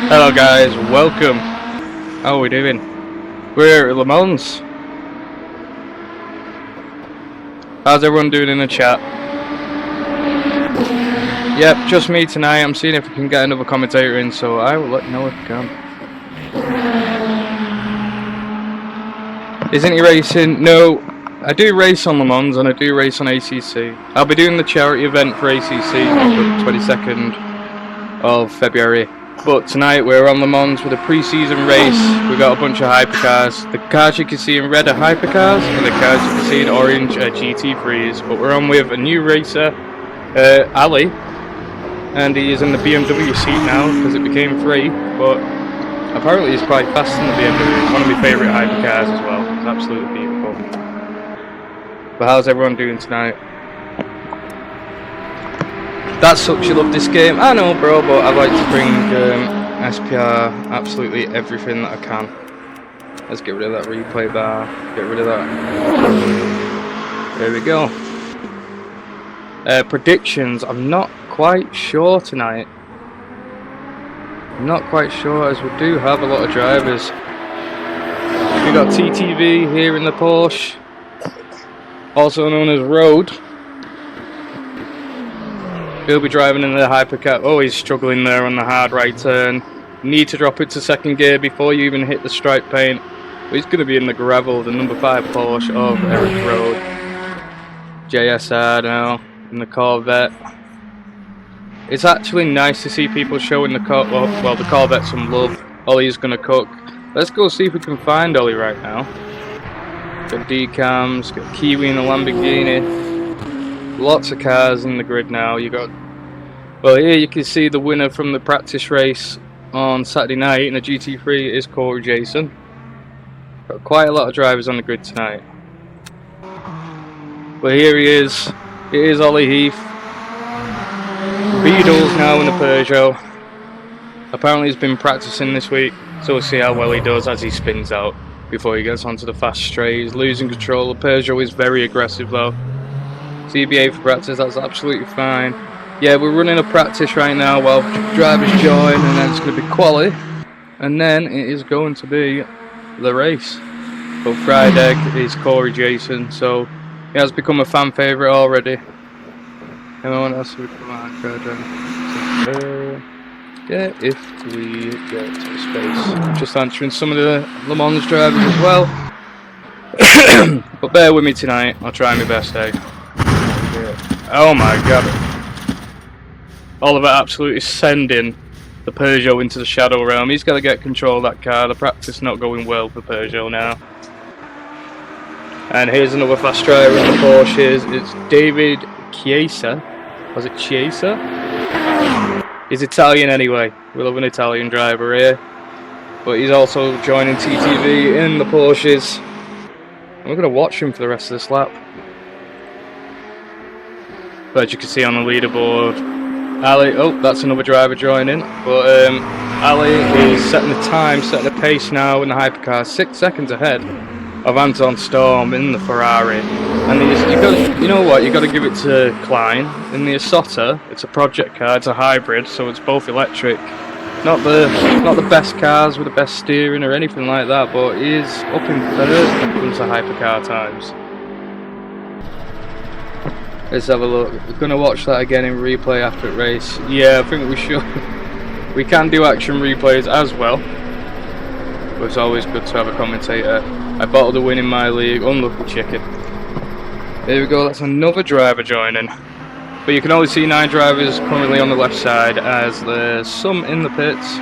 Hello guys, welcome. How are we doing? We're at Le Mans. How's everyone doing in the chat? Yep, just me tonight. I'm seeing if we can get another commentator in, so I will let you know if we can. Isn't he racing? No, I do race on Le Mans and I do race on ACC. I'll be doing the charity event for ACC on the 22nd of February. But tonight we're on Le Mans with a pre-season race. We've got a bunch of hypercars. The cars you can see in red are hypercars, and the cars you can see in orange are GT3s. But we're on with a new racer, Ali, and he is in the BMW seat now because it became free. But apparently he's quite fast in the BMW. It's one of my favourite hypercars as well. It's absolutely beautiful. But how's everyone doing tonight? That sucks, you love this game. I know, bro, but I like to bring SPR absolutely everything that I can. Let's get rid of that replay bar. Get rid of that. There we go. Predictions. I'm not quite sure tonight. I'm not quite sure, as we do have a lot of drivers. We got TTV here in the Porsche, also known as Road. He'll be driving in the hypercar. Oh, he's struggling there on the hard right turn. Need to drop it to second gear before you even hit the stripe paint. But he's going to be in the gravel, the number 5 Porsche of Eric Road. JSR now in the Corvette. It's actually nice to see people showing the the Corvette some love. Ollie's going to cook. Let's go see if we can find Ollie right now. Got decams, got Kiwi in the Lamborghini. Lots of cars in the grid now. You got, well, here you can see the winner from the practice race on Saturday night in a GT3 is Corey Jason. Got quite a lot of drivers on the grid tonight. But here he is. It is Ollie Heath. Beadle's now in the Peugeot. Apparently he's been practicing this week, so we'll see how well he does as he spins out before he gets onto the fast straight. He's losing control. The Peugeot is very aggressive though. CBA for practice, that's absolutely fine. Yeah, we're running a practice right now while drivers join, and then it's going to be quali, and then it is going to be the race. But Friday is Corey Jason, so he has become a fan favourite already. Anyone else who become a car driver? Yeah, if we get to space. Just answering some of the Le Mans drivers as well. But bear with me tonight, I'll try my best, eh? Oh my god. Oliver absolutely sending the Peugeot into the shadow realm. He's got to get control of that car. The practice not going well for Peugeot now. And here's another fast driver in the Porsches. It's David Chiesa. Was it Chiesa? He's Italian anyway. We love an Italian driver here. But he's also joining TTV in the Porsches. And we're going to watch him for the rest of this lap. But as you can see on the leaderboard, Ali, oh, that's another driver joining. But Ali is setting the time, setting the pace now in the hypercar, 6 seconds ahead of Anton Storm in the Ferrari. And you know what? You got to give it to Klein. In the Isotta, it's a project car, it's a hybrid, so it's both electric. Not the best cars with the best steering or anything like that, but he is up in third when it comes to hypercar times. Let's have a look. We're going to watch that again in replay after the race. Yeah, I think we should. We can do action replays as well. But it's always good to have a commentator. I bottled a win in my league. Unlucky chicken. There we go. That's another driver joining. But you can only see 9 drivers currently on the left side as there's some in the pits.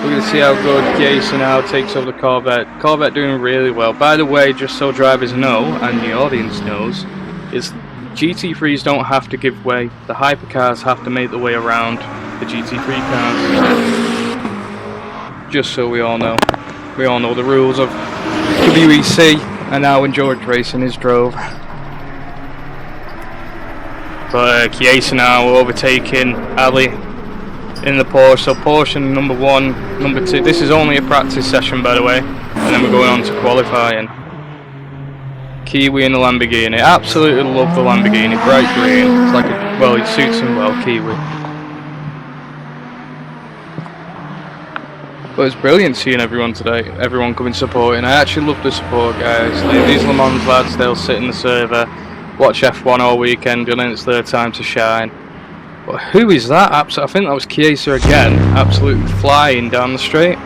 We're going to see how good Jason now takes over the Corvette. Corvette doing really well. By the way, just so drivers know, and the audience knows, is GT3s don't have to give way. The hypercars have to make the way around the GT3 cars. Just so we all know. We all know the rules of WEC, and now when George Racing is drove. But Chiesa now overtaking Ali in the Porsche. So Porsche in number 1, number 2. This is only a practice session, by the way, and then we're going on to qualifying. Kiwi in the Lamborghini. Absolutely love the Lamborghini, bright green. It's like well, it suits him well, Kiwi. But it's brilliant seeing everyone today, everyone coming supporting. I actually love the support, guys. These Le Mans lads, they'll sit in the server, watch F1 all weekend, and then it's their time to shine. But who is that? I think that was Chiesa again, absolutely flying down the straight.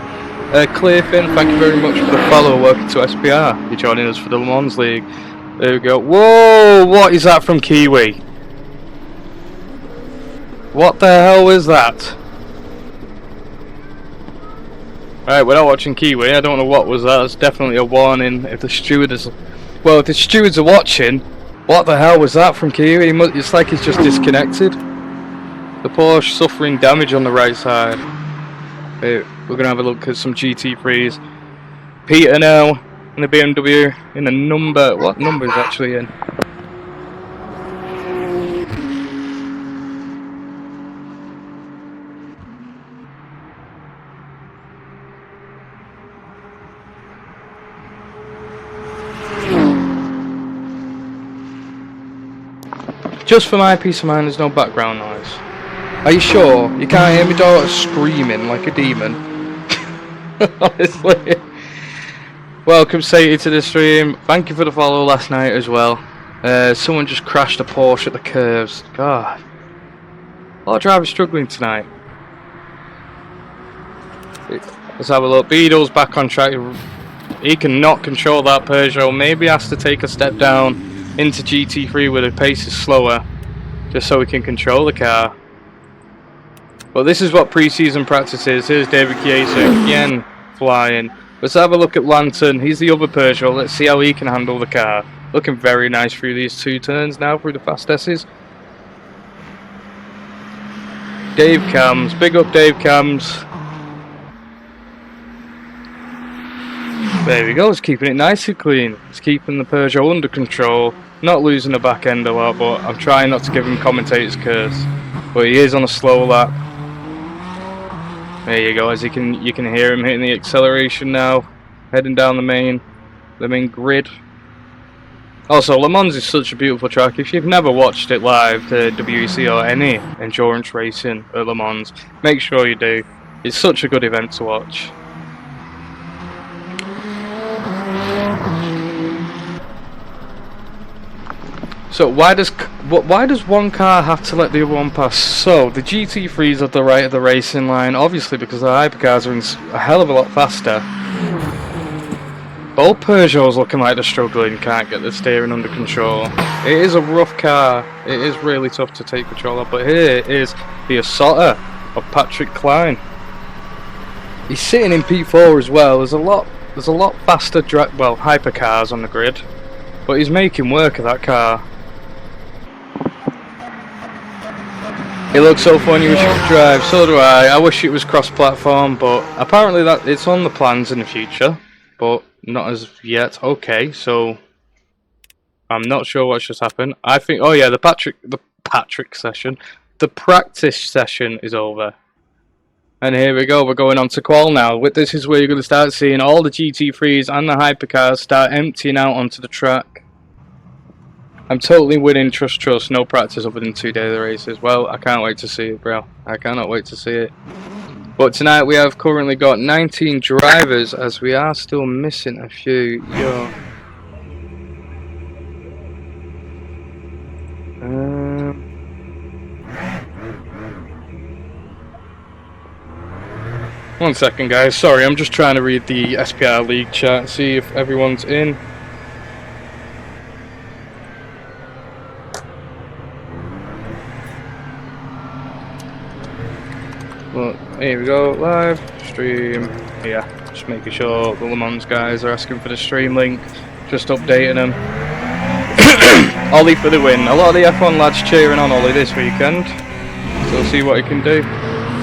Clearfin, thank you very much for the follow. Welcome to SPR. You're joining us for the Le Mans League. There we go. Whoa! What is that from Kiwi? What the hell is that? Right, we're not watching Kiwi. I don't know what was that. It's definitely a warning. If the stewards, well, if the stewards are watching, what the hell was that from Kiwi? It's like he's just disconnected. The Porsche suffering damage on the right side. We're gonna have a look at some GT3s. Peter now in the BMW in the number. What number is actually in? Just for my peace of mind, there's no background noise. Are you sure? You can't hear my daughter screaming like a demon? Honestly. Welcome, Sadie, to the stream. Thank you for the follow last night as well. Someone just crashed a Porsche at the curves. God. A lot of drivers struggling tonight. Let's have a look. Beadle's back on track. He cannot control that Peugeot. Maybe has to take a step down into GT3 where the pace is slower, just so we can control the car. But this is what pre-season practice is. Here's David Chiesa again flying. Let's have a look at Lantern. He's the other Peugeot. Let's see how he can handle the car. Looking very nice through these two turns now, through the fast S's. Dave Cams. Big up Dave Cams. There we go. It's keeping it nice and clean. It's keeping the Peugeot under control. Not losing the back end a lot, but I'm trying not to give him commentator's curse. But he is on a slow lap. There you go, as you can hear him hitting the acceleration now, heading down the main grid. Also, Le Mans is such a beautiful track. If you've never watched it live, the WEC or any endurance racing at Le Mans, make sure you do. It's such a good event to watch. So why does one car have to let the other one pass? So the GT3s are the right of the racing line, obviously because the hypercars are a hell of a lot faster. Both Peugeots looking like they're struggling, can't get the steering under control. It is a rough car. It is really tough to take control of. But here is the Assotta of Patrick Klein. He's sitting in P4 as well. There's a lot faster hypercars on the grid, but he's making work of that car. It looks so fun, you wish you could drive. So do I. I wish it was cross-platform, but apparently that it's on the plans in the future, but not as yet. Okay, so I'm not sure what's just happened. I think, oh yeah, the Patrick session, the practice session is over, and here we go. We're going on to qual now. This is where you're going to start seeing all the GT3s and the hypercars start emptying out onto the track. I'm totally winning, trust, no practice other than 2 days of the races. Well, I can't wait to see it, bro. I cannot wait to see it. But tonight we have currently got 19 drivers, as we are still missing a few. One second, guys. Sorry, I'm just trying to read the SPR League chat, see if everyone's in. Well, here we go, live stream. Yeah, just making sure the Le Mans guys are asking for the stream link, just updating them. Ollie for the win. A lot of the F1 lads cheering on Ollie this weekend, so we'll see what he can do.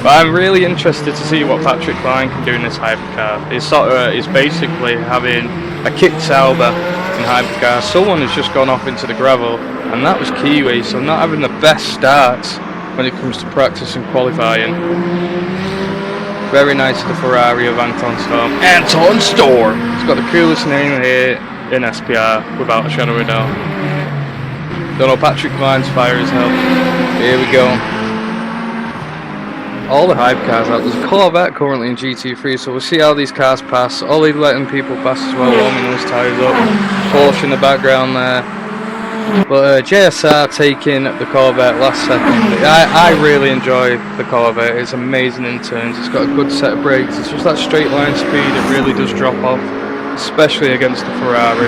But I'm really interested to see what Patrick Klein can do in this hypercar. Assotta is basically having a kick Sauber in hypercar. Someone has just gone off into the gravel, and that was Kiwi, so not having the best starts when it comes to practice and qualifying. Very nice, the Ferrari of Anton Storm. Anton Storm! He's got the coolest name here in SPR, without a shadow of a doubt. Don't know, Patrick Klein's fire as hell. Here we go. all the hype cars out. There's a Corvette currently in GT3, so we'll see how these cars pass. Ollie letting people pass as well, warming those tyres up. Porsche in the background there. But JSR taking the Corvette last second. I really enjoy the Corvette. It's amazing in turns. It's got a good set of brakes. It's just that straight line speed. It really does drop off, especially against the Ferrari.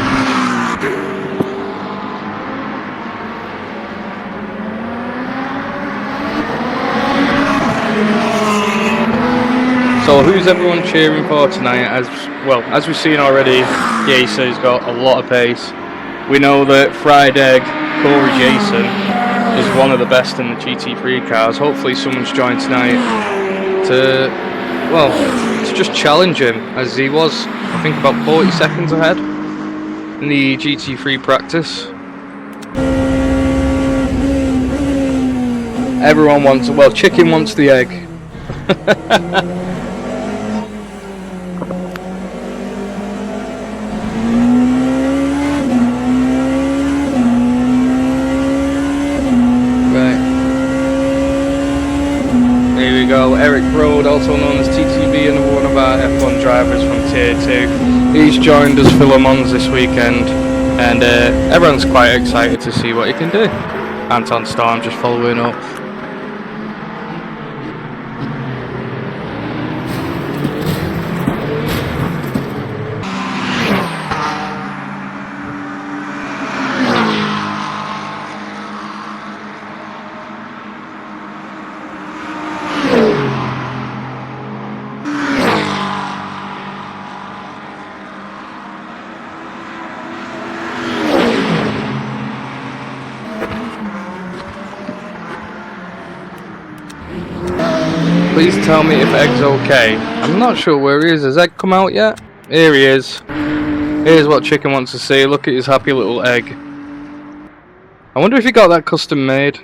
So who's everyone cheering for tonight? As we've seen already, Jason's got a lot of pace. We know that fried egg Corey Jason is one of the best in the GT3 cars. Hopefully someone's joined tonight to just challenge him, as he was, I think, about 40 seconds ahead in the GT3 practice. Everyone wants, chicken wants the egg. Eric Road, also known as TTV, and one of our F1 drivers from Tier 2. He's joined us for Le Mans this weekend, and everyone's quite excited to see what he can do. Anton Storm just following up. Please tell me if Egg's okay. I'm not sure where he is. Has Egg come out yet? Here he is. Here's what Chicken wants to see. Look at his happy little egg. I wonder if he got that custom made.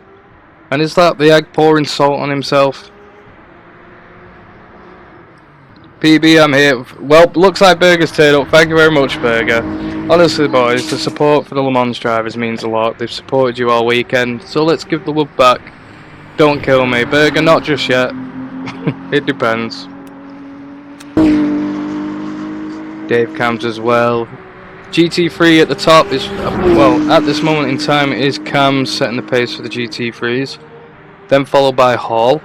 And is that the Egg pouring salt on himself? PB, I'm here. Well, looks like Berger's turned up. Thank you very much, Berger. Honestly, boys, the support for the Le Mans drivers means a lot. They've supported you all weekend, so let's give the love back. Don't kill me. Berger, not just yet. It depends. Dave Cams as well. GT3 at the top is, at this moment in time, it is Cams setting the pace for the GT3s. Then followed by Hall.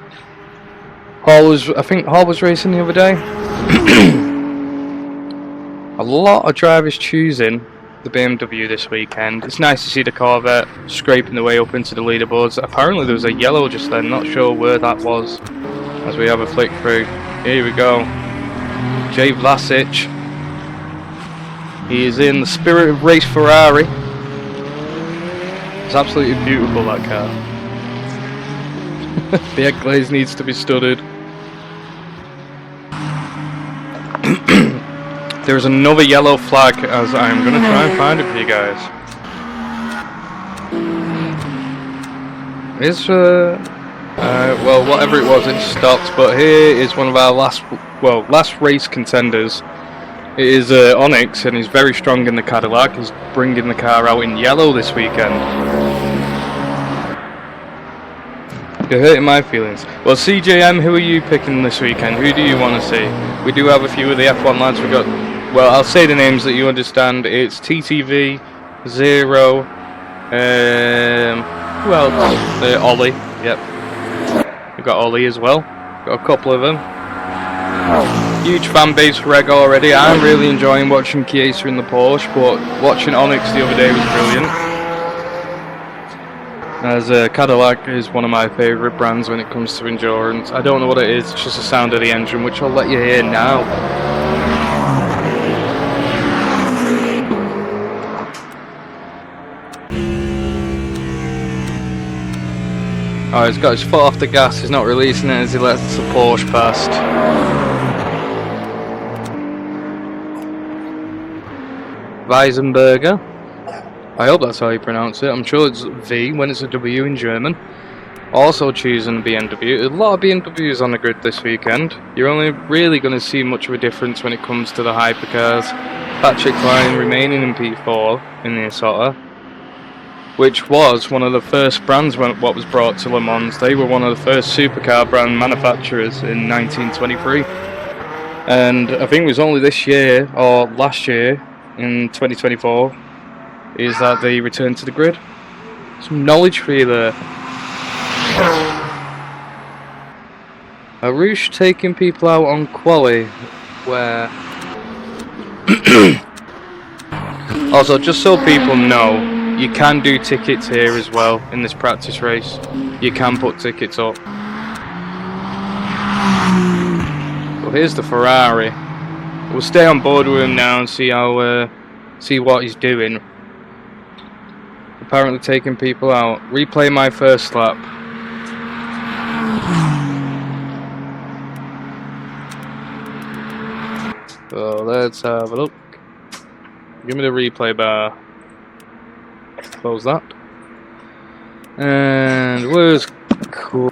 I think Hall was racing the other day. A lot of drivers choosing the BMW this weekend. It's nice to see the Corvette scraping the way up into the leaderboards. Apparently there was a yellow just then, not sure where that was. As we have a flick through. Here we go. Jay Vlasic. He is in the spirit of race Ferrari. It's absolutely beautiful, that car. The egg glaze needs to be studied. There's another yellow flag, as I'm going to try and find it for you guys. Whatever it was, it stopped. But here is one of our last race contenders. It is Onyx, and he's very strong in the Cadillac. He's bringing the car out in yellow this weekend. You're hurting my feelings. Well, CJM, who are you picking this weekend? Who do you want to see? We do have a few of the F1 lads. We got, I'll say the names that you understand. It's TTV, Zero, who else? Ollie. Yep. We've got Ollie as well. Got a couple of them. Huge fan base for Reg already. I'm really enjoying watching Chiesa in the Porsche, but watching Onyx the other day was brilliant. As Cadillac is one of my favourite brands when it comes to endurance. I don't know what it is, it's just the sound of the engine, which I'll let you hear now. Oh, he's got his foot off the gas, he's not releasing it as he lets the Porsche past. Weisenberger. I hope that's how you pronounce it. I'm sure it's V when it's a W in German. Also choosing BMW. A lot of BMWs on the grid this weekend. You're only really going to see much of a difference when it comes to the hypercars. Patrick Klein remaining in P4 in the Isotta. which was one of the first brands what was brought to Le Mans. They were one of the first supercar brand manufacturers in 1923. And I think it was only this year, or last year, in 2024, is that they returned to the grid. Some knowledge for you there. Arush taking people out on quali, where... Also, just so people know, you can do tickets here as well in this practice race. You can put tickets up. So here's the Ferrari. We'll stay on board with him now and see how, see what he's doing. Apparently taking people out. Replay my first lap. So let's have a look. Give me the replay bar. Close that. And where's cool?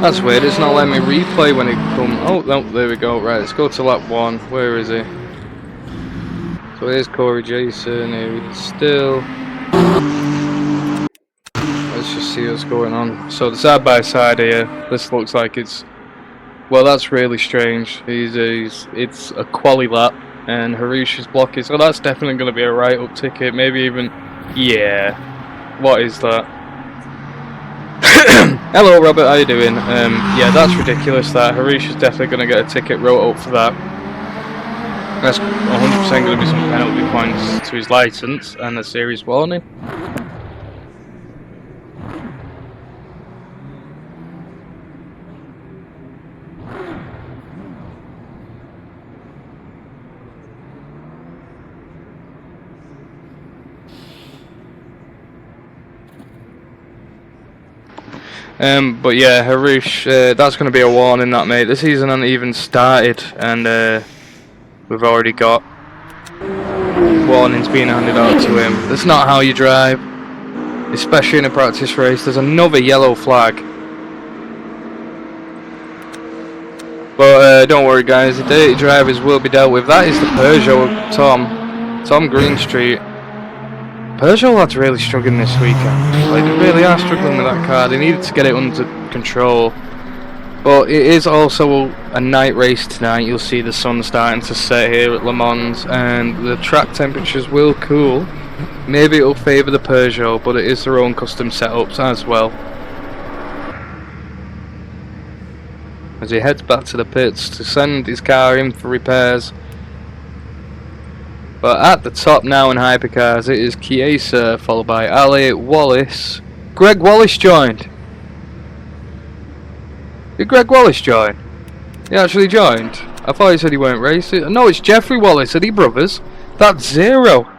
That's weird, it's not letting me replay when it comes. Oh, no, there we go. Right, let's go to lap 1. Where is he? So here's Corey Jason, here he's still. Let's just see what's going on. So the side by side here, this looks like it's. Well, that's really strange. It's a quali lap, and Harush is blocking, so that's definitely going to be a write-up ticket. Maybe even. Yeah. What is that? Hello Robert, how you doing? Yeah, that's ridiculous. That Harush is definitely going to get a ticket wrote up for that. That's 100% going to be some penalty points to his license and a serious warning. But yeah, Harush, that's going to be a warning, that mate. The season hasn't even started, and we've already got warnings being handed out to him. That's not how you drive, especially in a practice race. There's another yellow flag. But don't worry guys, the dirty drivers will be dealt with. That is the Peugeot of Tom Greenstreet. Peugeot lads really struggling this weekend. Like, they really are struggling with that car. They needed to get it under control. But it is also a night race tonight. You'll see the sun starting to set here at Le Mans, and the track temperatures will cool. Maybe it'll favour the Peugeot, but it is their own custom setups as well. As he heads back to the pits to send his car in for repairs. But at the top now in hypercars, it is Chiesa, followed by Ali, Wallace. Greg Wallace joined. Did Greg Wallace join? He actually joined. I thought he said he weren't racing. No, it's Jeffrey Wallace. Are they brothers? That's Zero.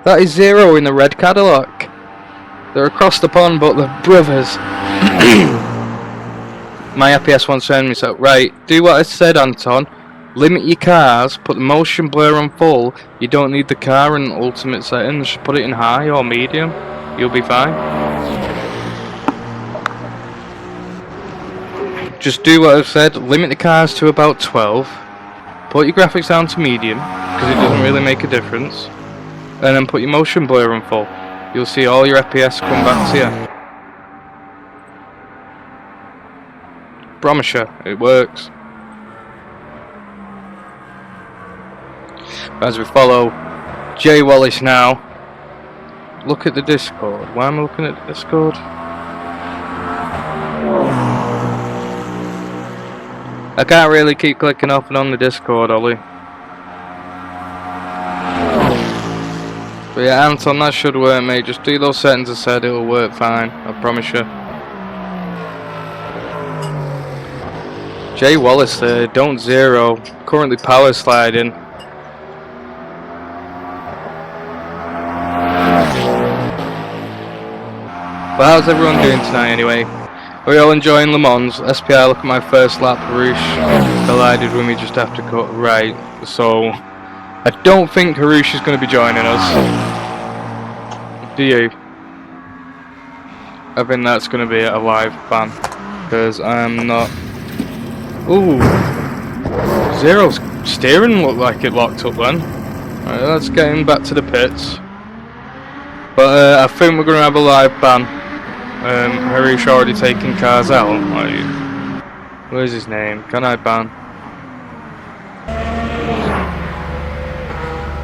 That is Zero in the red Cadillac. They're across the pond, but they're brothers. My FPS won't send me, so right, do what I said, Anton. Limit your cars, put the motion blur on full. You don't need the car in ultimate settings, just put it in high or medium. You'll be fine. Just do what I've said, limit the cars to about 12. Put your graphics down to medium, because it doesn't really make a difference. And then put your motion blur on full. You'll see all your FPS come back to you. Promise you, it works. As we follow Jay Wallace now. Look at the Discord. Why am I looking at the Discord? I can't really keep clicking off and on the Discord, Ollie. But yeah, Anton, that should work, mate. Just do those settings I said, it'll work fine. I promise you. Jay Wallace there, don't zero. Currently power sliding. But how's everyone doing tonight anyway? Are we all enjoying Le Mans? SPI, look at my first lap. Harush collided with me just after cut right. So I don't think Harush is going to be joining us. Do you? I think that's going to be a live ban. because I'm not. Ooh, Zero's steering looked like it locked up then. Alright, let's get him back to the pits. But I think we're gonna have a live ban. Harish already taking cars out. Where's his name? Can I ban?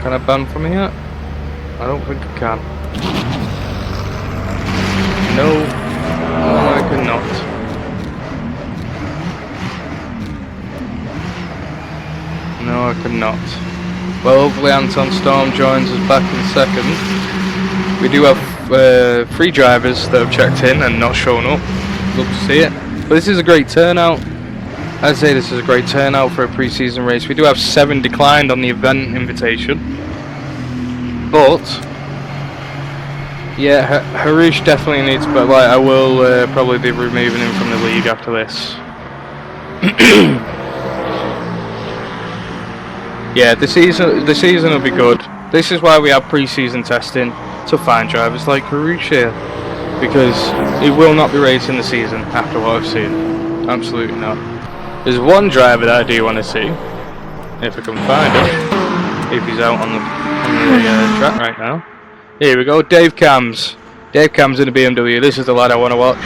Can I ban from here? I don't think I can. No, I cannot. No, I cannot. Well, hopefully Anton Storm joins us back in a second. We do have 3 drivers that have checked in and not shown up. Love to see it. But this is a great turnout. I'd say this is a great turnout for a pre-season race. We do have 7 declined on the event invitation. But yeah, Harish definitely needs, but like I will probably be removing him from the league after this. Yeah, the season will be good. This is why we have pre-season testing to find drivers like Harish here, because he will not be racing the season after what I've seen. Absolutely not. There's one driver that I do want to see, if I can find him, if he's out on the track right now. Here we go, Dave Cams. Dave Cams in a BMW. This is the lad I want to watch.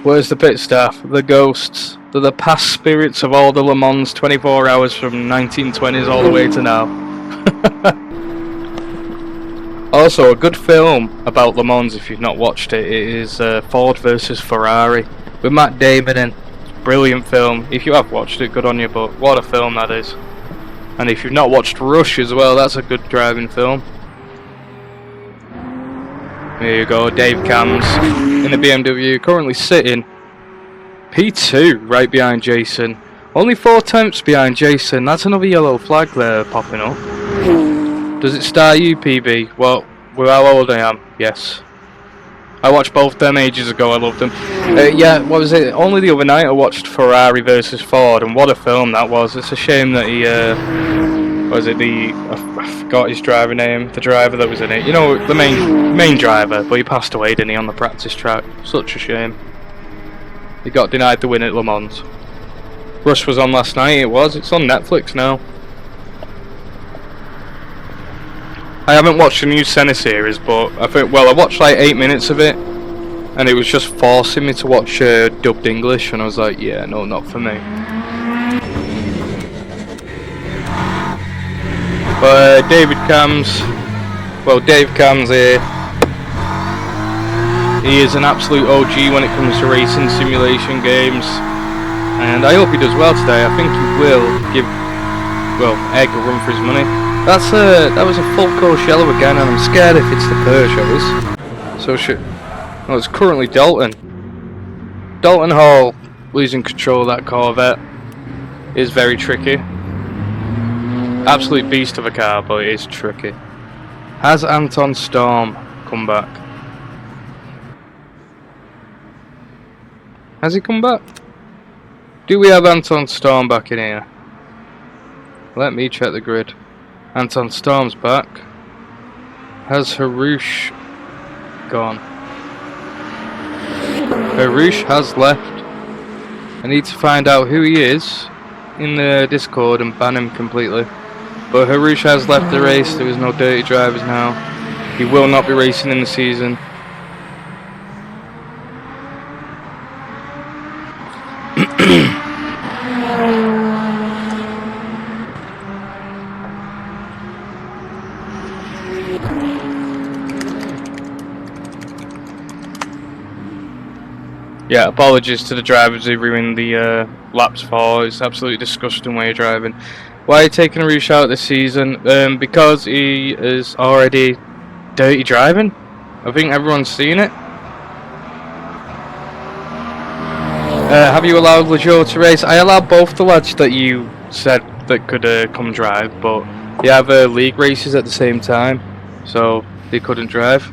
Where's the pit staff? The ghosts. They're the past spirits of all the Le Mans 24 hours from 1920s all the way to now. Also, a good film about Le Mans, if you've not watched it, it is Ford versus Ferrari with Matt Damon in. Brilliant film. If you have watched it, good on you, but what a film that is. And if you've not watched Rush as well, that's a good driving film. There you go, Dave Cams in the BMW, currently sitting P2 right behind Jason. Only 4 tenths behind Jason. That's another yellow flag there popping up. Does it start you, PB? Well, with how old I am, yes. I watched both them ages ago, I loved them. Yeah, what was it? Only the other night I watched Ferrari versus Ford, and what a film that was. It's a shame that he, what was it, I forgot his driver name, the driver that was in it. You know, the main driver, but he passed away, didn't he, on the practice track. Such a shame. He got denied the win at Le Mans. Rush was on last night, it's on Netflix now. I haven't watched the new Senna series, but I watched like 8 minutes of it, and it was just forcing me to watch dubbed English, and I was like, yeah, no, not for me. But Dave Cams here, he is an absolute OG when it comes to racing simulation games, and I hope he does well today. I think he will give, Egg a run for his money. That was a full course yellow again, and I'm scared if it's the Peugeots. So it's currently Dalton. Dalton Hall losing control of that Corvette is very tricky. Absolute beast of a car, but it is tricky. Has Anton Storm come back? Has he come back? Do we have Anton Storm back in here? Let me check the grid. Anton Storm's back. Has Harush gone? Harush has left. I need to find out who he is in the Discord and ban him completely. But Harush has left the race. There is no dirty drivers now. He will not be racing in the season. Yeah, apologies to the drivers who ruined the laps for. It's absolutely disgusting way of driving. Why are you taking Harush out this season? Because he is already dirty driving. I think everyone's seen it. Have you allowed Lejo to race? I allowed both the lads that you said that could come drive, but they have league races at the same time, so they couldn't drive.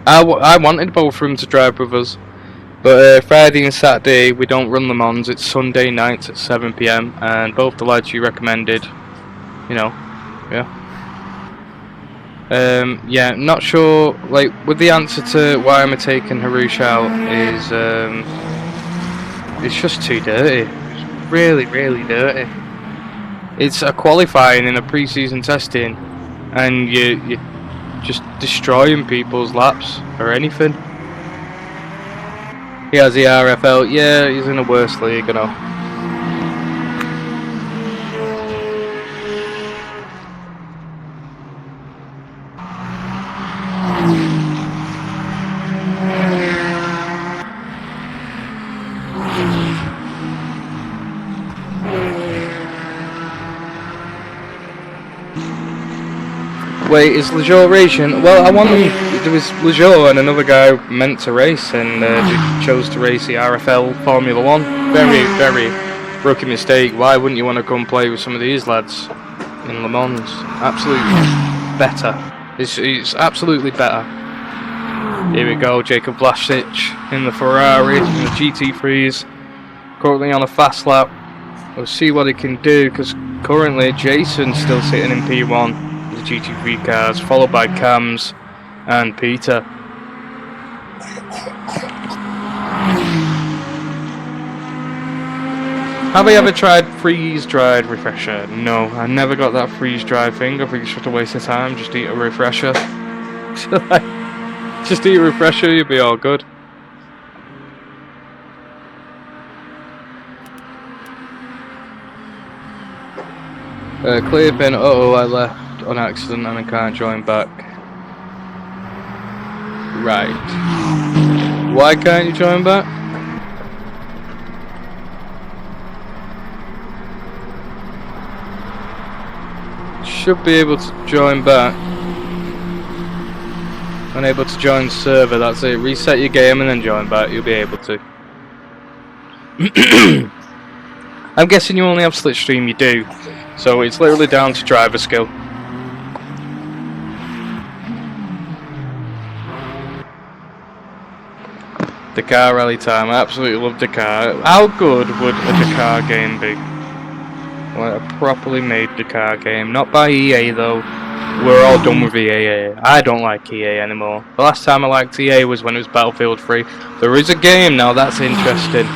I wanted both of them to drive with us. But Friday and Saturday we don't run Le Mans, it's Sunday nights at 7 PM, and both the lads you recommended, you know, yeah. Yeah, not sure. Like, with the answer to why am I taking Harush out is it's just too dirty. It's really, really dirty. It's a qualifying in a pre-season testing, and you're just destroying people's laps or anything. He has the RFL. Yeah, he's in a worse league, you know. Wait, is Lejeune racing? Well, I want them. There was Lejeune and another guy meant to race, and they chose to race the RFL Formula One. Very, very rookie mistake. Why wouldn't you want to come play with some of these lads in Le Mans? Absolutely better. It's absolutely better. Here we go, Jacob Vlasic in the Ferrari, in the GT3s, currently on a fast lap. We'll see what he can do, because currently Jason's still sitting in P1. The GT3 cars, followed by Cams and Peter. Have I ever tried freeze dried refresher? No, I never got that freeze dried thing. I think it's just a waste of time. Just eat a refresher. Just eat a refresher, you'll be all good. Clear bin. Oh, I left on accident and I can't join back. Right. Why can't you join back? Should be able to join back. Unable to join server, that's it. Reset your game and then join back, you'll be able to. I'm guessing you only have Slipstream, you do. So it's literally down to driver skill. Dakar Rally Time, I absolutely love Dakar. How good would a Dakar game be? Like a properly made Dakar game. Not by EA though. We're all done with EA. I don't like EA anymore. The last time I liked EA was when it was Battlefield 3. There is a game now, that's interesting.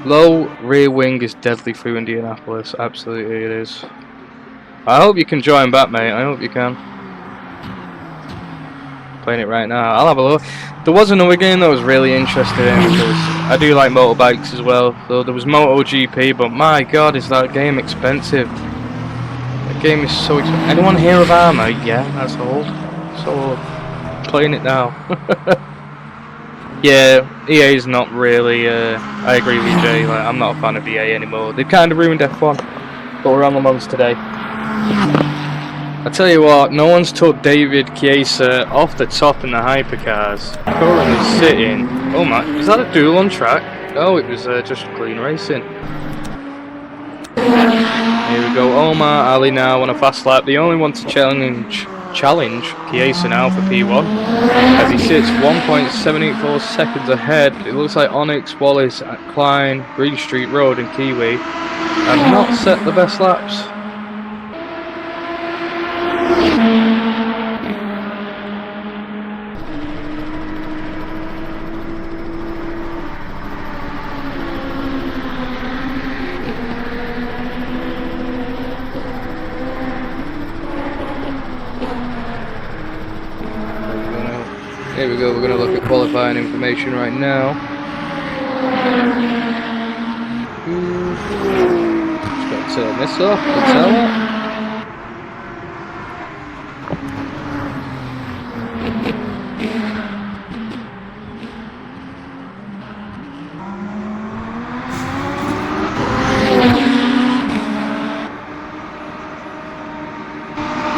Low rear wing is deadly through Indianapolis. Absolutely it is. I hope you can join back, mate. I hope you can. Playing it right now. I'll have a look. There was another game that I was really interested in because I do like motorbikes as well. So there was MotoGP, but my god, is that game expensive. That game is so expensive. Anyone hear of Armour? Yeah, that's old. So old. I'm playing it now. Yeah, EA is not really, I agree with Jay, like, I'm not a fan of EA anymore. They've kind of ruined F1, but we're on the Mons today. I tell you what, no one's took David Chiesa off the top in the hypercars. Currently sitting, oh my, is that a duel on track? Oh, it was just clean racing. Here we go, Omar Ali now on a fast lap, the only one to challenge Chiesa now for P1 as he sits 1.784 seconds ahead. It looks like Onyx, Wallace, Klein, Green Street Road and Kiwi have not set the best laps. Here we go, we're going to look at qualifying information right now. Just got to turn this off, can tell that.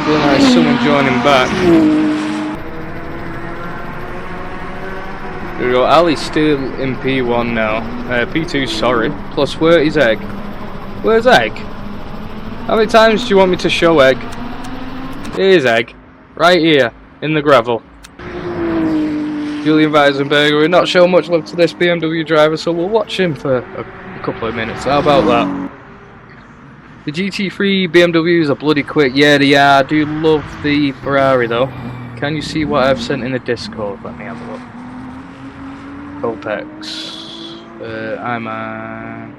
Feel like someone joining back. There we go, Ali's still in P1 now. P2, sorry. Plus, where is Egg? Where's Egg? How many times do you want me to show Egg? Here's Egg. Right here, in the gravel. Julian Weisenberger, we're not showing much love to this BMW driver, so we'll watch him for a couple of minutes. How about that? The GT3 BMWs are bloody quick. Yeah, they are. I do love the Ferrari though. Can you see what I've sent in the Discord? Let me have a look. Copex. I'm on.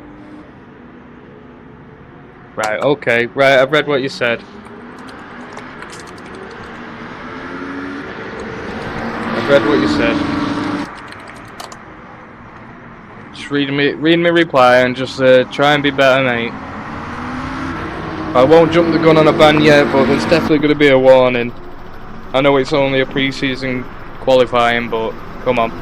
Right, okay. Right, I've read what you said. I've read what you said. Just read me reply and just try and be better, mate. I won't jump the gun on a ban yet, but there's definitely going to be a warning. I know it's only a pre-season qualifying, but come on.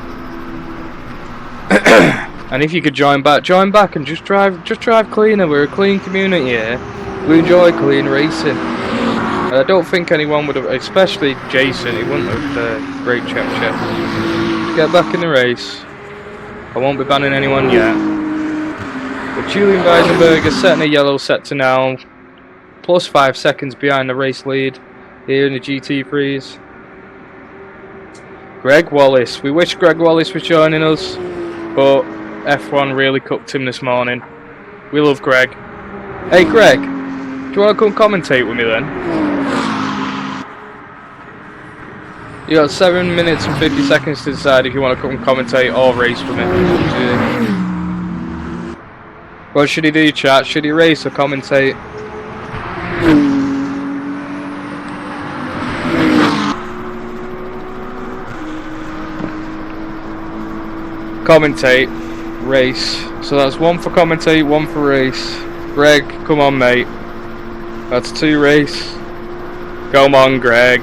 And if you could join back and just drive cleaner. We're a clean community here. We enjoy clean racing. And I don't think anyone would have, especially Jason, he wouldn't have great check. Get back in the race. I won't be banning anyone yet. But Julian Weisenberger setting a yellow sector now. Plus 5 seconds behind the race lead here in the GT3s. Greg Wallace. We wish Greg Wallace was joining us, but F1 really cooked him this morning. We love Greg. Hey Greg, do you want to come commentate with me then? You got 7 minutes and 50 seconds to decide if you want to come commentate or race with me. What should he do, chat? Should he race or commentate? Commentate, race. So that's 1 for commentate, 1 for race. Greg, come on mate. That's 2 race. Come on Greg.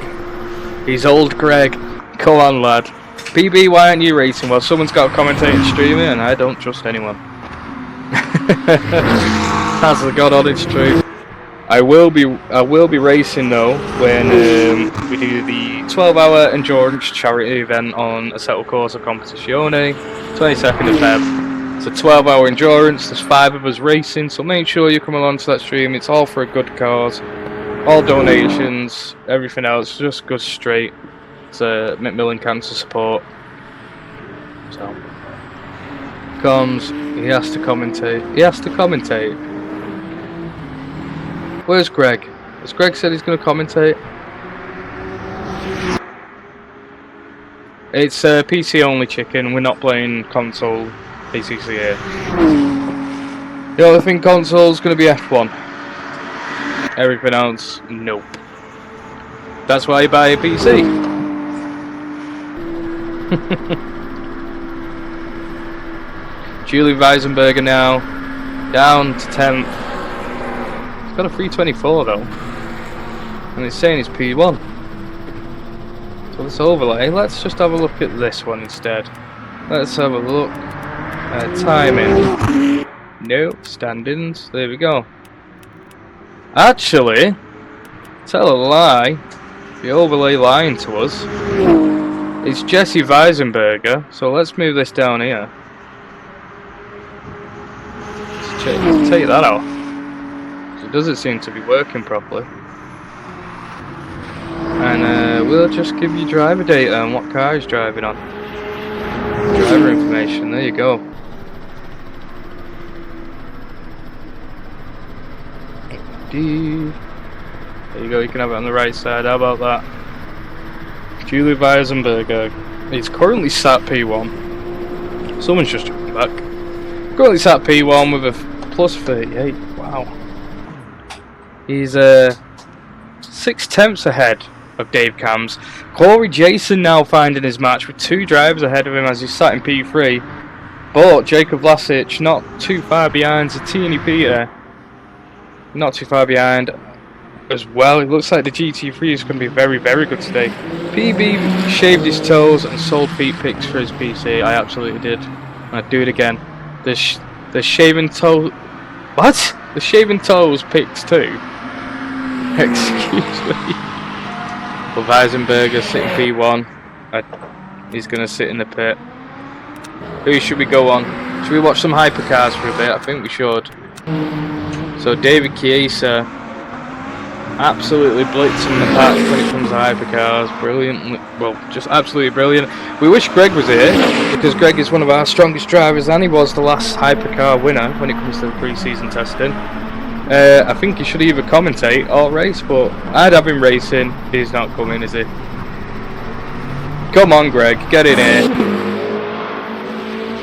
He's old Greg. Come on lad. PB, why aren't you racing? Well, someone's got to commentate and stream it, and I don't trust anyone. That's the God honest truth. I will be racing though when we do the 12-hour endurance charity event on Assetto Corsa Competizione, 22nd of Feb. It's a 12-hour endurance. There's 5 of us racing, so make sure you come along to that stream. It's all for a good cause. All donations, everything else just goes straight to Macmillan Cancer Support. So comes, he has to commentate. He has to commentate. Where's Greg? Has Greg said he's going to commentate? It's PC only, chicken. We're not playing console basically here. The only thing console is going to be F1. Everything else, nope. That's why you buy a PC. Julie Weisenberger now down to 10th. He's got a 324 though, and he's saying he's P1. So let's overlay. Let's just have a look at this one instead. Let's have a look at timing. No, standings. There we go. Actually, tell a lie. The overlay lying to us. It's Jesse Weisenberger. So let's move this down here. Let's take that out. It doesn't seem to be working properly. And we'll just give you driver data and what car he's driving on. Driver information, there you go. There you go, you can have it on the right side, how about that? Julie Weisenberger. He's currently sat P1. Someone's just jumped back. Currently sat P1 with a plus 38, wow. He's 6/10 ahead of Dave Cams. Corey Jason now finding his match with 2 drivers ahead of him as he's sat in P3. But Jacob Vlasic not too far behind. Zatini Peter not too far behind as well. It looks like the GT3 is going to be very, very good today. PB shaved his toes and sold feet pics for his PC. I absolutely did. I'd do it again. The shaven toe. What? The shaven toes pics too. Excuse me. Well, Weisenberger sitting P1. He's going to sit in the pit. Who should we go on? Should we watch some hypercars for a bit? I think we should. So David Chiesa absolutely blitzing the patch when it comes to hypercars. Brilliant. Well, just absolutely brilliant. We wish Greg was here because Greg is one of our strongest drivers and he was the last hypercar winner when it comes to the pre-season testing. I think he should either commentate or race, but I'd have him racing. He's not coming, is he? Come on, Greg, get in here.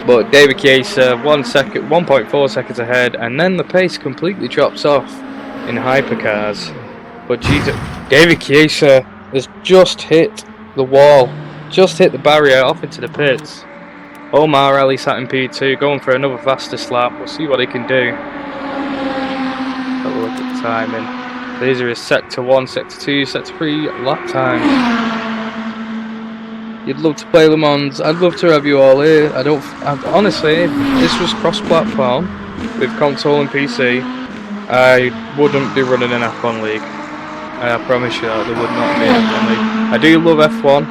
But David Chiesa, 1.4 seconds ahead, and then the pace completely drops off in hypercars. But Jesus, David Chiesa has just hit the wall, just hit the barrier off into the pits. Omar Ali sat in P2, going for another fastest lap. We'll see what he can do. Have a look at the timing. These are his sector 1, sector 2, sector 3 lap times. You'd love to play Le Mans. I'd love to have you all here. Honestly, if this was cross-platform with console and PC, I wouldn't be running an F1 league. I promise you that there would not be an F1 league. I do love F1,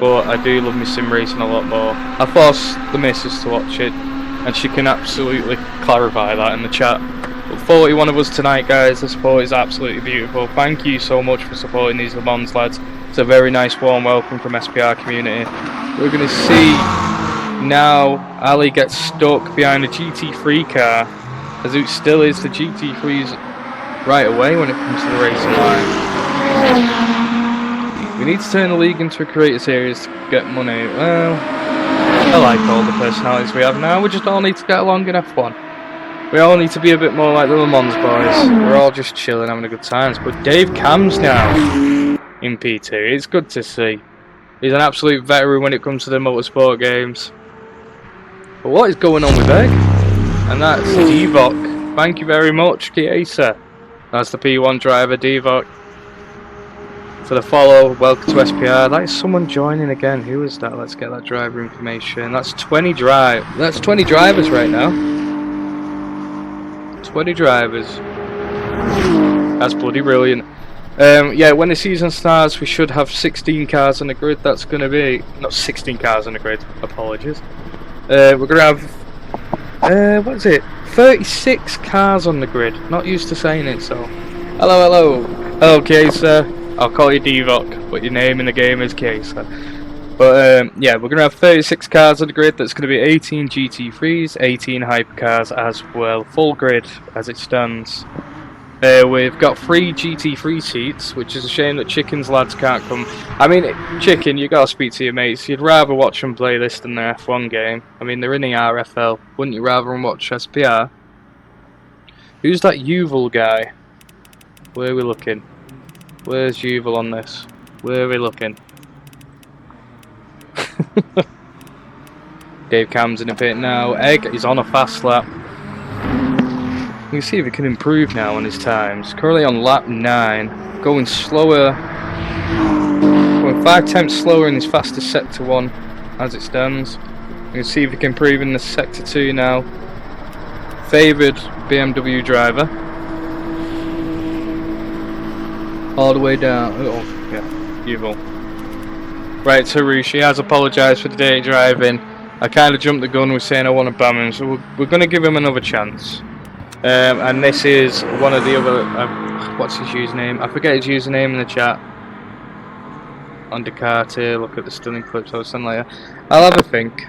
but I do love my sim racing a lot more. I forced the missus to watch it, and she can absolutely clarify that in the chat. But 41 of us tonight, guys. The support is absolutely beautiful. Thank you so much for supporting these Le Mans lads. It's a very nice warm welcome from SPR community. We're going to see now Ali gets stuck behind a GT3 car, as it still is the GT3's right away when it comes to the racing line. We need to turn the league into a creator series to get money. Well, I like all the personalities we have now. We just all need to get along in F1. We all need to be a bit more like the Le Mans boys. We're all just chilling, having a good times. But Dave Cam's now in P2. It's good to see. He's an absolute veteran when it comes to the motorsport games. But what is going on with Egg? And that's Divok. Thank you very much, Chiesa. That's the P1 driver, Divok. For the follow, welcome to SPR. That is someone joining again. Who is that? Let's get that driver information. That's 20 drivers right now. 20 drivers. That's bloody brilliant. Yeah, when the season starts, we should have 16 cars on the grid. That's going to be... Not 16 cars on the grid, apologies. We're going to have... what is it? 36 cars on the grid. Not used to saying it, so... Hello. Hello, Chiesa. I'll call you Divok, but your name in the game is Chiesa. But, yeah, we're going to have 36 cars on the grid. That's going to be 18 GT3s, 18 hypercars as well. Full grid, as it stands. We've got 3 GT3 seats, which is a shame that Chicken's lads can't come. I mean, Chicken, you gotta speak to your mates. You'd rather watch them play this than their F1 game. I mean, they're in the RFL. Wouldn't you rather them watch SPR? Who's that Yuval guy? Where are we looking? Where's Yuval on this? Where are we looking? Dave Cam's in a pit now. Egg is on a fast lap. You can see if he can improve now on his times. Currently on lap 9, going slower, going 5 tenths slower in his fastest sector 1 as it stands. You can see if he can improve in the sector 2 now. Favoured BMW driver. All the way down. Oh, yeah, evil. Right, Harushi has apologised for the day driving. I kind of jumped the gun with saying I want to ban him, so we're going to give him another chance. And this is one of the other, what's his username? I forget his username in the chat. On Ducati, look at the stunning clips or something like that. I'll have a think.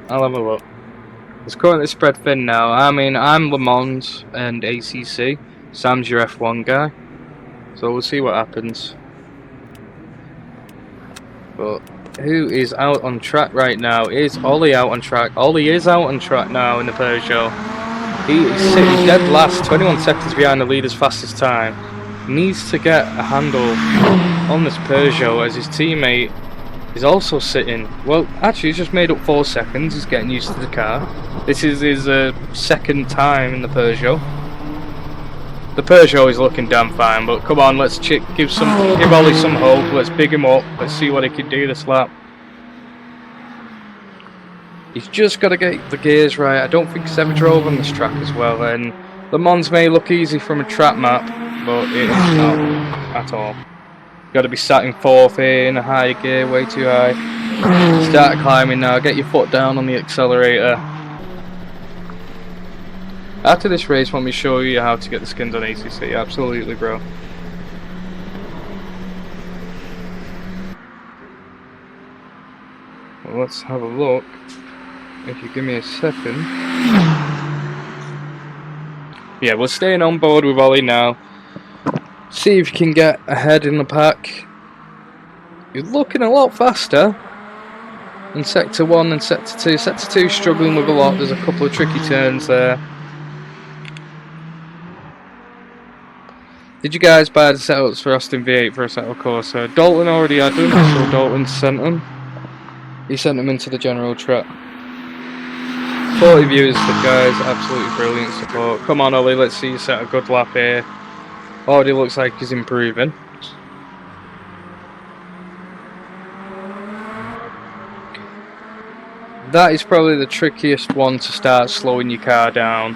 I'll have a look. It's currently spread thin now. I mean, I'm Le Mans and ACC. Sam's your F1 guy. So we'll see what happens. But who is out on track right now? Is Ollie out on track? Ollie is out on track now in the Peugeot. He is sitting dead last, 21 seconds behind the leader's fastest time. Needs to get a handle on this Peugeot as his teammate is also sitting. Well, actually he's just made up 4 seconds. He's getting used to the car. This is his second time in the Peugeot. The Peugeot is looking damn fine, but come on, let's give Ollie some hope. Let's big him up. Let's see what he can do this lap. He's just got to get the gears right. I don't think he's ever drove on this track as well. And Le Mans may look easy from a track map, but it is not at all. Got to be sat in 4th here in a high gear, way too high. Start climbing now. Get your foot down on the accelerator. After this race, want me to show you how to get the skins on ACC? Absolutely, bro. Well, let's have a look. If you give me a second. Yeah, we're staying on board with Ollie now. See if you can get ahead in the pack. You're looking a lot faster in Sector 1 and Sector 2. Sector 2 struggling with a lot. There's a couple of tricky turns there. Did you guys buy the setups for Austin V8 for a settle course? Dalton already had them, so Dalton sent them. He sent them into the general track. 40 viewers for guys, absolutely brilliant support. Come on Ollie, let's see you set a good lap here. Already looks like he's improving. That is probably the trickiest one to start slowing your car down.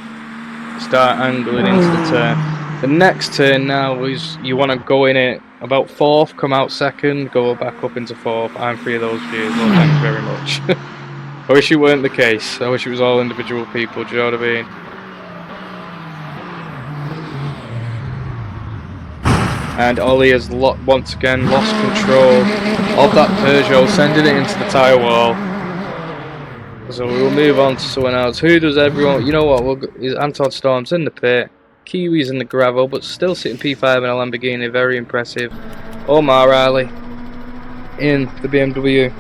Start angling into the turn. The next turn now is you want to go in it about 4th, come out 2nd, go back up into 4th. I'm 3 of those views, well thank you very much. I wish it weren't the case. I wish it was all individual people, do you know what I mean? And Ollie has once again lost control of that Peugeot, sending it into the tyre wall. So we'll move on to someone else. Who does everyone... You know what? Anton Storm's in the pit. Kiwi's in the gravel, but still sitting P5 in a Lamborghini. Very impressive. Omar Ali in the BMW.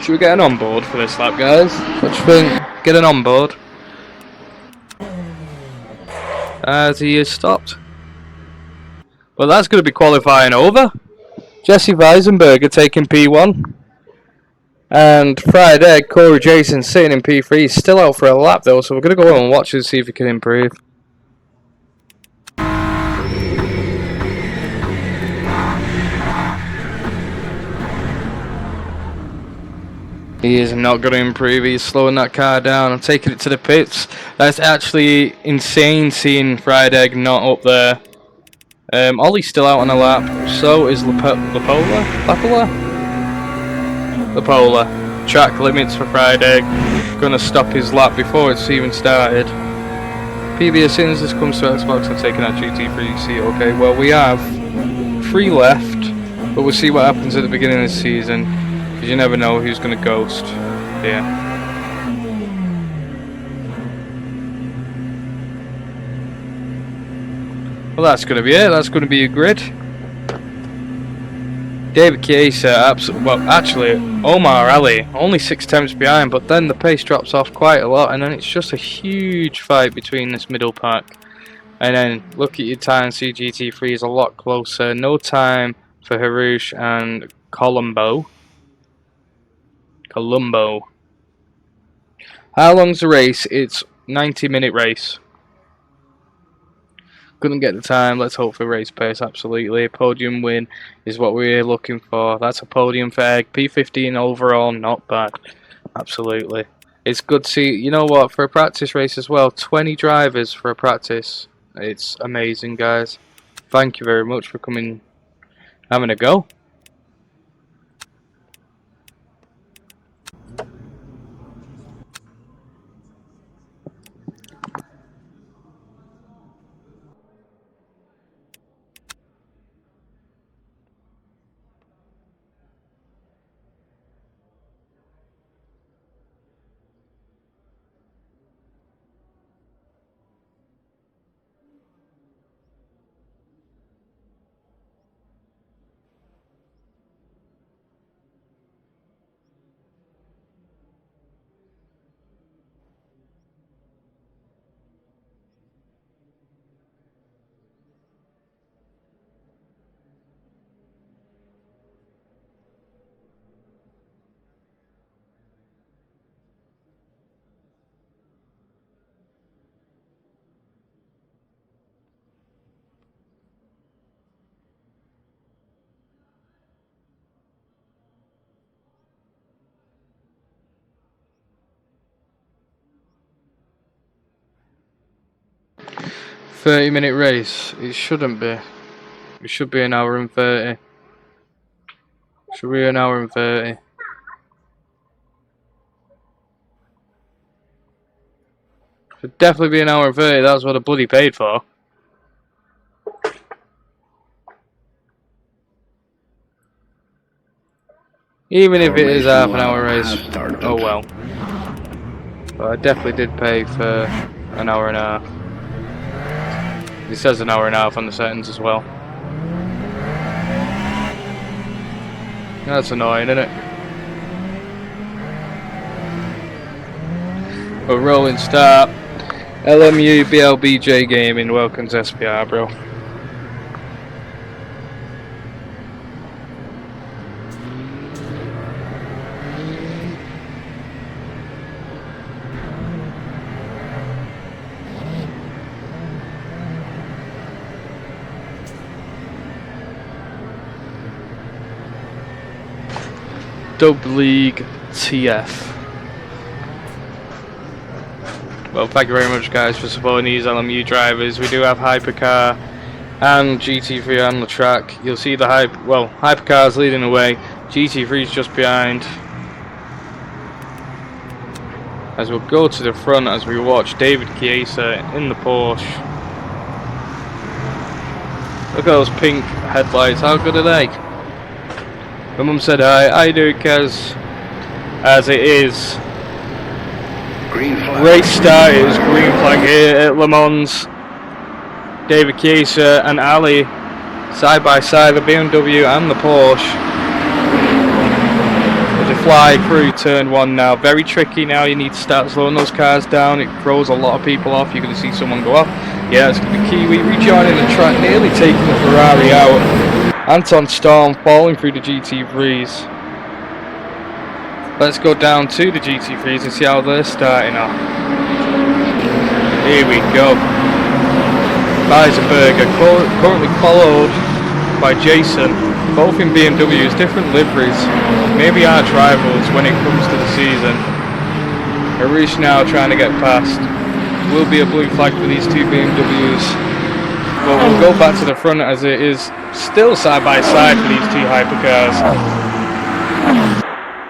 Should we get an onboard for this lap, guys? What do you think? Get an onboard. As he is stopped. Well, that's going to be qualifying over. Jesse Weisenberger taking P1. And Friday, Corey Jason sitting in P3. He's still out for a lap though, so we're going to go on and watch and see if he can improve. He is not going to improve. He's slowing that car down and taking it to the pits. That's actually insane seeing Friday not up there. Ollie's still out on a lap. So is Lapola? Track limits for Friday. Gonna stop his lap before it's even started. PB, as soon as this comes to Xbox, I'm taking that GT3 seat. Okay, well we have 3 left, but we'll see what happens at the beginning of the season, because you never know who's gonna ghost. Yeah. Well, that's going to be it. That's going to be a grid. David Chiesa, well, actually, Omar Ali, only 6 attempts behind, but then the pace drops off quite a lot, and then it's just a huge fight between this middle pack. And then look at your time, CGT3 is a lot closer. No time for Harouche and Colombo. How long's the race? It's 90-minute race. Couldn't get the time. Let's hope for race pace. Absolutely, podium win is what we're looking for. That's a podium for Egg. P15 overall, not bad. Absolutely, it's good to see. You know what? For a practice race as well, 20 drivers for a practice. It's amazing, guys. Thank you very much for coming, having a go. $30-minute race. It shouldn't be. It should be an hour and 30. Should be an hour and 30. Should definitely be an hour and 30. That's what I bloody paid for. Even if it is half an hour race, oh well. But I definitely did pay for an hour and a half. It says an hour and a half on the settings as well. That's annoying, isn't it? A rolling start. LMU BLBJ Gaming, welcome to SPR, bro. Dub League TF. Well, thank you very much, guys, for supporting these LMU drivers. We do have Hypercar and GT3 on the track. You'll see the Hypercar's leading the way. GT3's just behind. As we'll go to the front as we watch David Chiesa in the Porsche. Look at those pink headlights. How good are they? My mum said hi. How you doing, Kaz? As it is race starters, green flag here at Le Mans. David Chiesa and Ali side by side, the BMW and the Porsche. As they fly through turn one now. Very tricky now. You need to start slowing those cars down. It throws a lot of people off. You're going to see someone go off. Yeah, it's going to be Kiwi rejoining the track, nearly taking the Ferrari out. Anton Storm falling through the GT3s. Let's go down to the GT3s and see how they're starting off. Here we go. Weisenberger currently followed by Jason, both in BMWs, different liveries, maybe arch rivals when it comes to the season. Harish now trying to get past. Will be a blue flag for these two BMWs. But we'll go back to the front as it is still side by side for these two hypercars.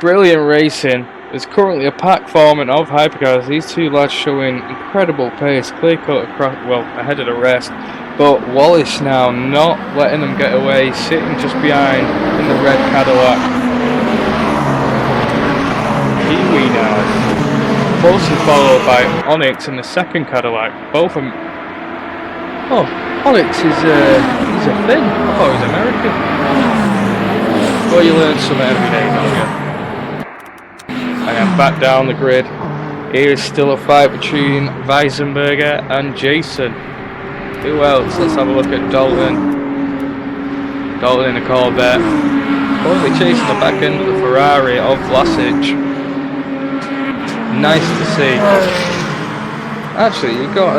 Brilliant racing. There's currently a pack forming of hypercars. These two lads showing incredible pace, clear cut across, well, ahead of the rest. But Wallace now not letting them get away, sitting just behind in the red Cadillac. Kiwi now, closely followed by Onyx in the second Cadillac. Both of them. Oh, Onyx is he's a Finn. I thought he was American. Well, you learn something every day, don't you? I am back down the grid. Here is still a fight between Weisenberger and Jason. Who else? Let's have a look at Dalton. Dalton in a Corvette. Currently chasing the back end of the Ferrari of Vlasic. Nice to see. Actually, you've got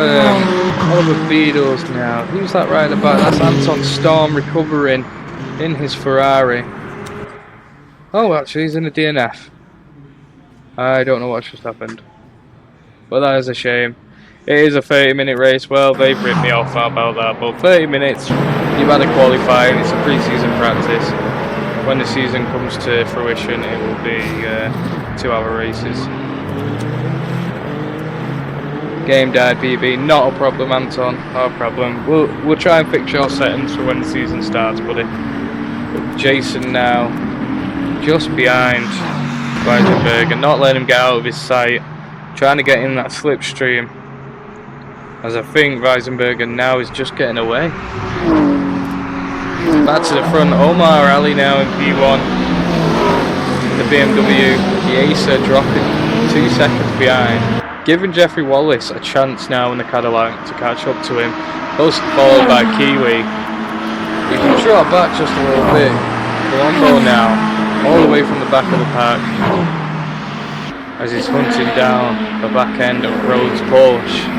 Oliver Beadles now. Who's that right about? That's Anton Storm recovering in his Ferrari. Oh, actually, he's in a DNF. I don't know what just happened. But that is a shame. It is a 30-minute race. Well, they've ripped me off about that. But 30 minutes, you've had a qualifying. It's a pre-season practice. When the season comes to fruition, it will be 2-hour races. Game died, BB. Not a problem, Anton. No problem. We'll try and fix your settings for when the season starts, buddy. But Jason now, just behind Weisenberger, not letting him get out of his sight, trying to get in that slipstream. As I think Weisenberger now is just getting away. Back to the front, Omar Ali now in P1. The BMW, Chiesa dropping 2 seconds behind. Giving Jeffrey Wallace a chance now in the Cadillac to catch up to him. Closely followed by Kiwi. He can draw back just a little bit. Colombo now, all the way from the back of the pack, as he's hunting down the back end of Rhodes' Porsche.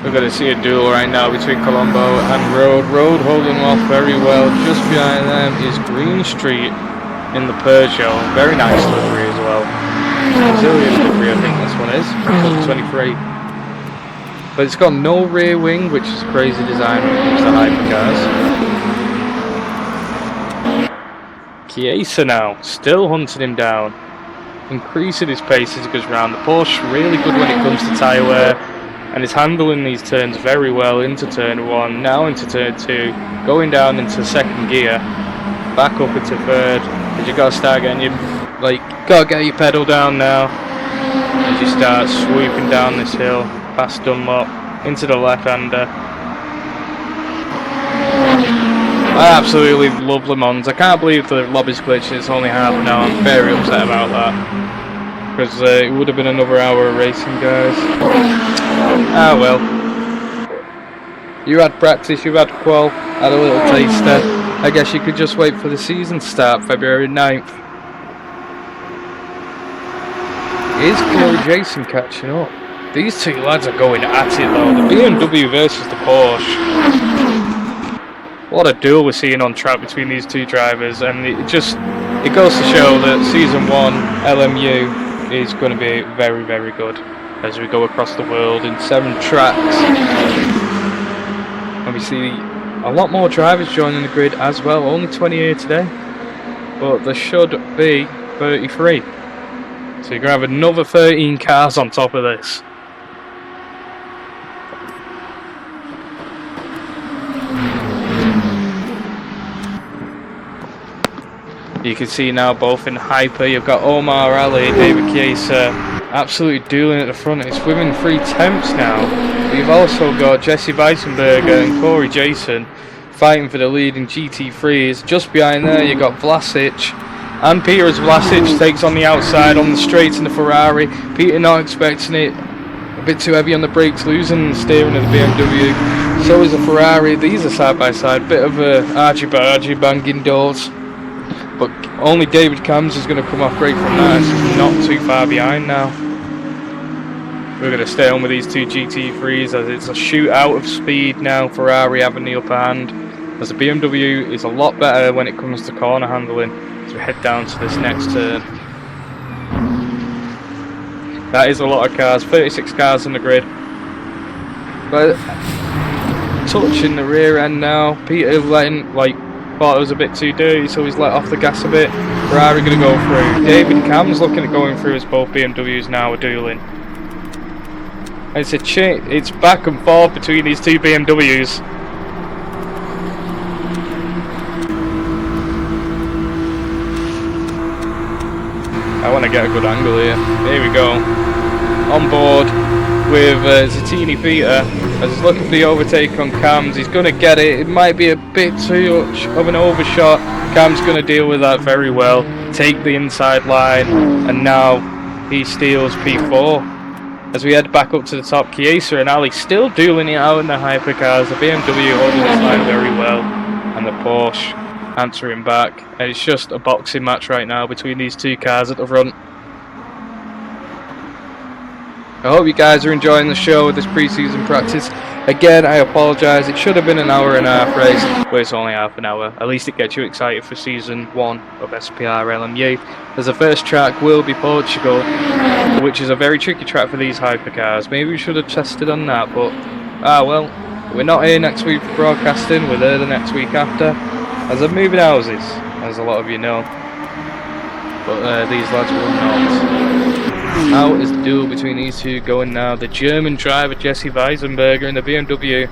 We're going to see a duel right now between Colombo and Rhodes. Rhodes holding off very well. Just behind them is Greenstreet in the Peugeot. Very nice livery as well. Brazilian livery, I think this one is. 23. But it's got no rear wing, which is crazy design when it comes to hypercars. Chiesa now, still hunting him down. increasing his pace as he goes round. The Porsche really good when it comes to tyre wear, and is handling these turns very well into turn 1, now into turn 2, going down into second gear, back up into third. As you got to start getting gotta get your pedal down now as you start swooping down this hill past Dunlop into the left-hander. I absolutely love Le Mans. I can't believe the lobby's glitching. It's only half an hour. I'm very upset about that, because it would have been another hour of racing, guys. Ah well. You had practice, you had qual, had a little taster. I guess you could just wait for the season to start, February 9th. Is Corey Jason catching up? These two lads are going at it though. The BMW versus the Porsche. What a duel we're seeing on track between these two drivers, and it goes to show that Season 1 LMU is going to be very, very good as we go across the world in 7 tracks. And we see a lot more drivers joining the grid as well, only 28 today, but there should be 33. So you're going to have another 13 cars on top of this. You can see now both in hyper, you've got Omar Ali, David Chiesa, absolutely dueling at the front. It's within 3 tenths now. But you've also got Jesse Weissenberger and Corey Jason fighting for the lead in GT3s. Just behind there you've got Vlasic and Peter, as Vlasic takes on the outside on the straights in the Ferrari. Peter not expecting it, a bit too heavy on the brakes, losing the steering of the BMW. So is the Ferrari. These are side by side, bit of a argy-bargy banging doors. But only David Cams is going to come off great from that. It's not too far behind now. We're going to stay on with these two GT3s as it's a shootout of speed now. Ferrari having the upper hand, as the BMW is a lot better when it comes to corner handling as we head down to this next turn. That is a lot of cars, 36 cars in the grid. But touching the rear end now. Peter letting, thought it was a bit too dirty, so he's let off the gas a bit. Ferrari going to go through. David Cam's looking at going through as both BMWs now are dueling. It's back and forth between these two BMWs. I want to get a good angle here. Here we go. On board with Zattini Peter as he's looking for the overtake on Cams. He's going to get it. It might be a bit too much of an overshot. Cam's going to deal with that very well. Take the inside line, and now he steals P4. As we head back up to the top, Chiesa and Ali still dueling it out in the hypercars. The BMW holding this line very well, and the Porsche answering back. And it's just a boxing match right now between these two cars at the front. I hope you guys are enjoying the show with this pre-season practice. Again, I apologise, it should have been an hour and a half race, but it's only half an hour. At least it gets you excited for Season 1 of SPR LMU. As the first track will be Portugal, which is a very tricky track for these hypercars. Maybe we should have tested on that, but well, we're not here next week for broadcasting, we're there the next week after, as I'm moving houses, as a lot of you know. But these lads will not. How is the duel between these two going now? The German driver Jesse Weissenberger and the BMW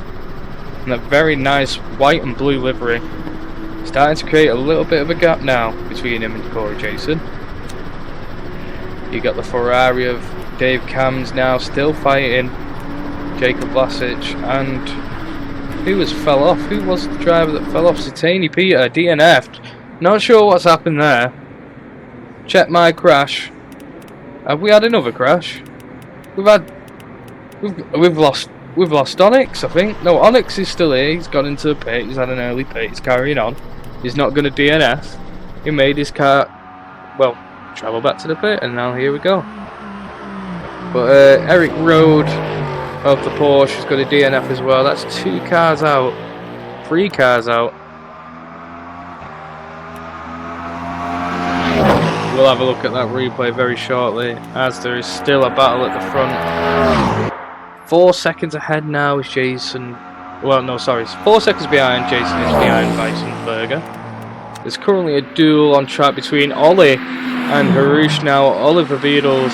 in that very nice white and blue livery. Starting to create a little bit of a gap now between him and Corey Jason. You got the Ferrari of Dave Cams now still fighting Jacob Vlasic, and who fell off? Who was the driver that fell off? Zattini Peter, DNF'd. Not sure what's happened there. Check my crash. Have we had another crash? We've lost Onyx, I think. No, Onyx is still here. He's gone into the pit. He's had an early pit. He's carrying on. He's not going to DNF. He made his car, well, travel back to the pit, and now here we go. But Eric Road of the Porsche is going to DNF as well. That's 2 cars out, 3 cars out. We'll have a look at that replay very shortly, as there is still a battle at the front. 4 seconds ahead now is Jason. Well, no, sorry, 4 seconds behind. Jason is behind Weissenberger. There's currently a duel on track between Ollie And Harouche now, Oliver Beadles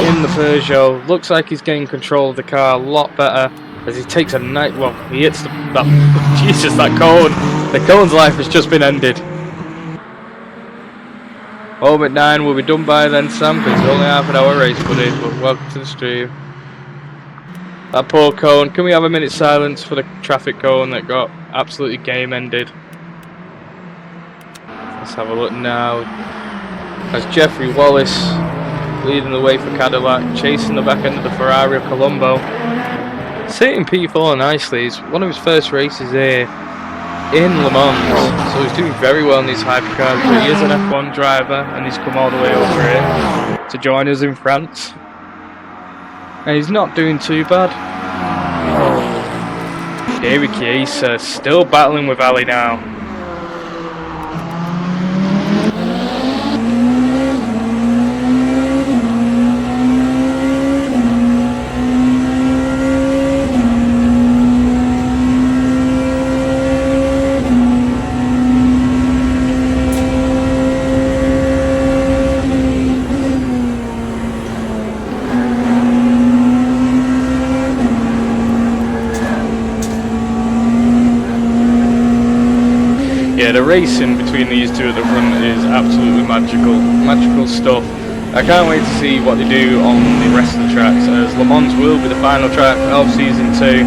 in the Peugeot. Looks like he's getting control of the car a lot better as he takes a night. Well, he hits that. Jesus, that cone. The cone's life has just been ended. Home at 9 will be done by then, Sam, because it's only half an hour race, buddy. But welcome to the stream. That poor cone. Can we have a minute silence for the traffic cone that got absolutely game ended? Let's have a look now. As Jeffrey Wallace leading the way for Cadillac, chasing the back end of the Ferrari of Colombo. Sitting P4 nicely. It's one of his first races here in Le Mans, so he's doing very well in these hypercars. But he is an F1 driver, and he's come all the way over here to join us in France. And he's not doing too bad. David Chiesa still battling with Ali now. The racing between these two at the front is absolutely magical stuff. I can't wait to see what they do on the rest of the tracks, as Le Mans will be the final track of season 2.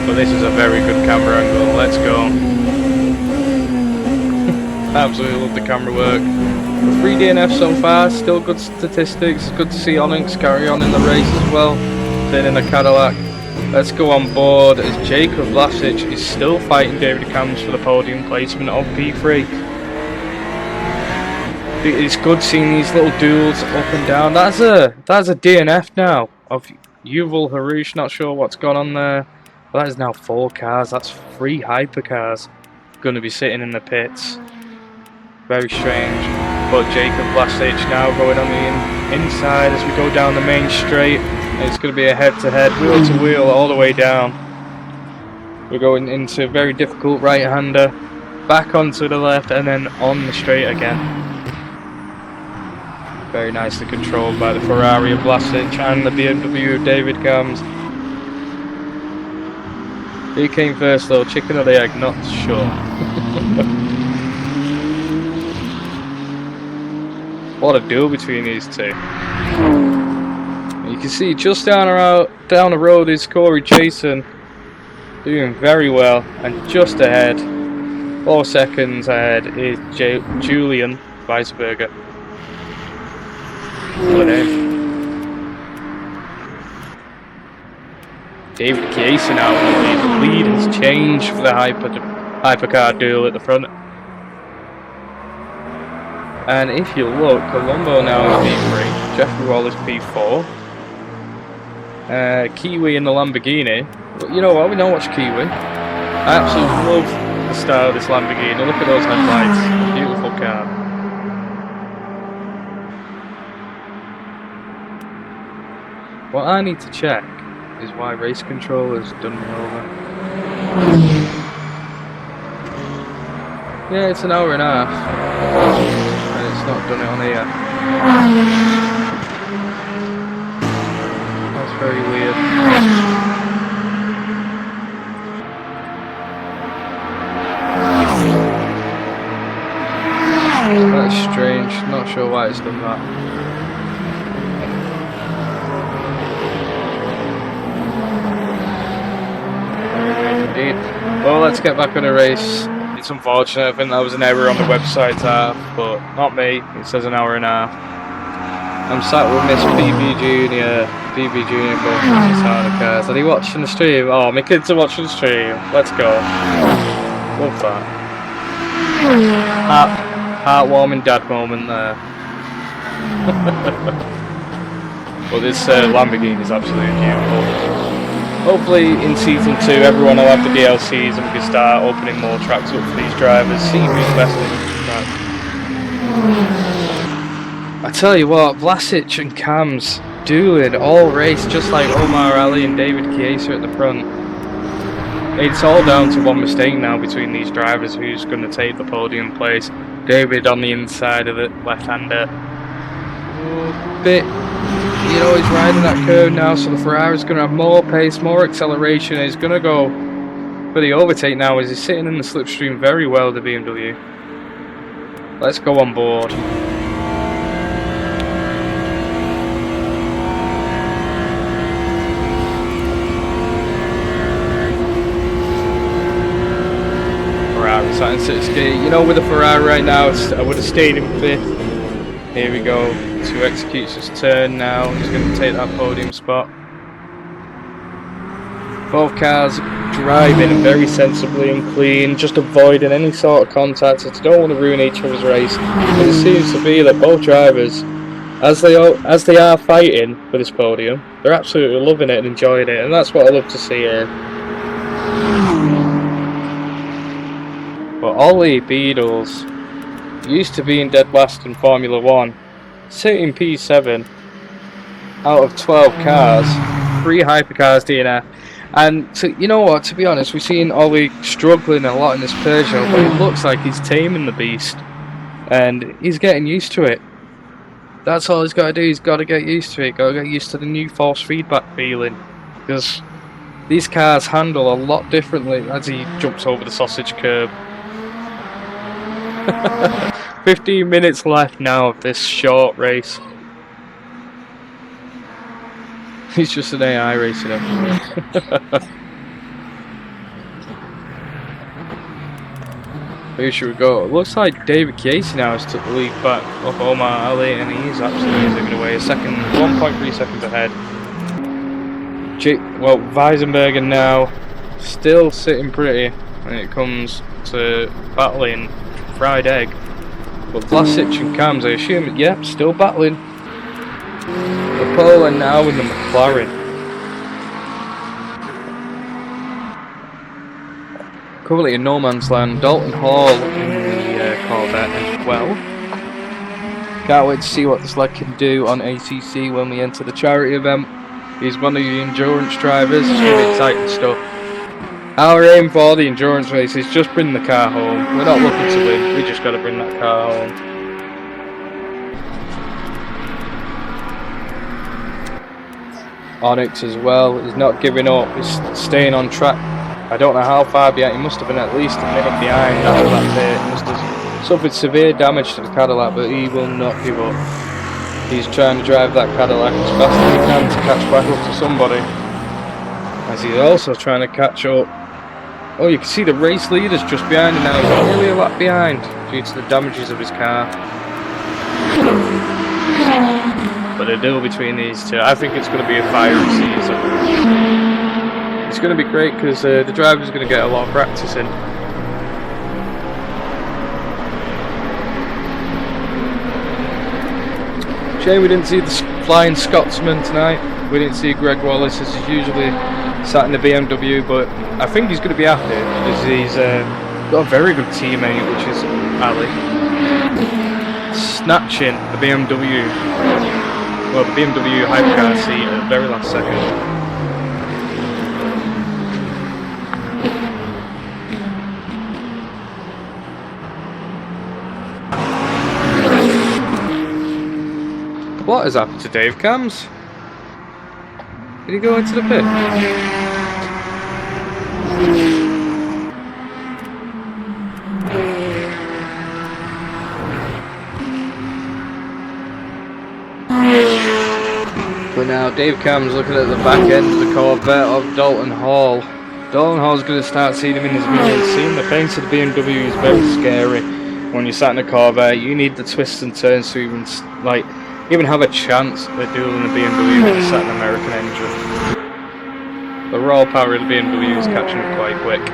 But this is a very good camera angle. Let's go. Absolutely love the camera work. The 3 DNF so far, still good statistics. It's good to see Onyx carry on in the race as well, staying in the Cadillac. Let's go on board as Jacob Vlasic is still fighting David Cams for the podium placement of P3. It's good seeing these little duels up and down. That's a DNF now of Yuval Harouche. Not sure what's gone on there. But that is now 4 cars. That's 3 hypercars going to be sitting in the pits. Very strange. But Jacob Vlasic now going on the inside as we go down the main straight. It's going to be a head-to-head, wheel-to-wheel, all the way down. We're going into a very difficult right-hander, back onto the left, and then on the straight again. Very nicely controlled by the Ferrari of Vlasic and the BMW of David Cams. Who came first though, chicken or the egg? Not sure. What a duel between these two. You can see just down the road is Corey Jason, doing very well, and just ahead, 4 seconds ahead, is Julian Weisberger. What a name. David Chiesa now in the lead. The lead has changed for the hypercar duel at the front. And if you look, Colombo now is P3, Jeffrey Wallace P4. Kiwi in the Lamborghini. You know what? We don't watch Kiwi. I absolutely love the style of this Lamborghini. Look at those headlights. Beautiful car. What I need to check is why race control has done me over. Yeah, it's an hour and a half. And it's not done it on here. Very weird. That's strange. Not sure why it's done that. Very weird indeed. Well, let's get back on the race. It's unfortunate. I think that was an error on the website's half, but not me. It says an hour and a half. I'm sat with Miss BB Junior both in his cars. Are they watching the stream? Oh, my kids are watching the stream. Let's go. Love that. Heartwarming dad moment there. Well, this Lamborghini is absolutely beautiful. Hopefully in season 2 everyone will have the DLCs and we can start opening more tracks up for these drivers, see who's best in each track. I tell you what, Vlasic and Cams dueling all race just like Omar Ali and David Chiesa at the front. It's all down to one mistake now between these drivers who's going to take the podium place. David on the inside of the left-hander. Bit, you know, he's riding that curve now, so the Ferrari's going to have more pace, more acceleration, and he's going to go for the overtake now as he's sitting in the slipstream very well, the BMW. Let's go on board. Ferrari starting to skate. You know, with the Ferrari right now, I would have stayed in 5th. Here we go. 2 executes his turn now. He's going to take that podium spot. Both cars driving very sensibly and clean, just avoiding any sort of contact. They don't want to ruin each other's race. But it seems to be that both drivers, as they are fighting for this podium, they're absolutely loving it and enjoying it, and that's what I love to see here. But Ollie Beadles used to be in dead last in Formula 1, sitting P7 out of 12 cars, 3 hypercars DNF. And you know what, to be honest, we've seen Ollie struggling a lot in this Peugeot, but it looks like he's taming the beast and he's getting used to it. That's all he's got to do. He's got to get used to it, got to get used to the new force feedback feeling, because these cars handle a lot differently as he jumps over the sausage curb. 15 minutes left now of this short race. He's just an AI racing everywhere. Who should we go? It looks like David Casey now has took the lead back off Omar Ali, and he's absolutely zipping away. A second, 1.3 seconds ahead. Weisenberger now still sitting pretty when it comes to battling fried egg. But Vlasic and Cams, I assume, yep, still battling. The pole now in the McLaren. Currently in no man's land. Dalton Hall in the Corvette as well. Can't wait to see what this lad can do on ACC when we enter the charity event. He's one of the endurance drivers. It's going to be exciting stuff. Our aim for the endurance race is just bring the car home. We're not looking to win, we just got to bring that car home. Onyx as well, he's not giving up, he's staying on track. I don't know how far behind, he must have been at least a minute behind after that bit. He must have suffered severe damage to the Cadillac, but he will not give up. He's trying to drive that Cadillac as fast as he can to catch back up to somebody. As he's also trying to catch up. Oh, you can see the race leaders just behind him now. He's nearly a lap behind due to the damages of his car. But a deal between these two. I think it's going to be a fiery season. It's going to be great because the driver's going to get a lot of practice in. Shame we didn't see the Flying Scotsman tonight. We didn't see Greg Wallace as he's usually sat in the BMW, but I think he's going to be happy because he's got a very good teammate, which is Ali. Snatching the BMW, well, the BMW hypercar seat at the very last second. What has happened to Dave Cams? Did he go into the pit? But now Dave Cam's looking at the back end of the Corvette of Dalton Hall. Dalton Hall's going to start seeing him in his mirror. Seeing the pace of the BMW is very scary. When you're sat in a Corvette, you need the twists and turns to even even have a chance at dueling the BMW when you're sat in an American engine. The raw power of the BMW is catching up quite quick.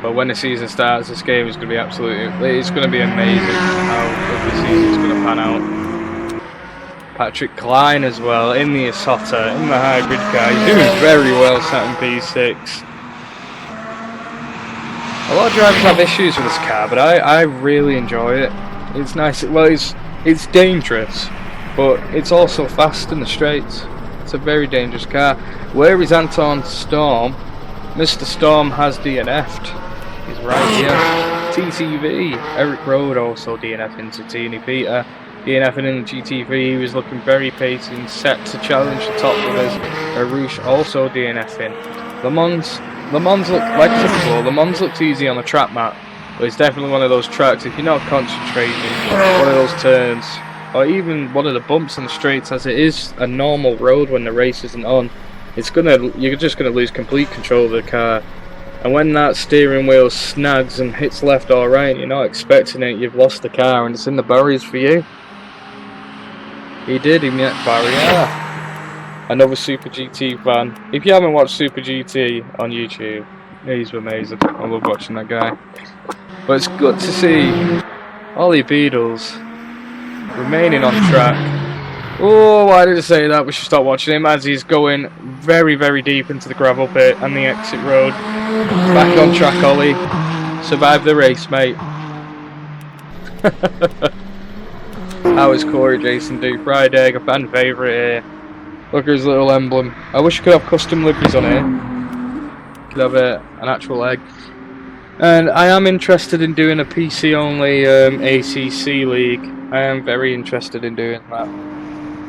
But when the season starts, this game is going to be it's going to be amazing how the season's going to pan out. Patrick Klein as well, in the Isotta, in the hybrid car, he's doing very well sat in P6. A lot of drivers have issues with this car, but I really enjoy it. It's nice, well it's dangerous, but it's also fast in the straights. It's a very dangerous car. Where is Anton Storm? Mr. Storm has DNF'd. He's right here. TTV. Eric Road also DNF into Teeny Peter. DNFing in the GT3, he was looking very pacey and set to challenge the top runners. Arush also DNFing. Le Mans look, like I said before, Le Mans looks easy on a track map, but it's definitely one of those tracks, if you're not concentrating, one of those turns, or even one of the bumps in the straights, as it is a normal road when the race isn't on, you're just gonna lose complete control of the car. And when that steering wheel snags and hits left or right, you're not expecting it, you've lost the car and it's in the barriers for you. He did, he met barrier. Another Super GT fan. If you haven't watched Super GT on YouTube, he's amazing. I love watching that guy. But it's good to see Ollie Beadles remaining on track. Oh, why did I say that? We should stop watching him as he's going very, very deep into the gravel pit and the exit road. Back on track, Ollie. Survive the race, mate. How is Corey Jason do? Fried egg, a fan favourite here. Look at his little emblem. I wish you could have custom liveries on here. Could have an actual egg. And I am interested in doing a PC only ACC league. I am very interested in doing that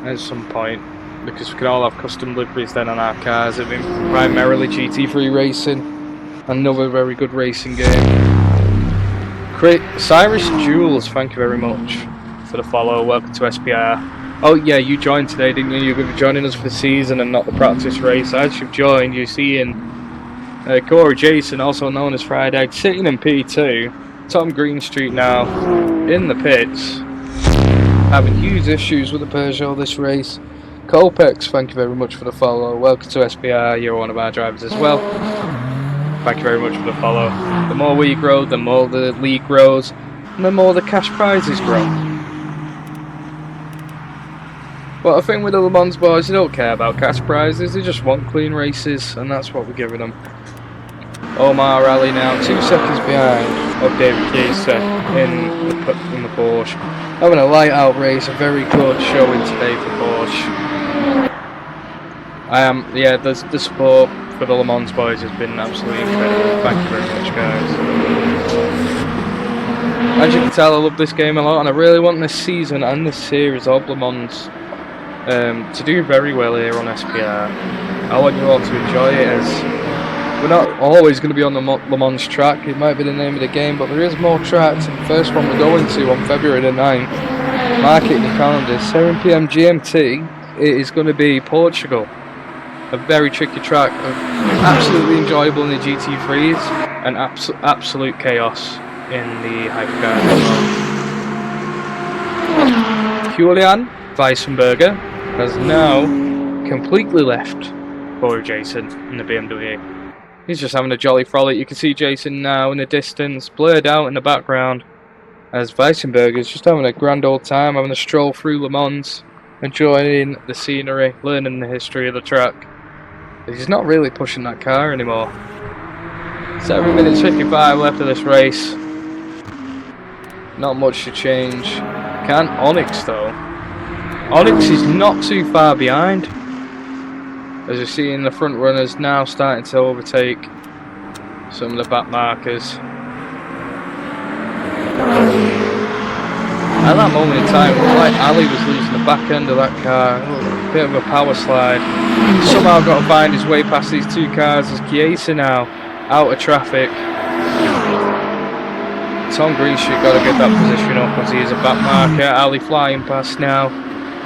at some point, because we can all have custom liveries then on our cars. I mean, primarily GT3 racing, another very good racing game. Cyrus Jules, thank you very much for the follow. Welcome to SPR. Oh yeah, you joined today, didn't you? You're going to be joining us for the season and not the practice race. As you've joined, you're seeing Corey Jason, also known as Fried Egg, sitting in P2. Tom Greenstreet now in the pits, having huge issues with the Peugeot this race. Colpex, thank you very much for the follow. Welcome to SPR, you're one of our drivers as well. Thank you very much for the follow. The more we grow, the more the league grows, and the more the cash prizes grow. But I think with the Le Mans boys, they don't care about cash prizes, they just want clean races, and that's what we're giving them. Omar Rally now, 2 seconds behind of David Chiesa in the Porsche. Having a light out race, a very good showing today for Porsche. The support for the Le Mans boys has been absolutely incredible. Thank you very much, guys. As you can tell, I love this game a lot, and I really want this season and this series of Le Mans to do very well here on SPR. I want you all to enjoy it, as we're not always going to be on the Le Mans track. It might be the name of the game, but there is more tracks, and the first one we're going to on February the 9th, mark it in your calendar, 7 PM GMT, it is going to be Portugal. A very tricky track, absolutely enjoyable in the GT3s, and absolute chaos in the hypercars as well. Julian Weissenberger has now completely left Corey Jason in the BMW. He's just having a jolly frolic. You can see Jason now in the distance, blurred out in the background, as Weissenberger is just having a grand old time, having a stroll through Le Mans, enjoying the scenery, learning the history of the track. He's not really pushing that car anymore. 7 minutes 55 left of this race. Not much to change. Can Onyx though? Onyx is not too far behind, as you see in the front runners now starting to overtake some of the back markers. At that moment in time, it looked like Ali was losing the back end of that car. A bit of a power slide. Somehow got to find his way past these two cars as Chiesa now out of traffic. Tom Greenstreet got to get that position up as he is a back marker. Ali flying past now,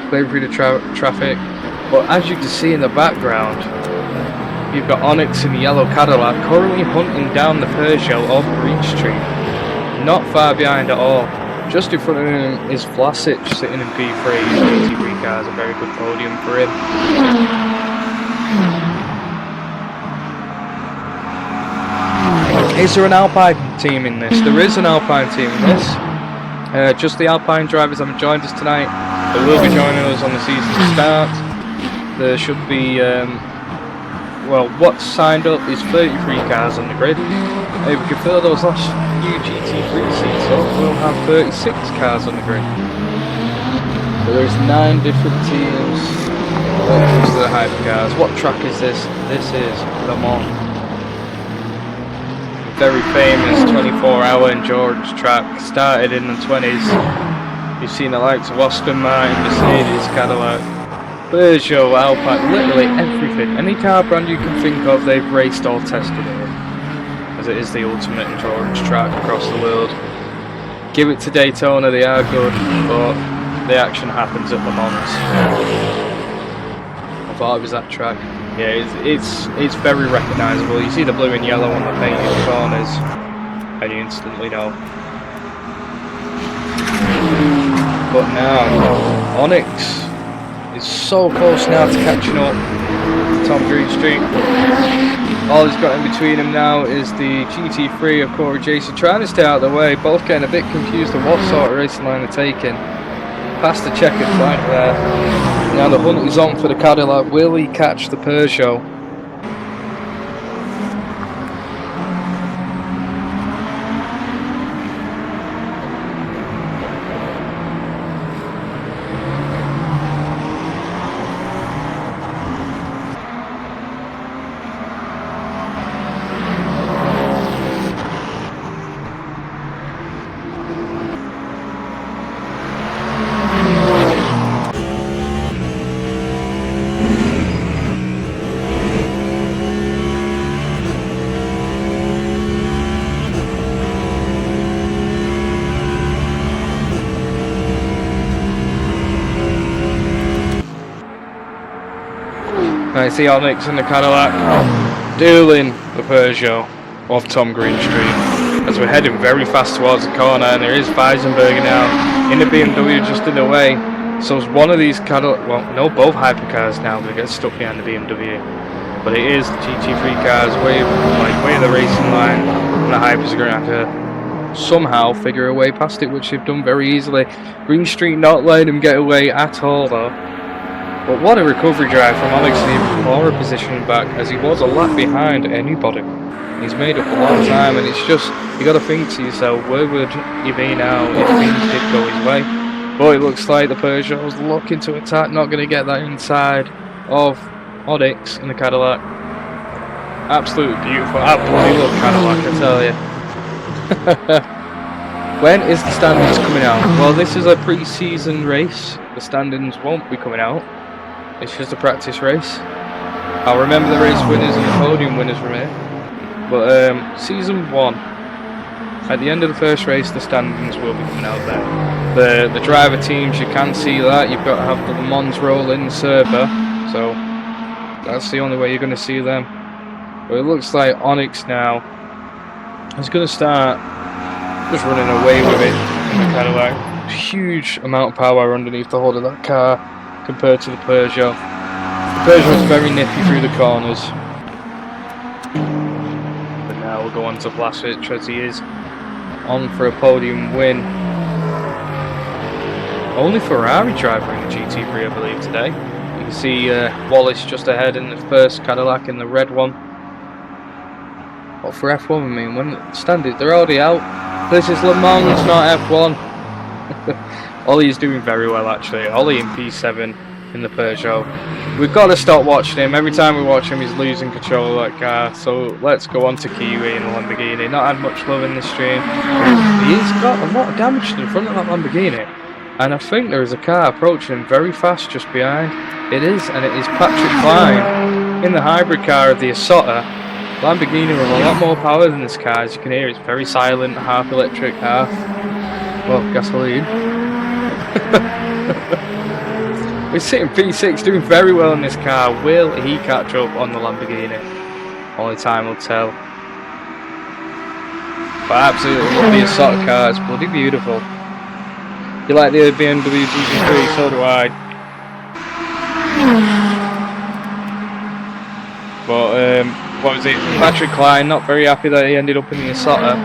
clearing through the traffic. But as you can see in the background, you've got Onyx in the yellow Cadillac currently hunting down the Peugeot of Greenstreet. Not far behind at all. Just in front of him is Vlasic sitting in P3. GT3 cars, a very good podium for him. Is there an Alpine team in this? There is an Alpine team in this. Just the Alpine drivers haven't joined us tonight. They will be joining us on the season start. There should be, well, what's signed up is 33 cars on the grid. If we can fill those last few GT3 seats up, we'll have 36 cars on the grid. So there's 9 different teams when it comes to the hypercars. What track is this? This is Le Mans. very famous 24-hour endurance track. Started in the 20s. You've seen the likes of Aston Martin, Mercedes, Cadillac, Peugeot, Alpine, literally everything. Any car brand you can think of, they've raced or tested it. As it is the ultimate endurance track across the world. Give it to Daytona, they are good, but the action happens at Le Mans. I thought it was that track. Yeah, it's very recognisable. You see the blue and yellow on the painted corners, and you instantly know. But now, Onyx is so close now to catching up to Tom Greenstreet. All he's got in between him now is the GT3 of Corey Jason, trying to stay out of the way, both getting a bit confused of what sort of racing line they're taking. Past the checkered flag there. Now the hunt is on for the Cadillac. Will he catch the Peugeot? I see Onyx and the Cadillac dueling the Peugeot of Tom Greenstreet as we're heading very fast towards the corner, and there is Weisenberger now in the BMW just in the way. So it's one of these Cadillac, well no, both hypercars now going to get stuck behind the BMW, but it is the GT3 cars way of the racing line, and the hypers are going to have to somehow figure a way past it, which they've done very easily. Greenstreet not letting him get away at all though. But what a recovery drive from Onyx in the poorer position back, as he was a lap behind anybody. He's made up a long time, and it's just, you got to think to yourself, where would he be now if things did go his way? But it looks like the Peugeot's looking to attack, not going to get that inside of Onyx in the Cadillac. Absolutely beautiful. I bloody love Cadillac, I tell you. When is the standings coming out? Well, this is a pre-season race. The standings won't be coming out. It's just a practice race. I'll remember the race winners and the podium winners from here. But season 1, at the end of the first race, the standings will be coming out there. The driver teams, you can see that. You've got to have the Le Mans rolling server, so that's the only way you're going to see them. But it looks like Onyx now is going to start just running away with it in the Cadillac. Huge amount of power underneath the hood of that car compared to the Peugeot. The Peugeot is very nippy through the corners. But now we'll go on to Blaswich as he is on for a podium win. Only Ferrari driver in the GT3 I believe today. You can see Wallace just ahead in the first Cadillac in the red one. What for F1 I mean, when standard they're already out. This is Le Mans, not F1. Ollie's doing very well actually. Ollie in P7 in the Peugeot. We've got to stop watching him. Every time we watch him he's losing control of that car. So let's go on to Kiwi in the Lamborghini. Not had much love in the stream. He's got a lot of damage to the front of that Lamborghini. And I think there is a car approaching him very fast just behind. It is, and it is Patrick Klein in the hybrid car of the Isotta. Lamborghini with a lot more power than this car. As you can hear, it's very silent, half electric, half, well, gasoline. We're sitting P6, doing very well in this car. Will he catch up on the Lamborghini? Only time will tell. But I absolutely love the Isotta car. It's bloody beautiful. You like the BMW GT3? So do I. But what was it? Patrick Klein not very happy that he ended up in the Isotta.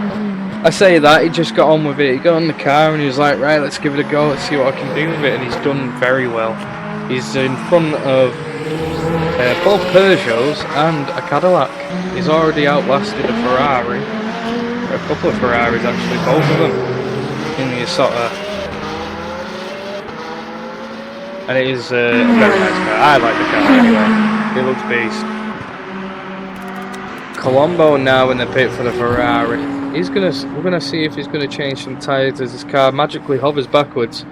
I say that, he just got on with it. He got on the car and he was like, right, let's give it a go, let's see what I can do with it, and he's done very well. He's in front of both Peugeots and a Cadillac. He's already outlasted a Ferrari, or a couple of Ferraris actually, both of them in the Isotta. And it is a very nice car. I like the car anyway. It looks beast. Colombo now in the pit for the Ferrari. We're gonna see if he's gonna change some tyres as his car magically hovers backwards,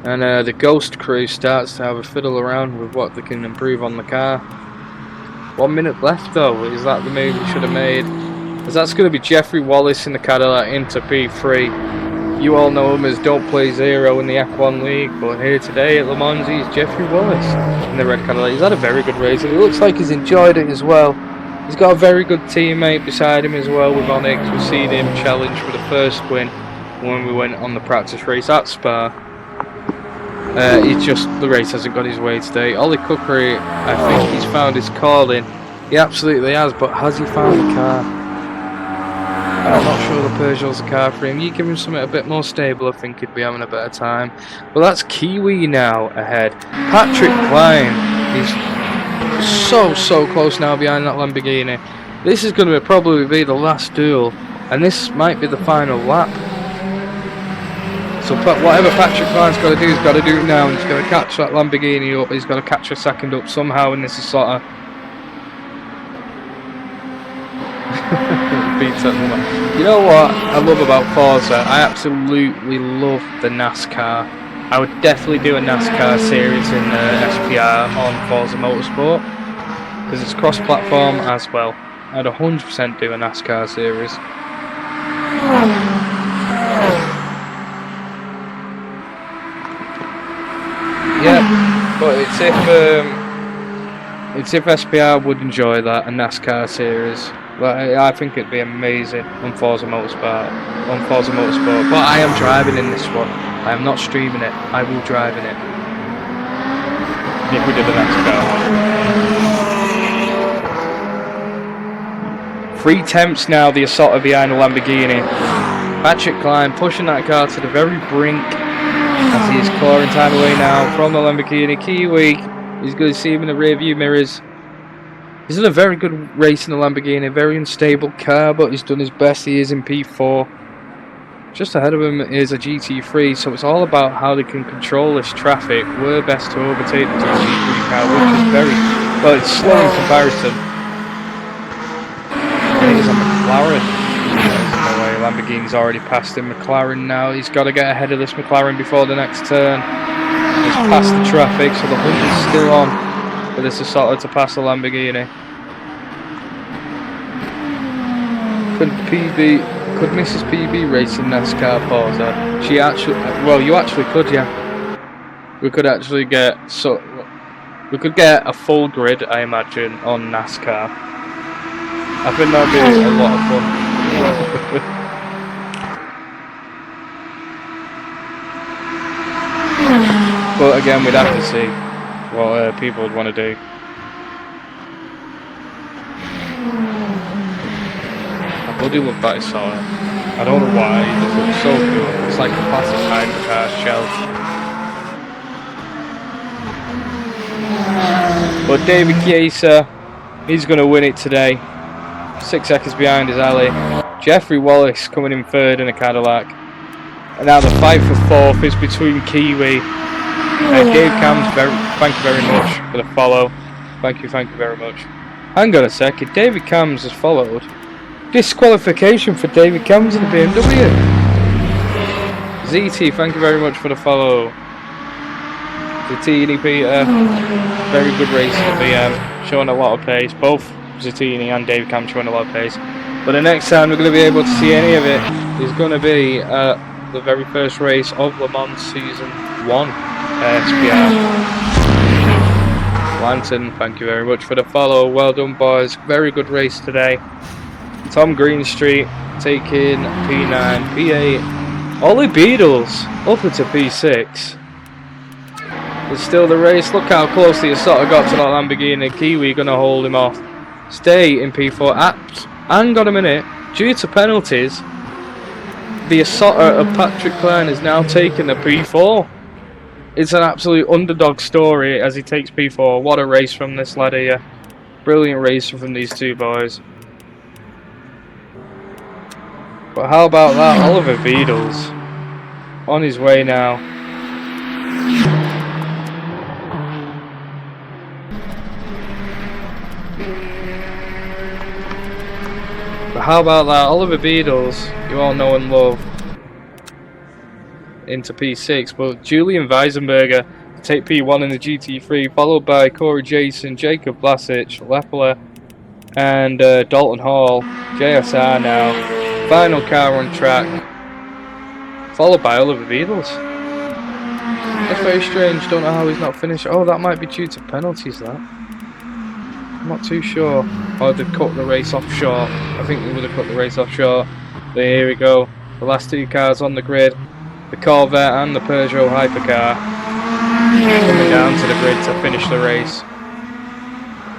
and the Ghost crew starts to have a fiddle around with what they can improve on the car. 1 minute left though. Is that the move we should have made? As that's going to be Jeffrey Wallace in the Cadillac into P3. You all know him as Don't Play Zero in the F1 League, but here today at Le Mans he's Jeffrey Wallace in the red Cadillac. He's had a very good race and it looks like he's enjoyed it as well. He's got a very good teammate beside him as well with Onyx. We've seen him challenge for the first win when we went on the practice race at Spa. The race hasn't got his way today. Ollie Cookery, I think he's found his calling. He absolutely has, but has he found the car? I'm not sure the Peugeot's the car for him. You give him something a bit more stable, I think he'd be having a better time. But that's Kiwi now ahead. Patrick Klein, he's so close now behind that Lamborghini. This is going to probably be the last duel, and this might be the final lap. So whatever Patrick Klein's got to do, he's got to do it now. He's got to catch that Lamborghini up. He's got to catch a second up somehow in this sort of. You know what I love about Forza? I absolutely love the NASCAR. I would definitely do a NASCAR series in SPR on Forza Motorsport because it's cross-platform as well. I'd 100% do a NASCAR series. Yeah, but it's if SPR would enjoy that, a NASCAR series. But I think it'd be amazing on Forza Motorsport. But I am driving in this one. I am not streaming it. I will drive in it. If we did the NASCAR. 3 temps now. The Assetto behind the Lamborghini. Patrick Klein pushing that car to the very brink as he is clawing time away now from the Lamborghini. Kiwi. He's going to see him in the rear view mirrors. He's done a very good race in the Lamborghini, a very unstable car, but he's done his best. He is in P4. Just ahead of him is a GT3, so it's all about how they can control this traffic. We're best to overtake the GT3 car, which is it's slow in comparison. And it is a McLaren. No way, Lamborghini's already passed him. McLaren now, he's got to get ahead of this McLaren before the next turn. He's past the traffic, so the hunt is still on. But this is sort of to pass the Lamborghini. Could Mrs. PB race in NASCAR Forza? You actually could, yeah. We could actually get a full grid, I imagine, on NASCAR. I think that'd be a lot of fun. But again, we'd have to see what people would want to do. I bloody love that Assetto. I don't know why, it just looks so cool. It's like a classic hypercar shell. But David Chiesa, he's going to win it today. 6 seconds behind is Ali. Jeffrey Wallace coming in third in a Cadillac. And now the fight for fourth is between Kiwi. Dave Cams, thank you very much for the follow. Thank you very much. Hang on a second, David Cams has followed. Disqualification for David Cams in the BMW. ZT, thank you very much for the follow. Zattini Peter, very good race in the BM, showing a lot of pace. Both Zattini and David Cams showing a lot of pace. But the next time we're going to be able to see any of it is going to be the very first race of Le Mans Season 1. SPR. Lantern, thank you very much for the follow. Well done, boys. Very good race today. Tom Greenstreet taking P9, P8. Ollie Beadles up into P6. It's still the race. Look how close the Assetto got to that Lamborghini. Kiwi going to hold him off. Stay in P4. Hang on a minute. Due to penalties, the Assetto of Patrick Klein is now taking the P4. It's an absolute underdog story as he takes P4. What a race from this lad here. Brilliant race from these two boys. But how about that? Oliver Beadles on his way now. But how about that? Oliver Beadles, you all know and love, into P6, but Julian Weisenberger to take P1 in the GT3, followed by Corey Jason, Jacob Blasic, Lepler, and Dalton Hall. JSR now. Final car on track, followed by Oliver Beadles. That's very strange. Don't know how he's not finished. Oh, that might be due to penalties, that. I'm not too sure. Or they've cut the race off short. I think they would have cut the race off short. But here we go. The last two cars on the grid. The Corvette and the Peugeot hypercar coming down to the grid to finish the race.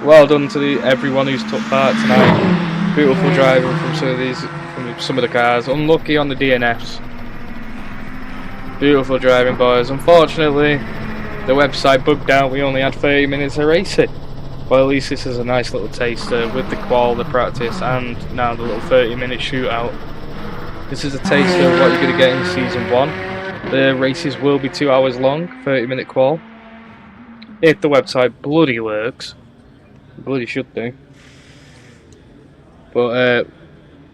Well done to everyone who's took part tonight. Beautiful driving from some of the cars. Unlucky on the DNFs. Beautiful driving, boys. Unfortunately, the website bugged out. We only had 30 minutes of racing. Well, at least this is a nice little taster with the qual, the practice, and now the little 30-minute shootout. This is a taster of what you're going to get in Season 1. The races will be 2 hours long, 30-minute qual. If the website bloody works. Bloody should do. But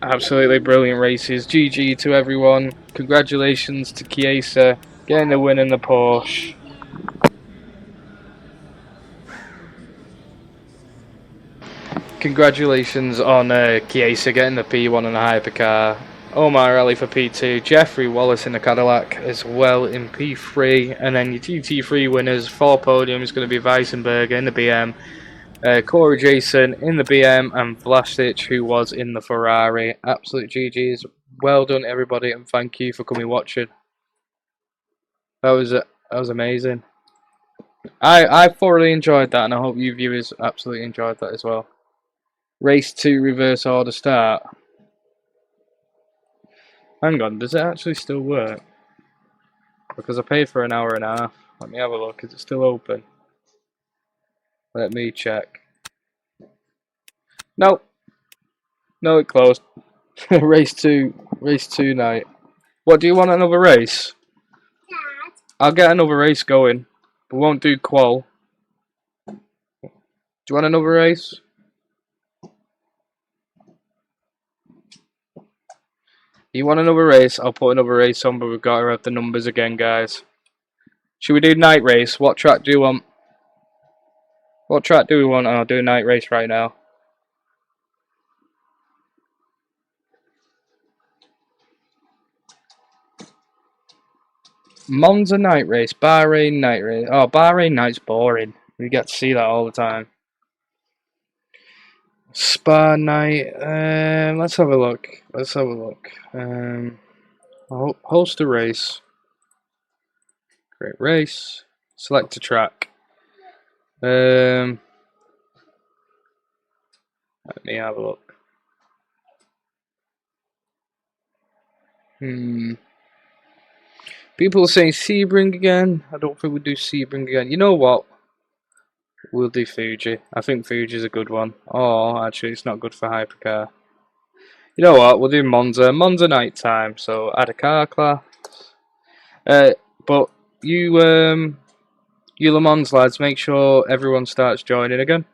absolutely brilliant races. GG to everyone. Congratulations to Chiesa getting the win in the Porsche. Congratulations on Chiesa getting the P1 in the hypercar. Omar Ali for P2, Jeffrey Wallace in the Cadillac as well in P3, and then your GT3 winners for podium is going to be Weissenberger in the BM, Corey Jason in the BM, and Vlasic, who was in the Ferrari. Absolute GG's. Well done, everybody, and thank you for coming watching. That was amazing. I thoroughly enjoyed that, and I hope you viewers absolutely enjoyed that as well. Race 2 reverse order start. Hang on, does it actually still work? Because I paid for an hour and a half. Let me have a look. Is it still open? Let me check. Nope. No, it closed. Race 2 night. What, do you want another race? Dad. I'll get another race going. We won't do qual. Do you want another race? You want another race? I'll put another race on, but we've got to have the numbers again, guys. Should we do night race? What track do you want? What track do we want? I'll do a night race right now. Monza night race, Bahrain night race. Oh, Bahrain night's boring. We get to see that all the time. Spa night. Let's have a look. Host a race. Great race. Select a track. Let me have a look. People are saying Sebring again. I don't think we'll do Sebring again. You know what? We'll do Fuji. I think Fuji's a good one. Oh, actually, it's not good for hypercar. You know what? We'll do Monza. Monza night time. So add a car class. But you Le Mans lads, make sure everyone starts joining again.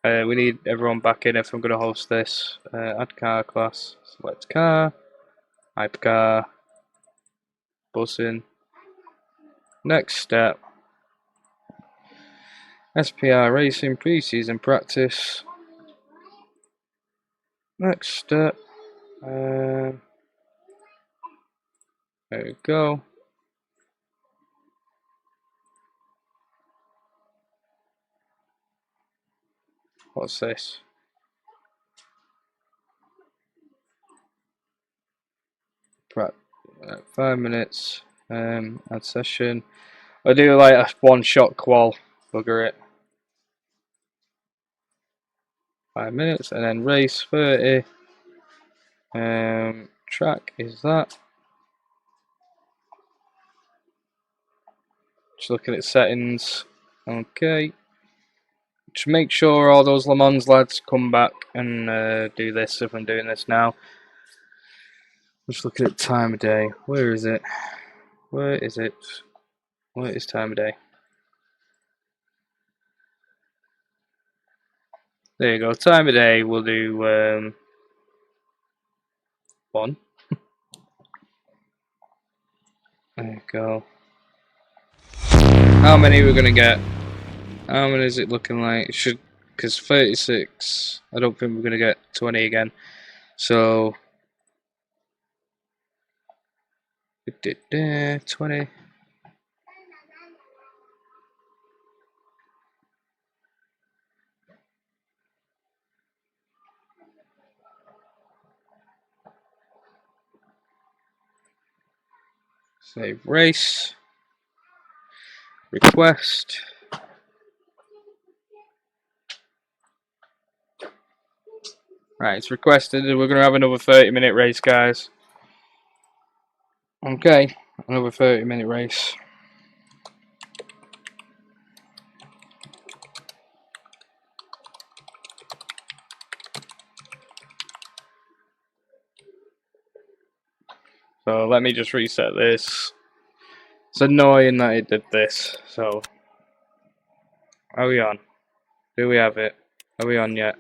We need everyone back in if I'm going to host this. Add car class. Select car. Hypercar. Bussing. Next step. SPR Racing pre-season practice. Next step. There we go. What's this? Right, 5 minutes. Add session. I'll do like a one-shot qual. Bugger it. 5 minutes and then race 30. Track is that. Just looking at settings. Okay. Just make sure all those Le Mans lads come back and do this if I'm doing this now. Just looking at time of day. Where is it? Where is it? Where is time of day? There you go. Time of day. We'll do one. There you go. How many are we gonna get? How many is it looking like? It should, because 36. I don't think we're gonna get 20 again. So 20. Save race. Request. Right, it's requested. We're going to have another 30-minute race, guys. Okay, another 30-minute race. So let me just reset this. It's annoying that it did this. So, are we on? Do we have it? Are we on yet?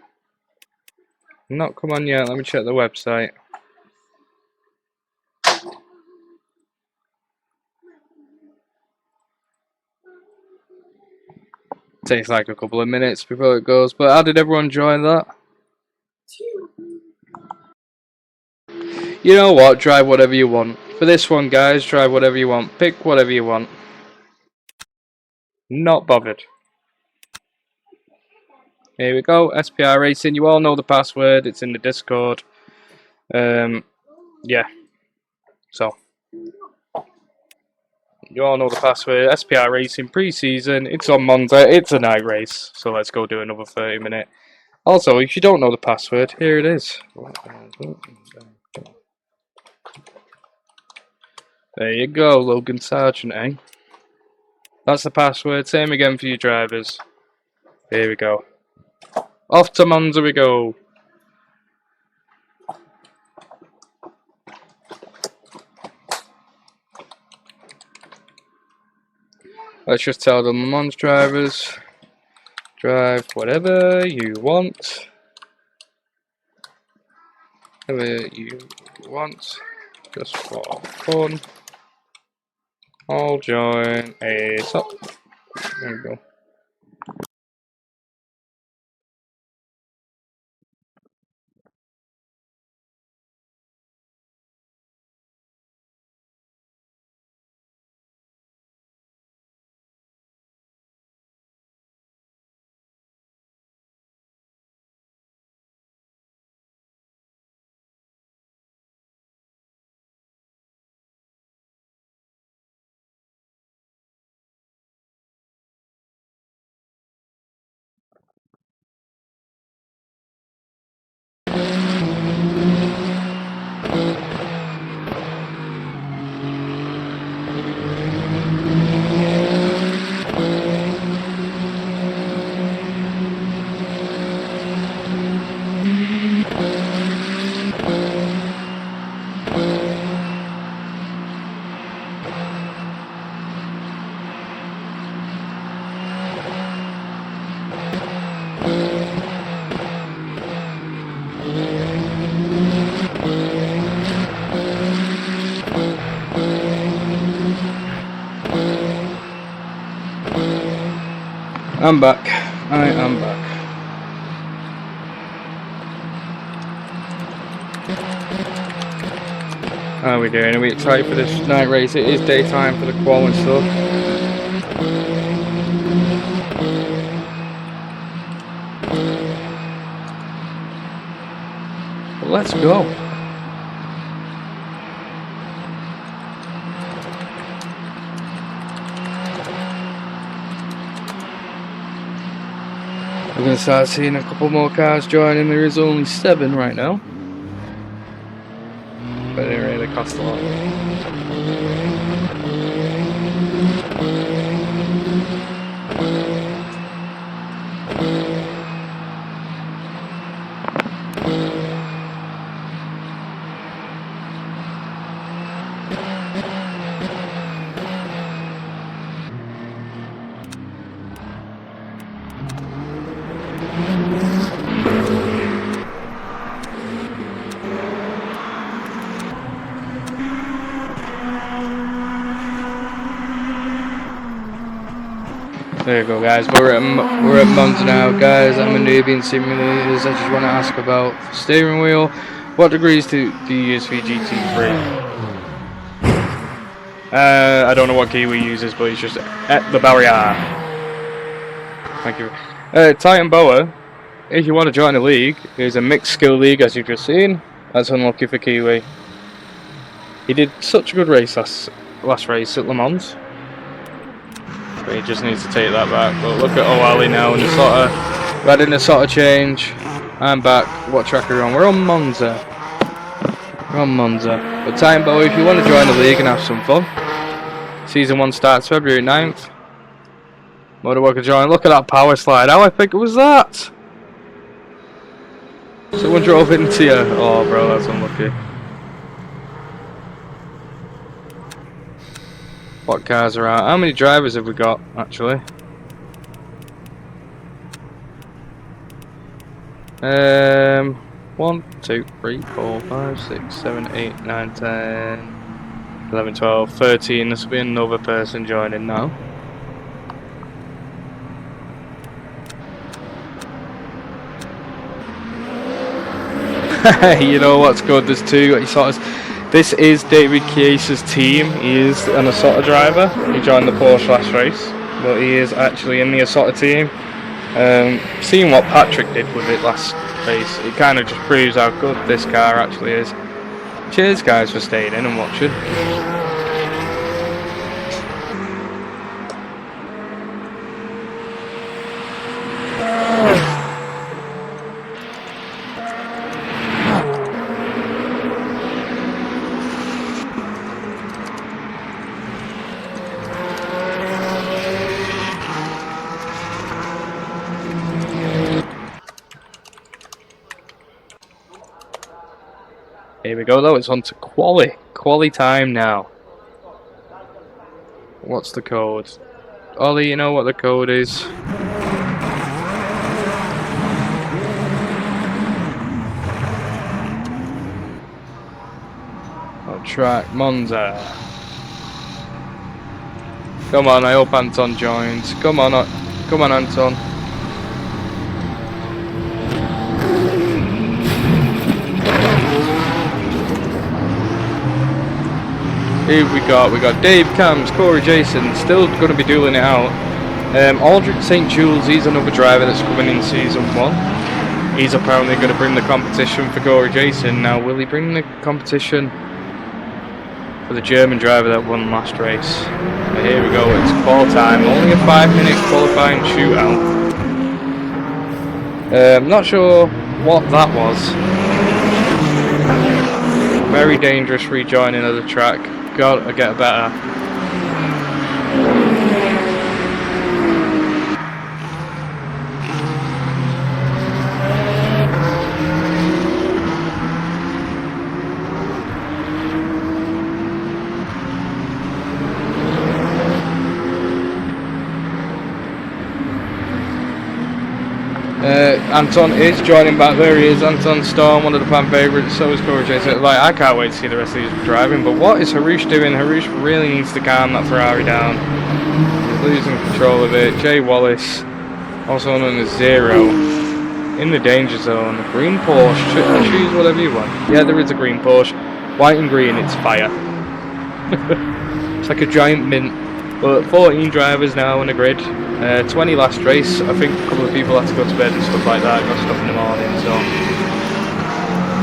Not come on yet. Let me check the website. Takes like a couple of minutes before it goes. But how did everyone enjoy that? You know what? Drive whatever you want. For this one, guys, drive whatever you want. Pick whatever you want. Not bothered. Here we go. SPR Racing. You all know the password. It's in the Discord. Yeah. So, you all know the password. SPR Racing pre-season. It's on Monday. It's a night race. So let's go do another 30-minute. Also, if you don't know the password, here it is. There you go, Logan Sargent, eh? That's the password. Same again for you drivers. Here we go. Off to Monza we go. Let's just tell the Le Mans drivers, drive whatever you want. Whatever you want, just for fun. I'll join a stop. There we go. I'm back. I am back. How are we doing? Are we excited for this night race? It is daytime for the qual and stuff. But let's go. We're going to start seeing a couple more cars joining. There is only 7 right now. But it really costs a lot. There you go, guys. We're at Monza now, guys. I'm a newbie in simulators. I just want to ask about the steering wheel. What degrees do you use for your GT3? I don't know what key we uses, but it's just at the barrier. Thank you. Titan Boa, if you want to join a league, it's a mixed skill league, as you've just seen. That's unlucky for Kiwi. He did such a good race last race at Le Mans. But he just needs to take that back. But look at O'Ali now, and we're adding a sort of change. I'm back. What track are we on? We're on Monza. We're on Monza. But Time Boy, if you want to join the league and have some fun, Season 1 starts February 9th. Motorwalker join. Look at that power slide. How epic was that? Someone drove into you. Oh, bro, that's unlucky. What cars are out? How many drivers have we got, actually? 1, 2, 3, 4, 5, 6, 7, 8, 9, 10, 11, 12, 13. This will be another person joining now. You know what's good? There's two. This is David Chiesa's team. He is an Asota driver. He joined the Porsche last race, but he is actually in the Asota team. Seeing what Patrick did with it last race, it kind of just proves how good this car actually is. Cheers, guys, for staying in and watching. Here we go though, it's on to quali time now. What's the code? Ollie, you know what the code is? Oh, track Monza. Come on, I hope Anton joins. Come on Anton. Who we got Dave Cams, Corey Jason, still going to be dueling it out. Aldrich St. Jules, he's another driver that's coming in Season 1. He's apparently going to bring the competition for Corey Jason. Now, will he bring the competition for the German driver that won last race? But here we go, it's qual time. Only a 5-minute qualifying shootout. Not sure what that was. Very dangerous rejoining of the track. Gotta get better. Anton is joining back. There he is, Anton Storm, one of the fan favourites. So is Corey Jason. Like, I can't wait to see the rest of these driving. But what is Harouche doing? Harouche really needs to calm that Ferrari down. He's losing control of it. Jay Wallace, also known as Zero, in the danger zone. Green Porsche. Choose whatever you want. Yeah, there is a green Porsche. White and green, it's fire. It's like a giant mint. But 14 drivers now on the grid. 20 last race. I think a couple of people had to go to bed and stuff like that. Got stuff in the morning. So,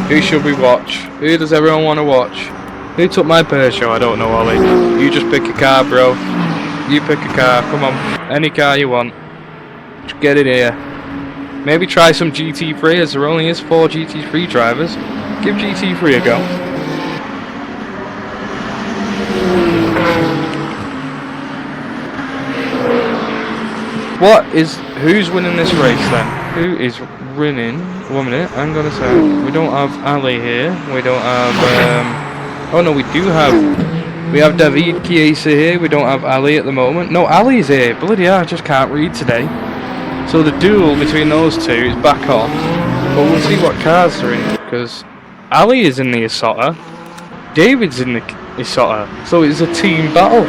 who should we watch? Who does everyone want to watch? Who took my Peugeot? I don't know, Ollie. You just pick a car, bro. You pick a car. Come on, any car you want. Just get it here. Maybe try some GT3, as there only is 4 GT3 drivers. Give GT3 a go. Who's winning this race then? Who is winning? 1 minute, I'm gonna say. We don't have Ali here. We don't have, oh no, we have David Chiesa here. We don't have Ali at the moment. No, Ali's here. Bloody hell, I just can't read today. So the duel between those two is back on. But we'll see what cars they're in. Because Ali is in the Asota. David's in the Asota. So it's a team battle.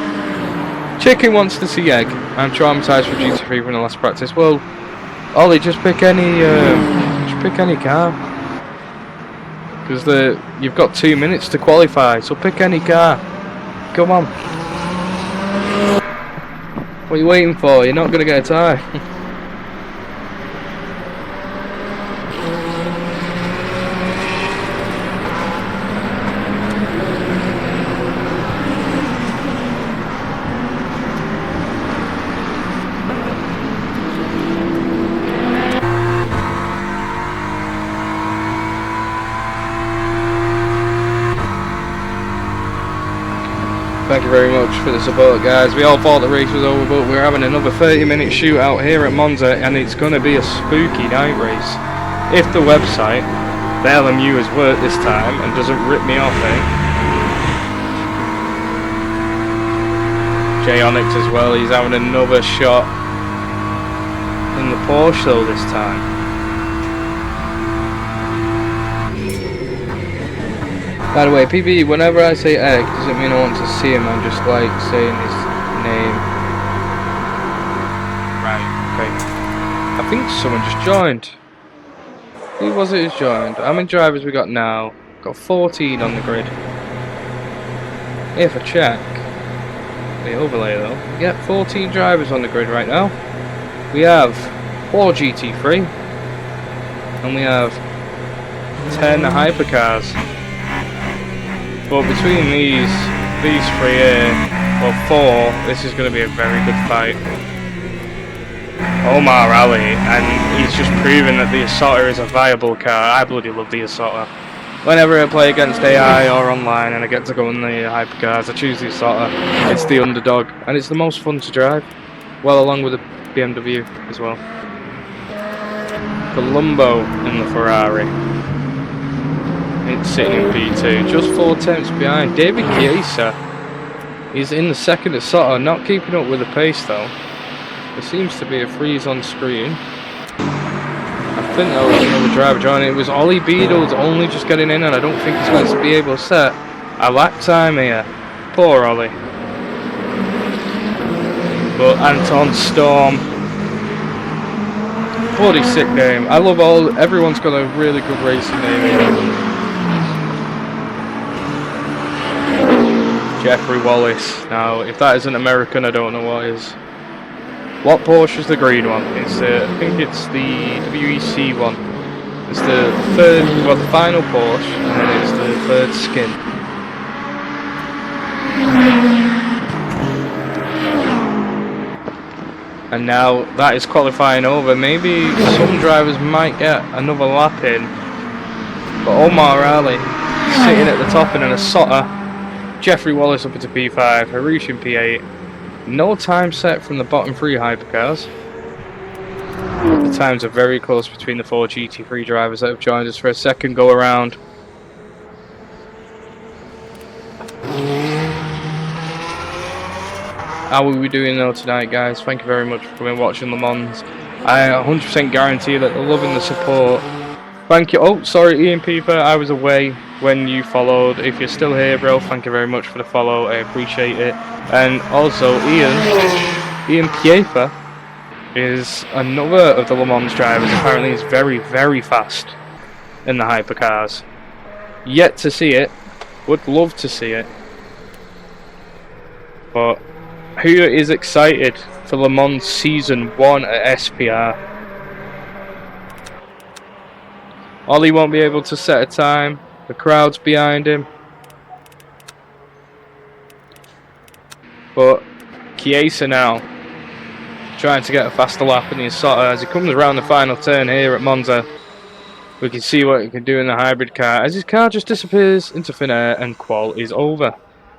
Chicken wants to see egg. I'm traumatized for GT3 from the last practice. Well, Ollie, just pick any car. Because you've got 2 minutes to qualify, so pick any car. Come on. What are you waiting for? You're not going to get a tie. Thank you very much for the support, guys. We all thought the race was over, but we're having another 30-minute shootout here at Monza, and it's going to be a spooky night race. If the website, the LMU, has worked this time and doesn't rip me off, Jay Onyx as well, he's having another shot in the Porsche though this time. By the way, PB, whenever I say egg, doesn't mean I want to see him, I'm just like saying his name. Right, okay. I think someone just joined. Who was it who's joined? How many drivers we got now? Got 14 on the grid. If I check the overlay though, yeah, 14 drivers on the grid right now. We have 4 GT3 and we have 10 hypercars. But between these 3 here, or 4, this is going to be a very good fight. Omar Ali, and he's just proven that the Isotta is a viable car. I bloody love the Isotta. Whenever I play against AI or online and I get to go in the hypercars, I choose the Isotta. It's the underdog, and it's the most fun to drive. Well, along with the BMW as well. Colombo in the Ferrari. It's sitting in P2, just 4 tenths behind. David Chiesa is in the second Isotta, not keeping up with the pace though. There seems to be a freeze on screen. I think that was another driver joining. It was Ollie Beadles only just getting in, and I don't think he's going to be able to set a lap time here. Poor Ollie. But Anton Storm, bloody sick name. I love everyone's got a really good racing name here. Jeffrey Wallace. Now, if that isn't American, I don't know what is. What Porsche is the green one? It's I think it's the WEC one. It's the third, well, the final Porsche, and then it's the third skin. And now that is qualifying over. Maybe some drivers might get another lap in. But Omar Ali sitting at the top in an Isotta. Jeffrey Wallace up into P5, Harush in P8. No time set from the bottom 3 hypercars. But the times are very close between the 4 GT3 drivers that have joined us for a second go around. How are we doing though tonight, guys? Thank you very much for coming and watching Le Mans. I 100% guarantee that they're loving the support. Thank you. Oh, sorry, Ian Pieper, I was away when you followed. If you're still here, bro, thank you very much for the follow. I appreciate it. And also, Ian Pieper is another of the Le Mans drivers. Apparently, he's very, very fast in the hypercars. Yet to see it. Would love to see it. But who is excited for Le Mans Season 1 at SPR? Ollie won't be able to set a time. The crowd's behind him. But Chiesa now trying to get a faster lap in the Isotta as he comes around the final turn here at Monza. We can see what he can do in the hybrid car as his car just disappears into thin air and qual is over.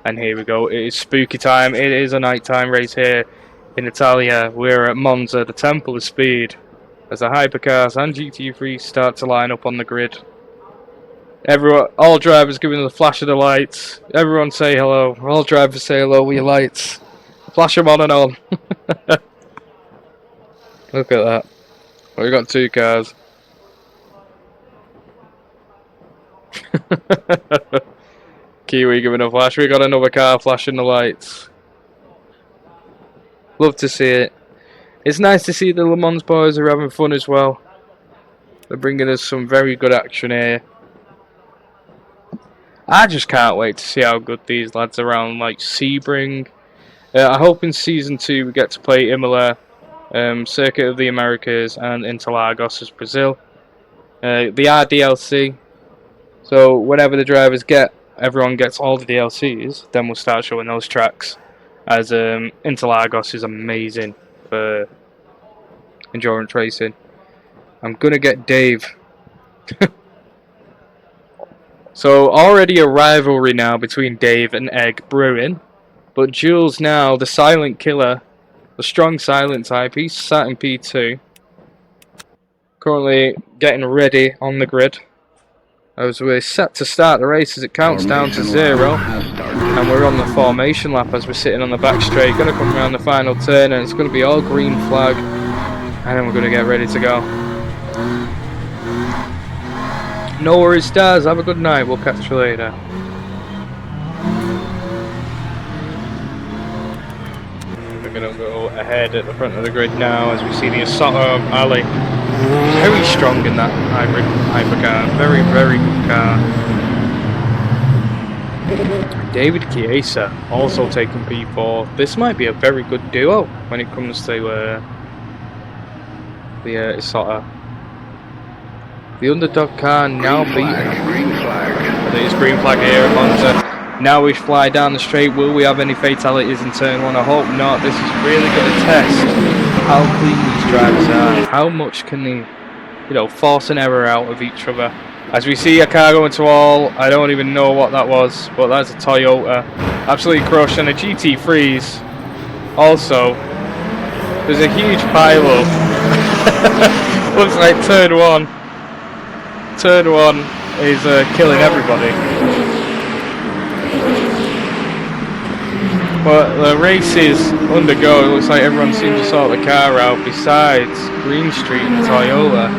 And here we go, it is spooky time. It is a nighttime race here in Italia. We're at Monza, the Temple of Speed, as the hypercars and GT3 start to line up on the grid. Everyone, all drivers giving the flash of the lights. Everyone say hello. All drivers say hello with your lights. Flash them on and on. Look at that. We've got 2 cars. Kiwi giving a flash. We got another car flashing the lights. Love to see it. It's nice to see the Le Mans boys are having fun as well. They're bringing us some very good action here. I just can't wait to see how good these lads are around like Sebring. I hope in Season 2 we get to play Imola, Circuit of the Americas and Interlagos as Brazil. The RDLC. So whenever the drivers everyone gets all the DLCs, then we'll start showing those tracks. As Interlagos is amazing for endurance racing. I'm gonna get Dave. So already a rivalry now between Dave and Egg brewing, but Jules now, the silent killer, the strong silent type, he's sat in P2. Currently getting ready on the grid. As we're set to start the race as it counts down to 0. And we're on the formation lap as we're sitting on the back straight. Going to come around the final turn and it's going to be all green flag. And then we're going to get ready to go. No worries, stars. Have a good night. We'll catch you later. We're going to go ahead at the front of the grid now as we see the Asotto Ali. Very strong in that hybrid hypercar. Very, very good car. David Chiesa also taking P4. This might be a very good duo when it comes to the Asotto. The underdog car now beaten. I think it's green flag here at Monza. Now we fly down the straight. Will we have any fatalities in turn 1? I hope not. This is really going to test how clean these drivers are. How much can they, force an error out of each other. As we see a car go into wall, I don't even know what that was, but that's a Toyota. Absolutely crushed, and a GT3s. Also, there's a huge pile-up. Looks like turn 1. Turn 1 is killing everybody. But the race is undergo. It looks like everyone seems to sort the car out besides Green Street and Toyota.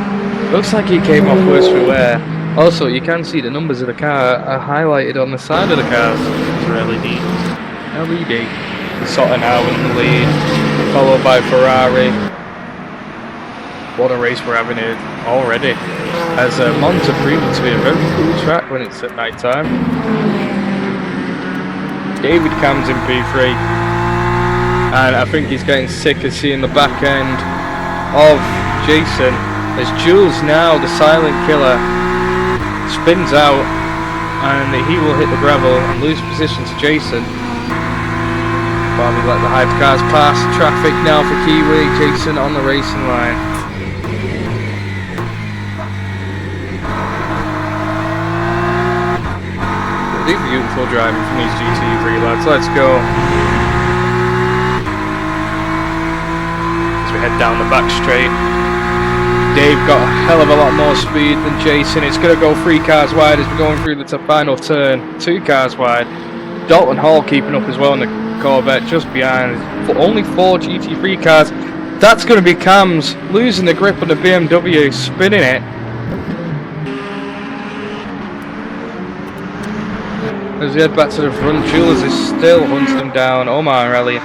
Looks like he came off worse for wear. Also, you can see the numbers of the car are highlighted on the side of the cars. It's LED. LED. Sotta now in the lead, followed by Ferrari. What a race we're having here already. As Monza proven to be a very cool track when it's at night time. David Cam's in P3. And I think he's getting sick of seeing the back end of Jason. As Jules now, the silent killer, spins out and he will hit the gravel and lose position to Jason. While we let the hypercars pass. Traffic now for Kiwi. Jason on the racing line. Really beautiful driving from these GT3 lads. Let's go. As we head down the back straight. Dave got a hell of a lot more speed than Jason. It's going to go 3 cars wide as we're going through the final turn. 2 cars wide. Dalton Hall keeping up as well in the Corvette just behind. For only 4 GT3 cars. That's going to be Cam's losing the grip on the BMW, spinning it. As we head back to the front, Jules is still hunting them down. Omar and Elliott.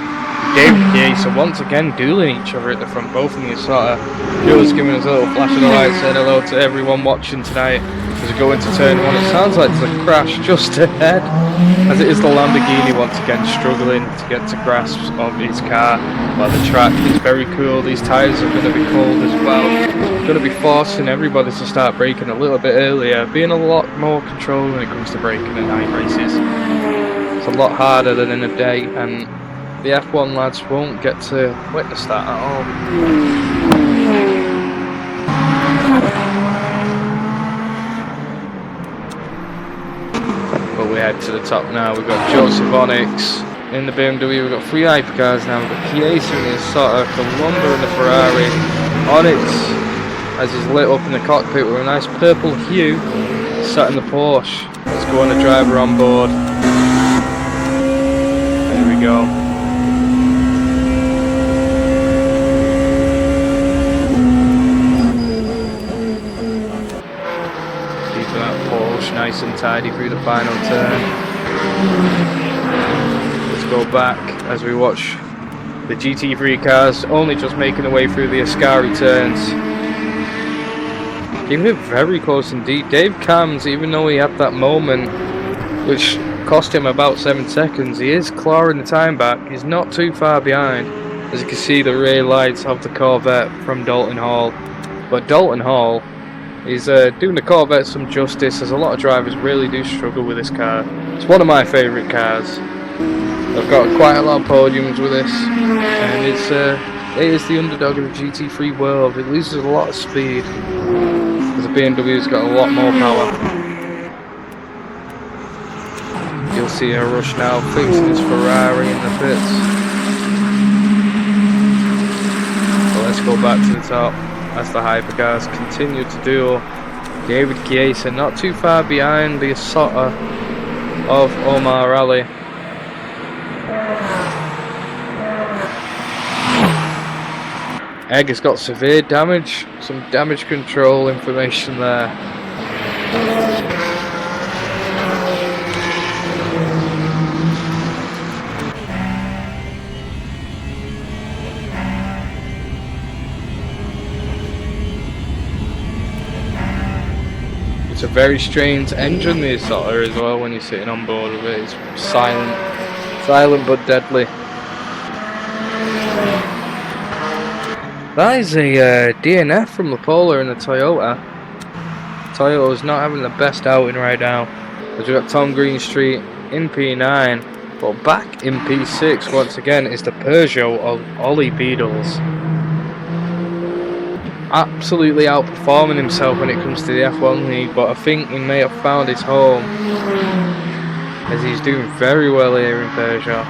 David Chiesa once again dueling each other at the front, both in the Asotto. Jules giving us a little flash of the lights, saying hello to everyone watching tonight. As we go into turn 1, it sounds like there's a crash just ahead, as it is the Lamborghini once again struggling to get to grasp of his car. But the track is very cool. These tyres are going to be cold as well. Going to be forcing everybody to start braking a little bit earlier, being a lot more controlled when it comes to braking at night races. It's a lot harder than in the day, and the F1 lads won't get to witness that at all. But we head to the top now. We've got Joseph Onyx in the BMW. We've got 3 hypercars now. We've got Chiesa in the Asotto, Columba in the Ferrari. Onyx, as he's lit up in the cockpit with a nice purple hue, sat in the Porsche. Let's go on the driver on board. There we go. Nice and tidy through the final turn. Let's go back as we watch The GT3 cars only just making their way through the Ascari turns. Keeping it very close indeed. Dave Cams, even though he had that moment, which cost him about 7 seconds, he is clawing the time back. He's not too far behind. As you can see, the rear lights of the Corvette from Dalton Hall. But Dalton Hall is doing the Corvette some justice, as a lot of drivers really do struggle with this car. It's one of my favourite cars. I've got quite a lot of podiums with this, and it is the underdog of the GT3 world. It loses a lot of speed, because the BMW's got a lot more power. You'll see a rush now, fixing his Ferrari in the pits. But let's go back to the top as the hypercars continue to duel. David Chiesa not too far behind the Isotta of Omar Ali. Egg has got severe damage, some damage control information there. It's a very strange engine, the Isotta, as well, when you're sitting on board with it. It's silent but deadly. That is a DNF from La Pola in the Toyota. Toyota's not having the best outing right now. As we've got Tom Greenstreet in P9, but back in P6 once again is the Peugeot of Ollie Beadles. Absolutely outperforming himself when it comes to the F1 league, but I think he may have found his home, as he's doing very well here in Peugeot.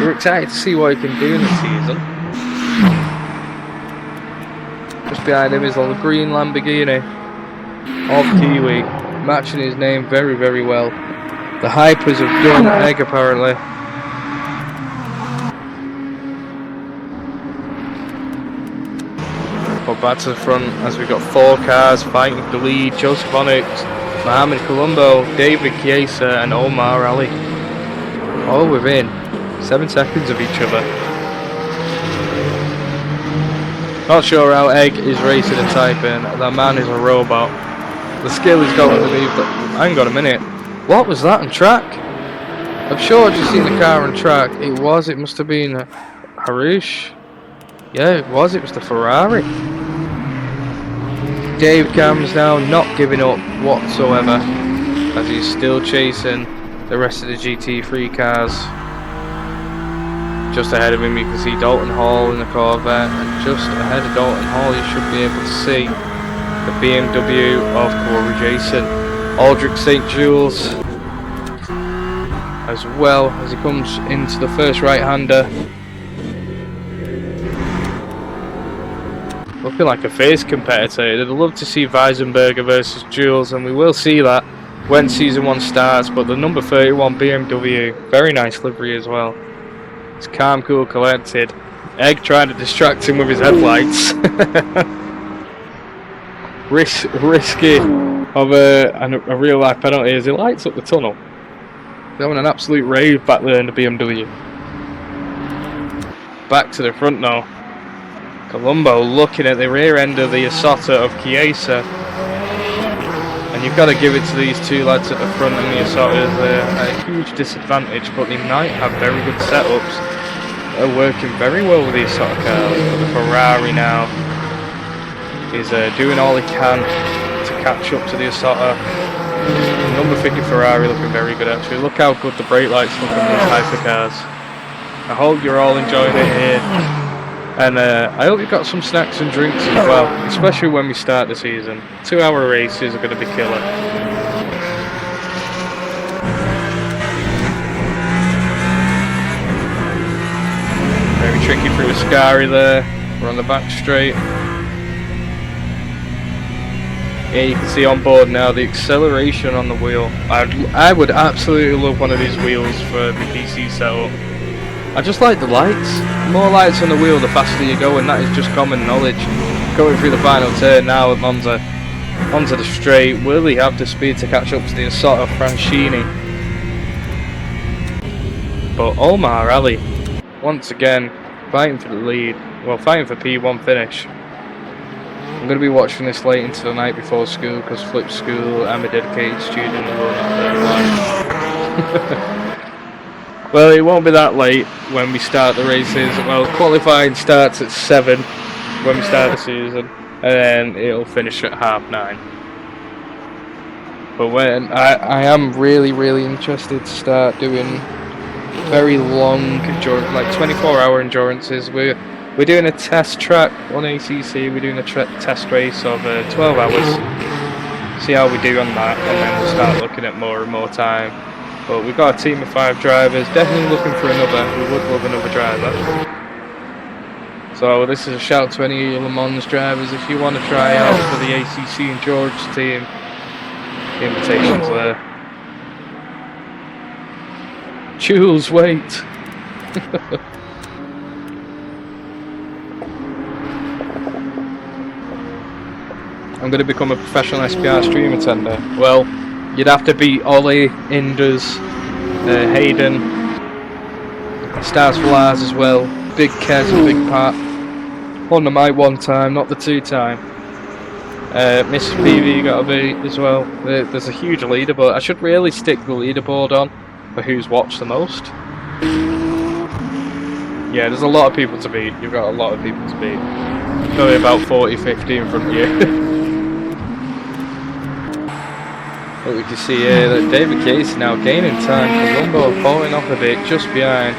We're excited to see what he can do in the season. Just behind him is a green Lamborghini of Kiwi, matching his name very, very well. The hypers have done egg apparently. But back to the front as we've got 4 cars fighting for the lead. Joseph Onyx, Mohamed Colombo, David Chiesa and Omar Ali. All within 7 seconds of each other. Not sure how Egg is racing and typing. That man is a robot. The skill he's got underneath. Hang on a minute. What was that on track? I'm sure I've just seen the car on track. It must have been a Harush. Yeah, it was the Ferrari. Dave Cam's now not giving up whatsoever, as he's still chasing the rest of the GT3 cars. Just ahead of him you can see Dalton Hall in the Corvette, and just ahead of Dalton Hall you should be able to see the BMW of Corey Jason. Aldrich St. Jules, as well as he comes into the first right-hander. Looking like a fierce competitor. I'd love to see Weisenberger versus Jules, and we will see that when Season 1 starts. But the number 31 BMW, very nice livery as well. It's calm, cool, collected. Egg trying to distract him with his headlights. Risky of a real life penalty as he lights up the tunnel. They're having an absolute rave back there in the BMW. Back to the front now. Colombo looking at the rear end of the Isotta of Chiesa. And you've got to give it to these two lads at the front, and the Isotta is a huge disadvantage, but they might have very good setups. They're working very well with the Isotta cars, but the Ferrari now is doing all he can to catch up to the Isotta. Number 50 Ferrari looking very good actually. Look how good the brake lights look on these hypercars. I hope you're all enjoying it here. And I hope you've got some snacks and drinks as well, especially when we start the season. 2-hour races are going to be killer. Very tricky through Ascari there. We're on the back straight. Yeah, you can see on board now the acceleration on the wheel. I would absolutely love one of these wheels for the PC setup. I just like the lights. The more lights on the wheel, the faster you go, and that is just common knowledge. Going through the final turn now at Monza, onto the straight. Will he have the speed to catch up to the Isotta Francini? But Omar Ali once again, fighting for the lead. Well, fighting for P1 finish. I'm going to be watching this late into the night before school because flip school, I'm a dedicated student and will not learn. Well, it won't be that late when we start the races. Well, qualifying starts at 7 when we start the season, and then it'll finish at 9:30. But when I am really interested to start doing very long endurance, like 24-hour endurances. We're doing a test track on ACC. We're doing a test race of 12 hours. See how we do on that, and then we'll start looking at more and more time. But we've got a team of 5 drivers. Definitely looking for another. We would love another driver. So this is a shout to any Le Mans drivers. If you want to try out for the ACC endurance team, the invitation's there. Jules, wait. I'm going to become a professional SPR stream attender. Well, you'd have to beat Ollie, Indus, Hayden, Stars Vlars as well, Big Kez and Big Pat. On the mic one time, not the 2-time. Mrs. PV got a beat as well. There's a huge leaderboard. I should really stick the leaderboard on for who's watched the most. Yeah, there's a lot of people to beat. You've got a lot of people to beat. Probably about 40-50 in front of you. But we can see here that David Case now gaining time. Colombo falling off a bit just behind.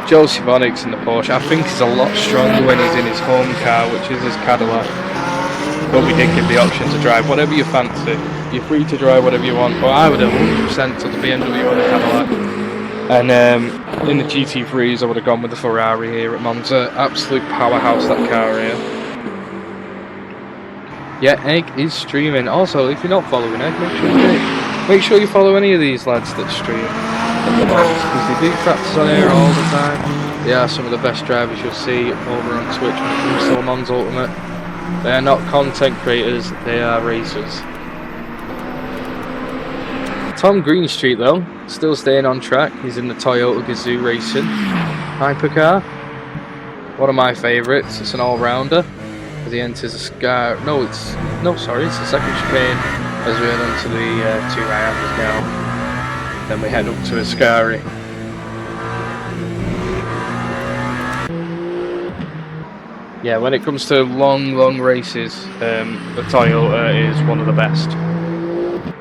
Joe Sivonix in the Porsche. I think he's a lot stronger when he's in his home car, which is his Cadillac. But we did give the option to drive whatever you fancy. You're free to drive whatever you want. But I would have 100% to the BMW or the Cadillac. And in the GT3s, I would have gone with the Ferrari here at Monza. Absolute powerhouse, that car here. Yeah, Egg is streaming. Also, if you're not following Egg, make sure you follow any of these lads that stream. Because they do practice on here all the time. They are some of the best drivers you'll see over on Twitch when it comes to Le Mans Ultimate. They are not content creators, they are racers. Tom Greenstreet though, still staying on track. He's in the Toyota Gazoo Racing hypercar. One of my favourites. It's an all-rounder. As he enters a scar. It's the second chicane as we head on to the 2 rounders now. Then we head up to Ascari. Yeah, when it comes to long races, the Toyota is one of the best.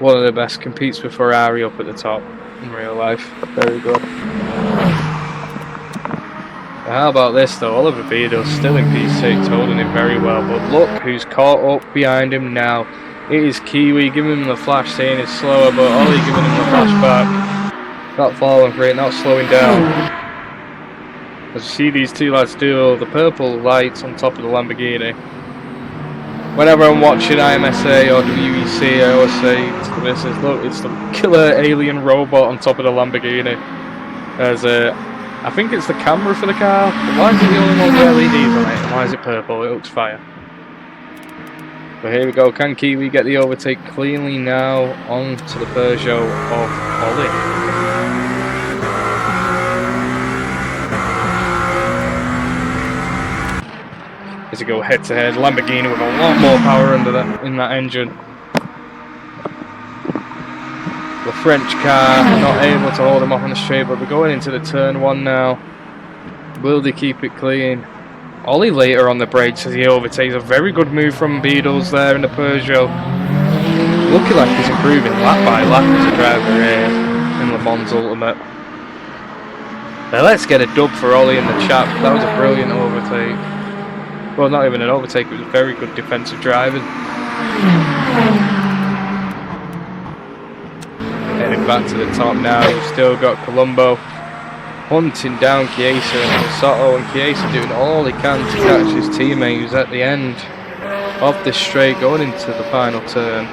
One of the best. Competes with Ferrari up at the top in real life. Very good. How about this though? Oliver Beadle still in P6, holding it very well. But look who's caught up behind him now. It is Kiwi giving him the flash, saying it's slower, but Ollie giving him the flash back. Not falling for it, not slowing down. As you see these two lads do the purple lights on top of the Lamborghini. Whenever I'm watching IMSA or WEC, I always say to the missus, look, it's the killer alien robot on top of the Lamborghini. There's I think it's the camera for the car, but why is it the only one with LEDs on it? And why is it purple? It looks fire. But here we go, can Kiwi get the overtake cleanly now onto the Peugeot of Ollie? As we go head to head, Lamborghini with a lot more power in that engine. The French car not able to hold them off on the straight, but we're going into the turn 1 now. Will they keep it clean? Ollie later on the brakes as he overtakes. A very good move from Beadles there in the Peugeot. Looking like he's improving lap by lap as a driver here in Le Mans Ultimate. Now let's get a dub for Ollie in the chat. That was a brilliant overtake. Well, not even an overtake, it was very good defensive driving. Heading back to the top now, we've still got Colombo hunting down Chiesa and Soto, and Chiesa doing all he can to catch his teammate who's at the end of this straight going into the final turn.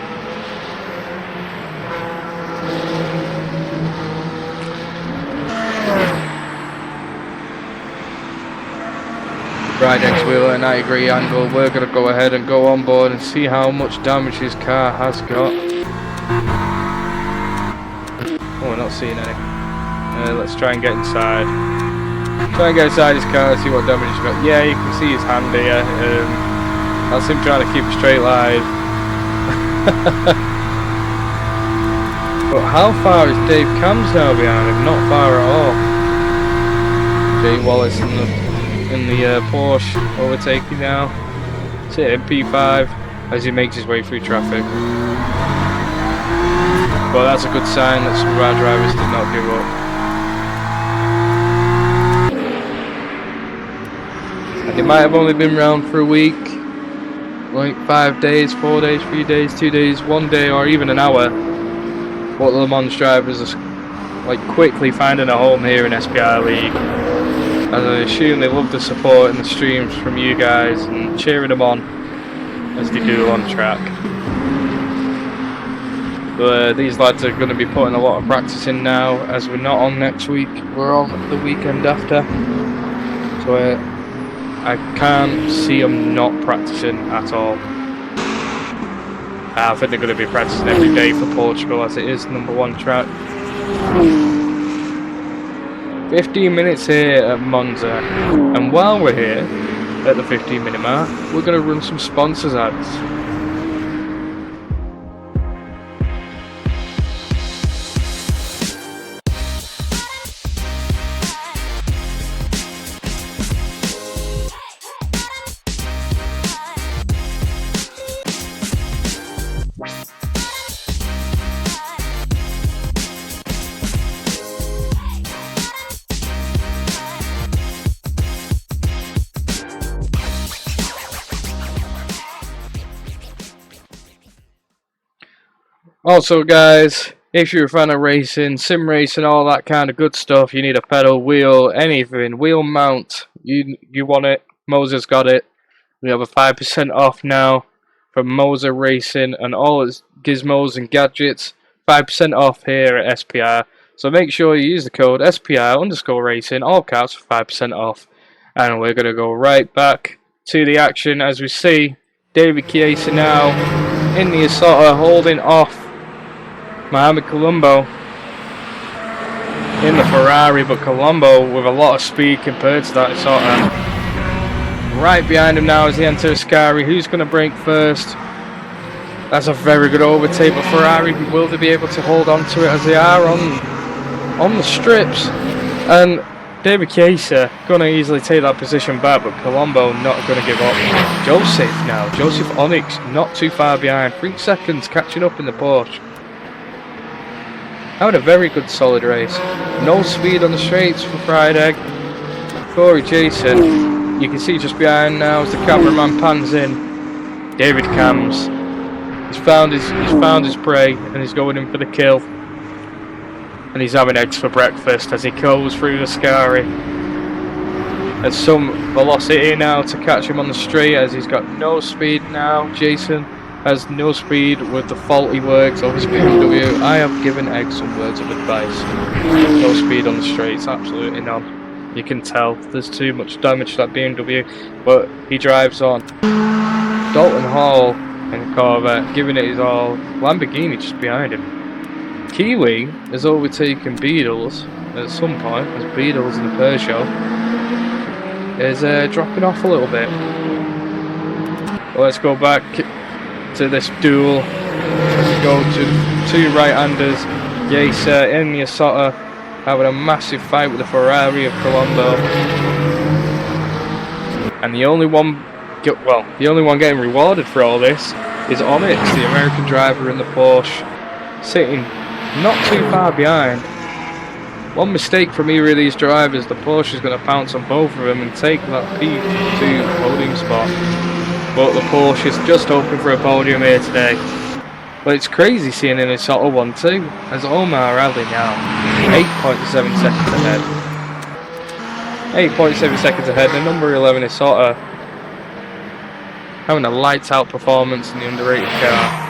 Right next wheel at a 90-degree angle, we're going to go ahead and go on board and see how much damage his car has got. Oh, we're not seeing any. Let's try and get inside. Try and get inside his car, see what damage he's got. Yeah, you can see his hand here. That's him trying to keep a straight line. But how far is Dave Cams now behind him? Not far at all. Jay Wallace in the Porsche overtaking now. Sitting P5 as he makes his way through traffic. But that's a good sign that some of our drivers did not give up. And they might have only been around for a week, like 5 days, 4 days, 3 days, 2 days, 1 day, or even an hour. But the Le Mans drivers are like quickly finding a home here in SPI League. And I assume they love the support and the streams from you guys and cheering them on as they do on track. But these lads are going to be putting a lot of practice in now, as we're not on next week, we're on the weekend after. So I can't see them not practicing at all. I think they're going to be practicing every day for Portugal, as it is #1 track. 15 minutes here at Monza, and while we're here at the 15-minute mark, we're going to run some sponsors ads. Also guys, if you're a fan of racing, sim racing, all that kind of good stuff, you need a pedal, wheel, anything, wheel mount, you want it, Moser's got it. We have a 5% off now from Moser Racing and all its gizmos and gadgets, 5% off here at SPR. So make sure you use the code SPR_racing, all caps, for 5% off. And we're going to go right back to the action as we see David Chiesa now in the Isotta holding off Mohamed Colombo in the Ferrari, but Colombo with a lot of speed compared to that Isotta. Right behind him now as he enters Ascari. Who's going to break first? That's a very good overtake, but Ferrari, will they be able to hold on to it as they are on the strips? And David Chiesa going to easily take that position back, but Colombo not going to give up. Joseph Onyx not too far behind, 3 seconds catching up in the Porsche. Having a very good solid race. No speed on the straights for Friday. Corey Jason, you can see just behind now as the cameraman pans in. David Cams. He's found his prey and he's going in for the kill. And he's having eggs for breakfast as he goes through the Ascari. There's some velocity now to catch him on the straight as he's got no speed now. Jason has no speed with the faulty works of his BMW. I have given Egg some words of advice. No speed on the straights, absolutely none. You can tell there's too much damage to that BMW, but he drives on. Dalton Hall in a Corvette, giving it his all. Lamborghini just behind him. Kiwi has overtaken Beatles at some point, as Beatles in the Peugeot is dropping off a little bit. Well, let's go back to this duel. Let's go to two right-handers. Chiesa in the Isotta having a massive fight with the Ferrari of Colombo, and the only one getting rewarded for all this is Onyx, the American driver in the Porsche, sitting not too far behind. One mistake from either of these drivers, the Porsche is going to pounce on both of them and take that P2 podium spot. But the Porsche is just hoping for a podium here today. But it's crazy seeing an Isotta 1-2 as Omar Ali now 8.7 seconds ahead. 8.7 seconds ahead. The number 11 Isotta having a lights out performance in the underrated car.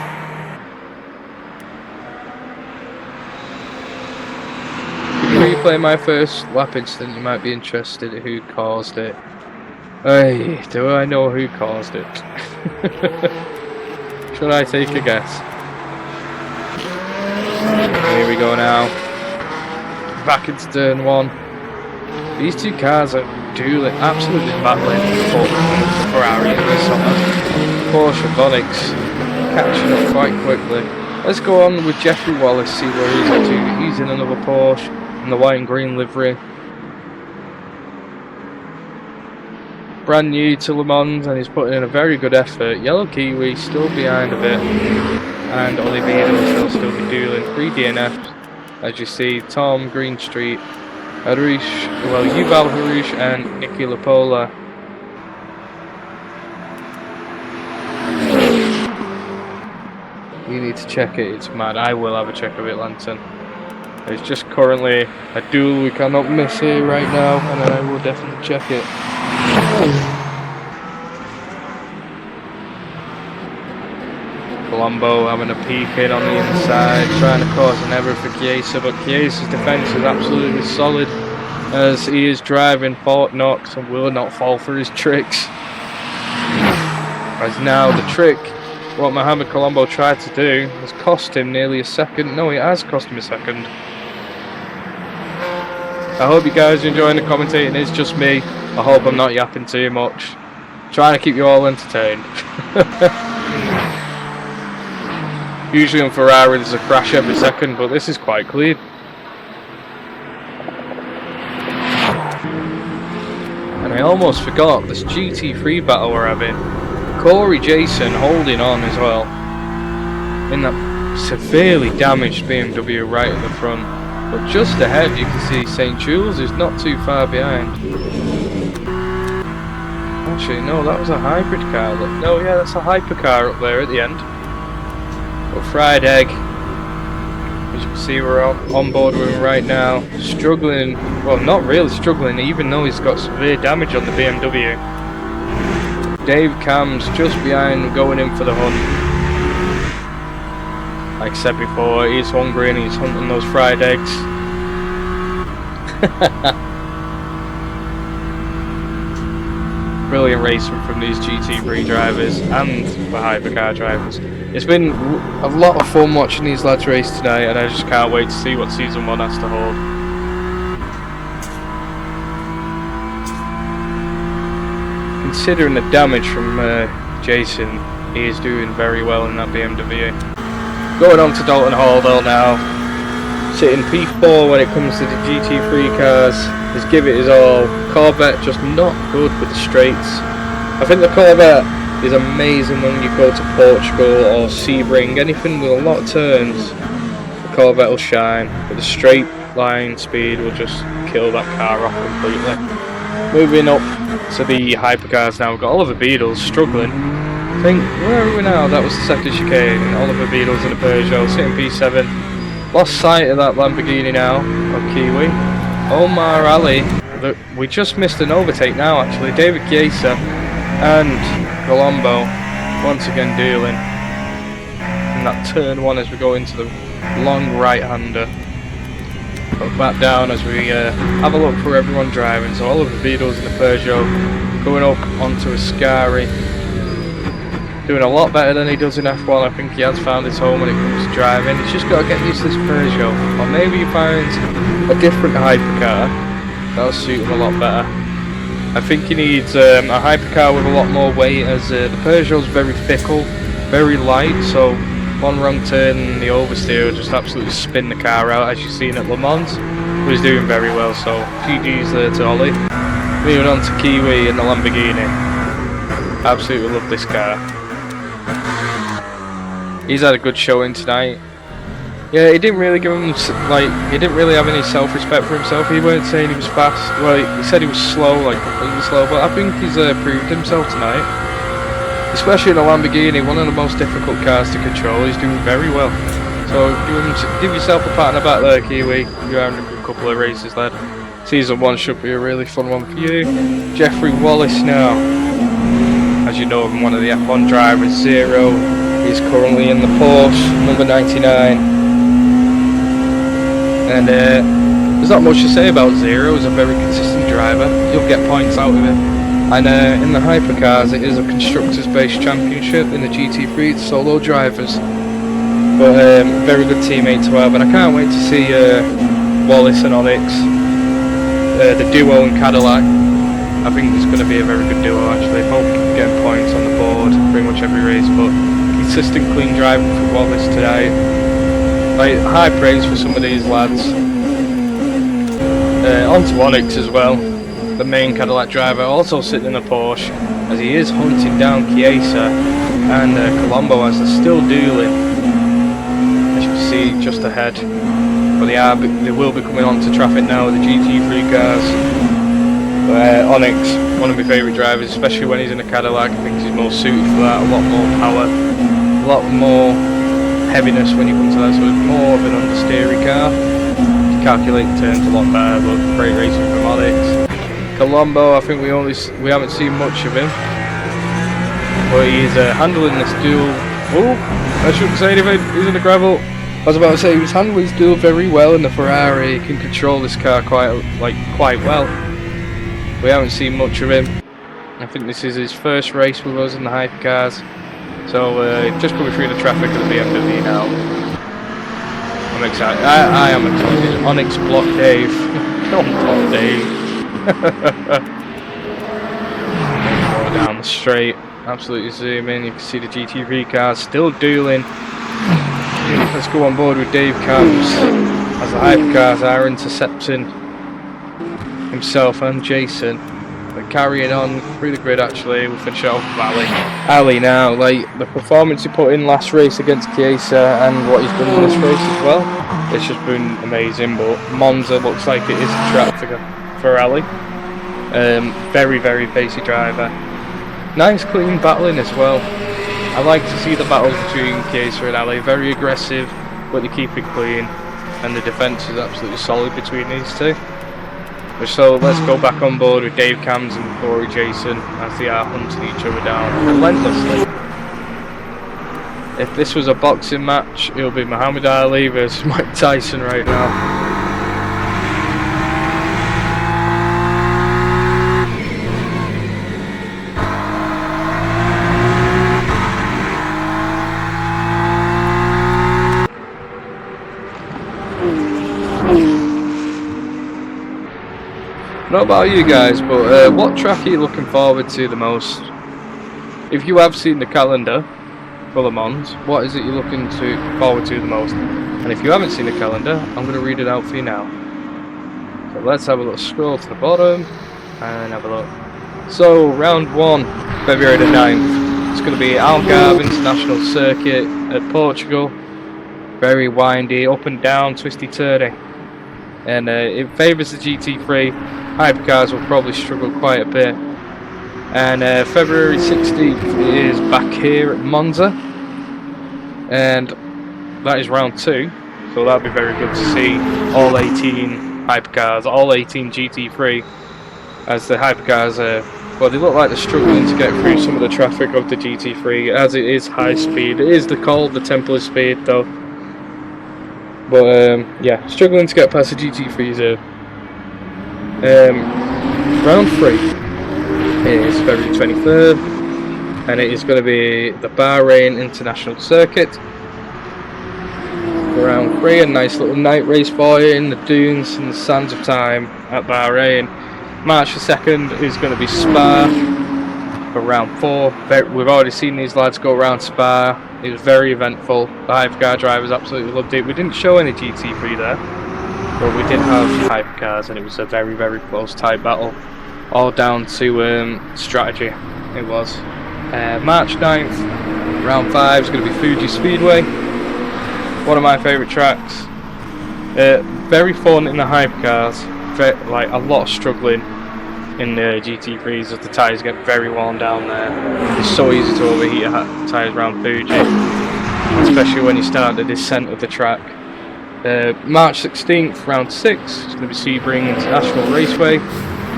Replay my first lap incident, you might be interested in who caused it. Hey, do I know who caused it? Should I take a guess? Here we go now. Back into turn one. These two cars are dueling, absolutely battling for Ferrari in this summer. Porsche and Onyx catching up quite quickly. Let's go on with Jeffrey Wallace, see where he's up to. He's in another Porsche in the white and green livery. Brand new to Le Mans, and he's putting in a very good effort. Yellow Kiwi still behind a bit, and Oliveira will still be dueling. 3 DNFs, as you see. Tom Greenstreet, Harouche, well, Yuval Harouche and Nicky Lapola. You need to check it, it's mad. I will have a check of it, Lanton. It's just currently a duel we cannot miss here right now, and I will definitely check it. Colombo having a peek in on the inside, trying to cause an error for Chiesa, but Chiesa's defence is absolutely solid as he is driving Fort Knox and will not fall for his tricks. As now the trick, what Mohamed Colombo tried to do, has cost him nearly a second. No, it has cost him a second. I hope you guys are enjoying the commentating. It's just me. I hope I'm not yapping too much. Trying to keep you all entertained. Usually on Ferrari there's a crash every second, but this is quite clean. And I almost forgot this GT3 battle we're having. Corey Jason holding on as well in that severely damaged BMW right at the front. But just ahead you can see St. Jules is not too far behind. Actually no, that was a hybrid car. No, yeah, that's a hypercar up there at the end. But Fried Egg, as you can see, we're on board with him right now. Struggling, well, not really struggling, even though he's got severe damage on the BMW. Dave Cam's just behind, going in for the hunt. Like I said before, he's hungry and he's hunting those fried eggs. Brilliant racing from these GT3 drivers and the hypercar drivers. It's been a lot of fun watching these lads race tonight, and I just can't wait to see what Season 1 has to hold. Considering the damage from Jason, he is doing very well in that BMW. Going on to Dalton Hall now, sitting P4 when it comes to the GT3 cars. Just give it his all. Corvette just not good with the straights. I think the Corvette is amazing when you go to Portugal or Sebring, anything with a lot of turns. The Corvette will shine, but the straight line speed will just kill that car off completely. Moving up to the hypercars now, we've got Oliver Beadles struggling. I think, where are we now? That was the second chicane. Oliver Beadles in a Peugeot, sitting P7. Lost sight of that Lamborghini now, of Kiwi. Omar Ali, we just missed an overtake now actually. David Chiesa and Colombo once again dueling. And that turn 1 as we go into the long right-hander. Put back down as we have a look for everyone driving. So Oliver Beadles in the Peugeot going up onto a Ascari. Doing a lot better than he does in F1. I think he has found his home when it comes to driving. He's just got to get used to this Peugeot. Or maybe he finds a different hypercar. That'll suit him a lot better. I think he needs a hypercar with a lot more weight, as the Peugeot's very fickle, very light, so one wrong turn and the oversteer will just absolutely spin the car out, as you've seen at Le Mans. But he's doing very well, so GG's there to Ollie. Moving on to Kiwi and the Lamborghini. Absolutely love this car. He's had a good showing tonight. Yeah, he didn't really give him, he didn't really have any self-respect for himself. He weren't saying he was fast. Well, he said he was slow, like completely slow, but I think he's proved himself tonight. Especially in a Lamborghini, one of the most difficult cars to control. He's doing very well. So give yourself a pat on the back there, Kiwi. You're having a good couple of races, lad. Season 1 should be a really fun one for you. Jeffrey Wallace now. As you know, I'm one of the F1 drivers, Zero. He's currently in the Porsche, number 99. And there's not much to say about Zero. He's a very consistent driver. You'll get points out of him. And in the hypercars, it is a constructors-based championship. In the GT3, it's solo drivers. But very good teammate to have. And I can't wait to see Wallace and Onyx the duo and Cadillac. I think it's going to be a very good duo actually. Both getting points on the board pretty much every race, but consistent clean driving for Wallace today. Like, high praise for some of these lads. On to Onyx as well, the main Cadillac driver, also sitting in a Porsche, as he is hunting down Chiesa and Colombo as they're still dueling. As you can see just ahead, but they will be coming onto traffic now with the GT3 cars. Onyx, one of my favourite drivers, especially when he's in a Cadillac. I think he's more suited for that, a lot more power, a lot more heaviness when you come to that, so it's more of an understeery car. Calculate turns a lot better, but great racing from Onyx. Colombo, I think we haven't seen much of him, but he's handling this duel. Oh, I shouldn't say anything. He's in the gravel. I was about to say he was handling his duel very well in the Ferrari. He can control this car quite well. We haven't seen much of him. I think this is his first race with us in the hypercars. So just coming through the traffic at the BMW now. I'm excited. I am excited. Onyx block Dave. Come on, Dave. Down the straight. Absolutely zoom in. You can see the GT3 cars still dueling. Let's go on board with Dave Camps as the hypercars are intercepting himself and Jason. We're carrying on through the grid actually. We'll finish off with Ali now. Like, the performance he put in last race against Chiesa and what he's done in this race as well, it's just been amazing. But Monza looks like it is the track for Ali. Very, very pacey driver. Nice clean battling as well. I like to see the battles between Chiesa and Ali. Very aggressive, but they keep it clean, and the defence is absolutely solid between these two. So let's go back on board with Dave Cams and Corey Jason as they are hunting each other down relentlessly. If this was a boxing match, it would be Muhammad Ali versus Mike Tyson right now. I don't know about you guys, but what track are you looking forward to the most? If you have seen the calendar for Le Mans, what is it you're looking forward to the most? And if you haven't seen the calendar, I'm going to read it out for you now. So let's have a little scroll to the bottom and have a look. So round 1, February the 9th, it's going to be Algarve International Circuit at Portugal. Very windy, up and down, twisty turny. And it favours the GT3. Hypercars will probably struggle quite a bit. And February 16th is back here at Monza, and that is round 2, so that'll be very good to see all 18 hypercars, all 18 GT3, as the hypercars well, they look like they're struggling to get through some of the traffic of the GT3, as it is high speed. It is called the Temple of Speed though. But yeah, struggling to get past the GT3s here. Round 3 is February 23rd, and it is going to be the Bahrain International Circuit. For round 3, a nice little night race for you in the dunes and the sands of time at Bahrain. March the 2nd is going to be Spa for round 4. We've already seen these lads go around Spa. It was very eventful. The hypercar drivers absolutely loved it. We didn't show any GT3 there, but we did have hypercars, and it was a very, very close tight battle, all down to strategy. It was. March 9th, round 5 is going to be Fuji Speedway, one of my favourite tracks. Very fun in the hypercars, like a lot of struggling in the GT3s as the tyres get very worn down there. It's so easy to overheat your tyres around Fuji, especially when you start the descent of the track. March 16th, round 6, it's going to be Sebring International Raceway,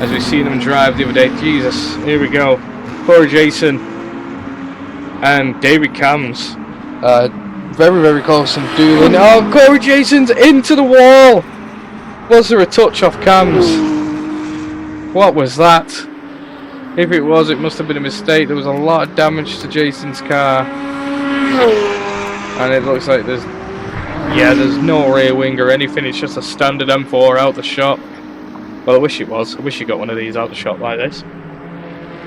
as we've seen them drive the other day. Jesus, here we go. Corey Jason and David Cams. Very, very close and dueling. Oh, Corey Jason's into the wall! Was there a touch off Cams? What was that? If it was, it must have been a mistake. There was a lot of damage to Jason's car. And it looks like there's no rear wing or anything. It's just a standard M4 out the shop. Well, I wish it was. I wish you got one of these out the shop like this.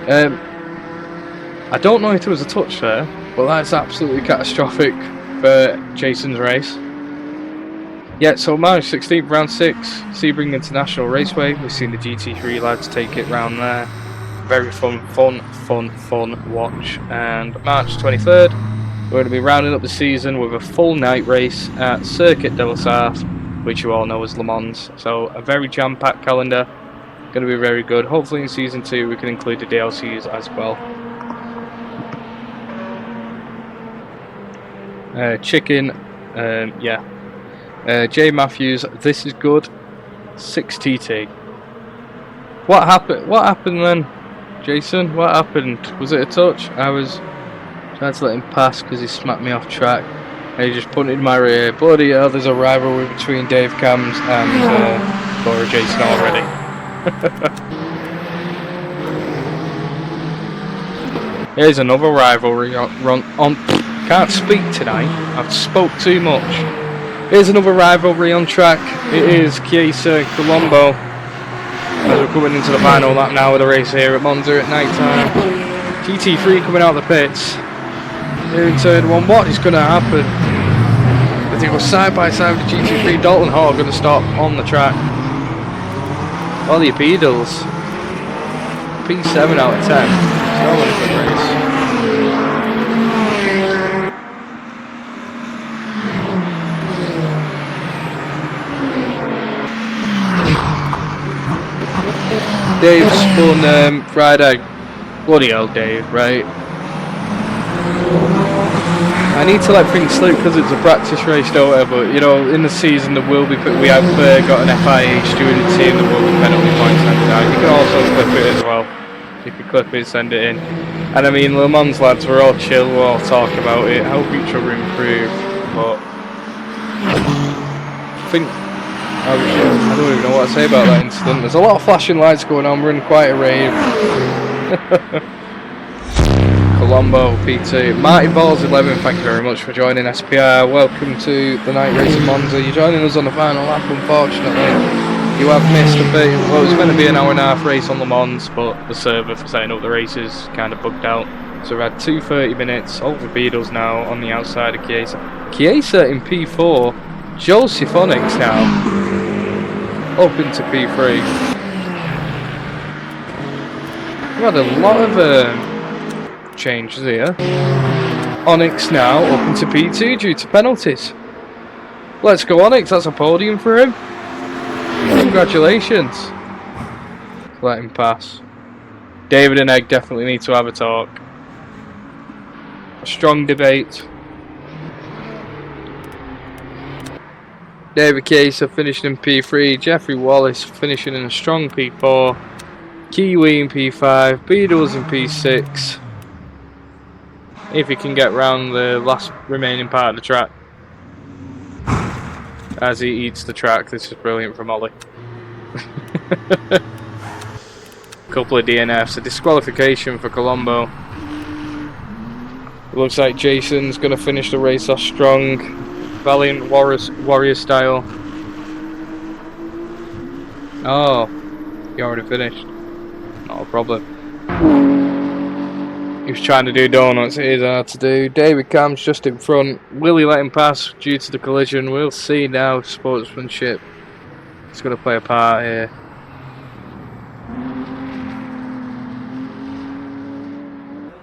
I don't know if there was a touch there, but that's absolutely catastrophic for Jason's race. Yeah, so March 16th, round 6, Sebring International Raceway. We've seen the GT3 lads take it round there. Very fun watch. And March 23rd, we're going to be rounding up the season with a full night race at Circuit de la Sarthe, which you all know as Le Mans. So a very jam-packed calendar, going to be very good. Hopefully in season 2 we can include the DLCs as well. Chicken, yeah. J Matthews, this is good. 6TT. What happened? What happened then, Jason? What happened? Was it a touch? I was trying to let him pass because he smacked me off track. And he just punted my rear. Bloody hell, there's a rivalry between Dave Cams and Laura Jason already. Here's another rivalry on. Can't speak tonight. I've spoke too much. Here's another rivalry on track. It is Chiesa and Colombo. As we're coming into the final lap now of the race here at Monza at night time. GT3 coming out of the pits. Here in turn 1, what is going to happen? As they go side by side with the GT3, Dalton Hall going to stop on the track. Ollie Beadles. P7 out of 10. Still winning the race. Dave spun Friday. Bloody hell, Dave, right? I need to let things slip because it's a practice race, don't I? But you know, in the season there will be. We have got an FIA student team that will be penalty points handed out. You can also clip it as well. You can clip it, send it in. And I mean, Le Mans lads, we're all chill. We'll all talk about it. Help each other improve. But I think. I don't even know what to say about that incident. There's a lot of flashing lights going on. We're in quite a rave. Colombo, P2. Marty Balls 11, thank you very much for joining SPR. Welcome to the night race in Monza. You're joining us on the final lap, unfortunately. You have missed a bit. Well, it was meant to be an hour and a half race on Le Mans, but the server for setting up the races kind of bugged out. So we've had 2 30 minutes. Over Beadles now on the outside of Chiesa. Chiesa in P4. Joe Siphonics now. Up into P3. We've had a lot of changes here. Onyx now up into P2 due to penalties. Let's go Onyx, that's a podium for him. Congratulations. Let him pass. David and Egg definitely need to have a talk. A strong debate. David Chiesa finishing in P3, Jeffrey Wallace finishing in a strong P4, Kiwi in P5, Beadles in P6, if he can get round the last remaining part of the track. As he eats the track, this is brilliant from Ollie. Couple of DNFs, a disqualification for Colombo. It looks like Jason's going to finish the race off strong. Valiant warrior style. Oh, he already finished. Not a problem. He was trying to do donuts. It is hard to do. David Cam's just in front. Will he let him pass due to the collision? We'll see now. Sportsmanship. It's going to play a part here.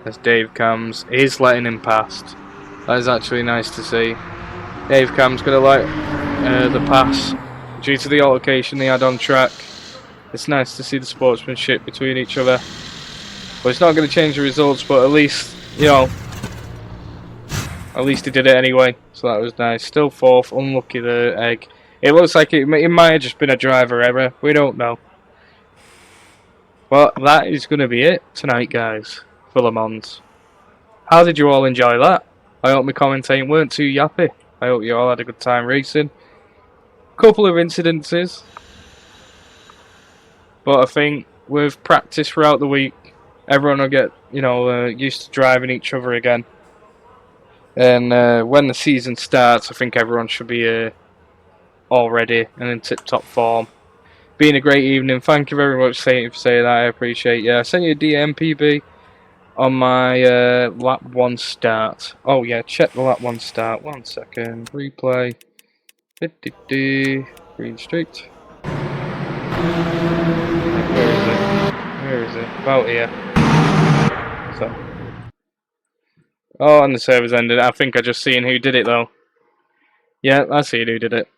As Dave Cam's is letting him past. That is actually nice to see. Dave Cam's going to like the pass due to the altercation they had on track. It's nice to see the sportsmanship between each other. But it's not going to change the results, but at least, you know, at least he did it anyway. So that was nice. Still 4th, unlucky the Egg. It looks like it might have just been a driver error. We don't know. Well, that is going to be it tonight, guys, for Le Mans. How did you all enjoy that? I hope my commentating weren't too yappy. I hope you all had a good time racing. Couple of incidences. But I think with practice throughout the week, everyone will get, you know, used to driving each other again. And when the season starts, I think everyone should be all ready and in tip-top form. But been a great evening. Thank you very much for saying that. I appreciate you. I sent you a DM, PB, on my lap 1 start. Oh yeah, check the lap 1 start. 1 second. Replay. Green Street. Where is it? Where is it? About here. So. Oh, and the server's ended. I think I just seen who did it though. Yeah, I see who did it.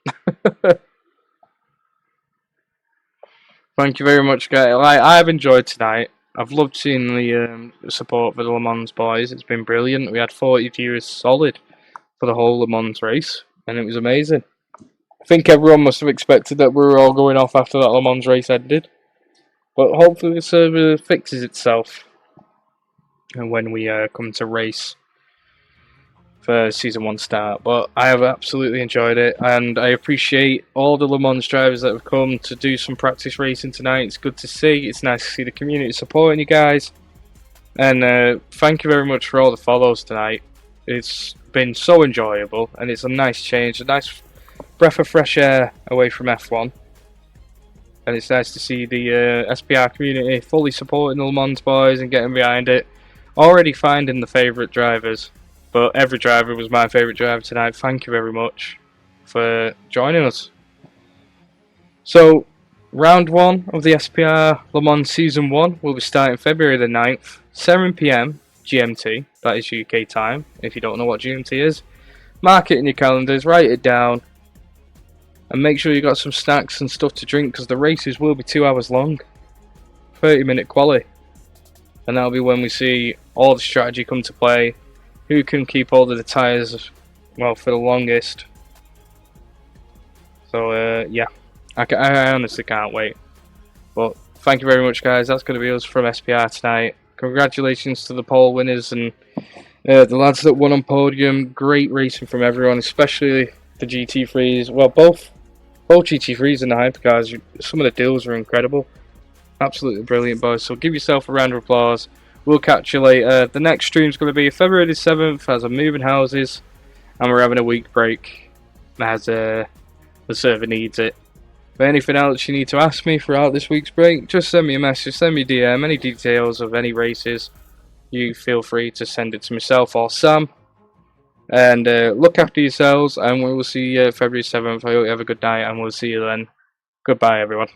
Thank you very much, guys. I've enjoyed tonight. I've loved seeing the support for the Le Mans boys. It's been brilliant. We had 40 viewers solid for the whole Le Mans race, and it was amazing. I think everyone must have expected that we were all going off after that Le Mans race ended. But hopefully the server fixes itself and when we come to race for Season 1 start. But I have absolutely enjoyed it, and I appreciate all the Le Mans drivers that have come to do some practice racing tonight. It's good to see. It's nice to see the community supporting you guys. And thank you very much for all the follows tonight. It's been so enjoyable, and it's a nice change, a nice breath of fresh air away from F1. And it's nice to see the SPR community fully supporting the Le Mans boys and getting behind it. Already finding the favourite drivers, but every driver was my favourite driver tonight. Thank you very much for joining us. So, round 1 of the SPR Le Mans Season 1 will be starting February the 9th, 7 PM GMT. That is UK time, if you don't know what GMT is. Mark it in your calendars, write it down, and make sure you got some snacks and stuff to drink, because the races will be 2 hours long. 30-minute quali. And that'll be when we see all the strategy come to play. Who can keep hold of the tyres, well, for the longest. So, yeah. I honestly can't wait. But thank you very much, guys. That's going to be us from SPR tonight. Congratulations to the pole winners and the lads that won on podium. Great racing from everyone, especially the GT3s. Well, both GT3s and the hypercars. Some of the deals were incredible. Absolutely brilliant, boys. So give yourself a round of applause. We'll catch you later. The next stream's going to be February the 7th as I'm moving houses, and we're having a week break as the server needs it. But anything else you need to ask me throughout this week's break, just send me a message, send me a DM, any details of any races. You feel free to send it to myself or Sam. And look after yourselves, and we will see you February 7th. I hope you have a good night, and we'll see you then. Goodbye, everyone.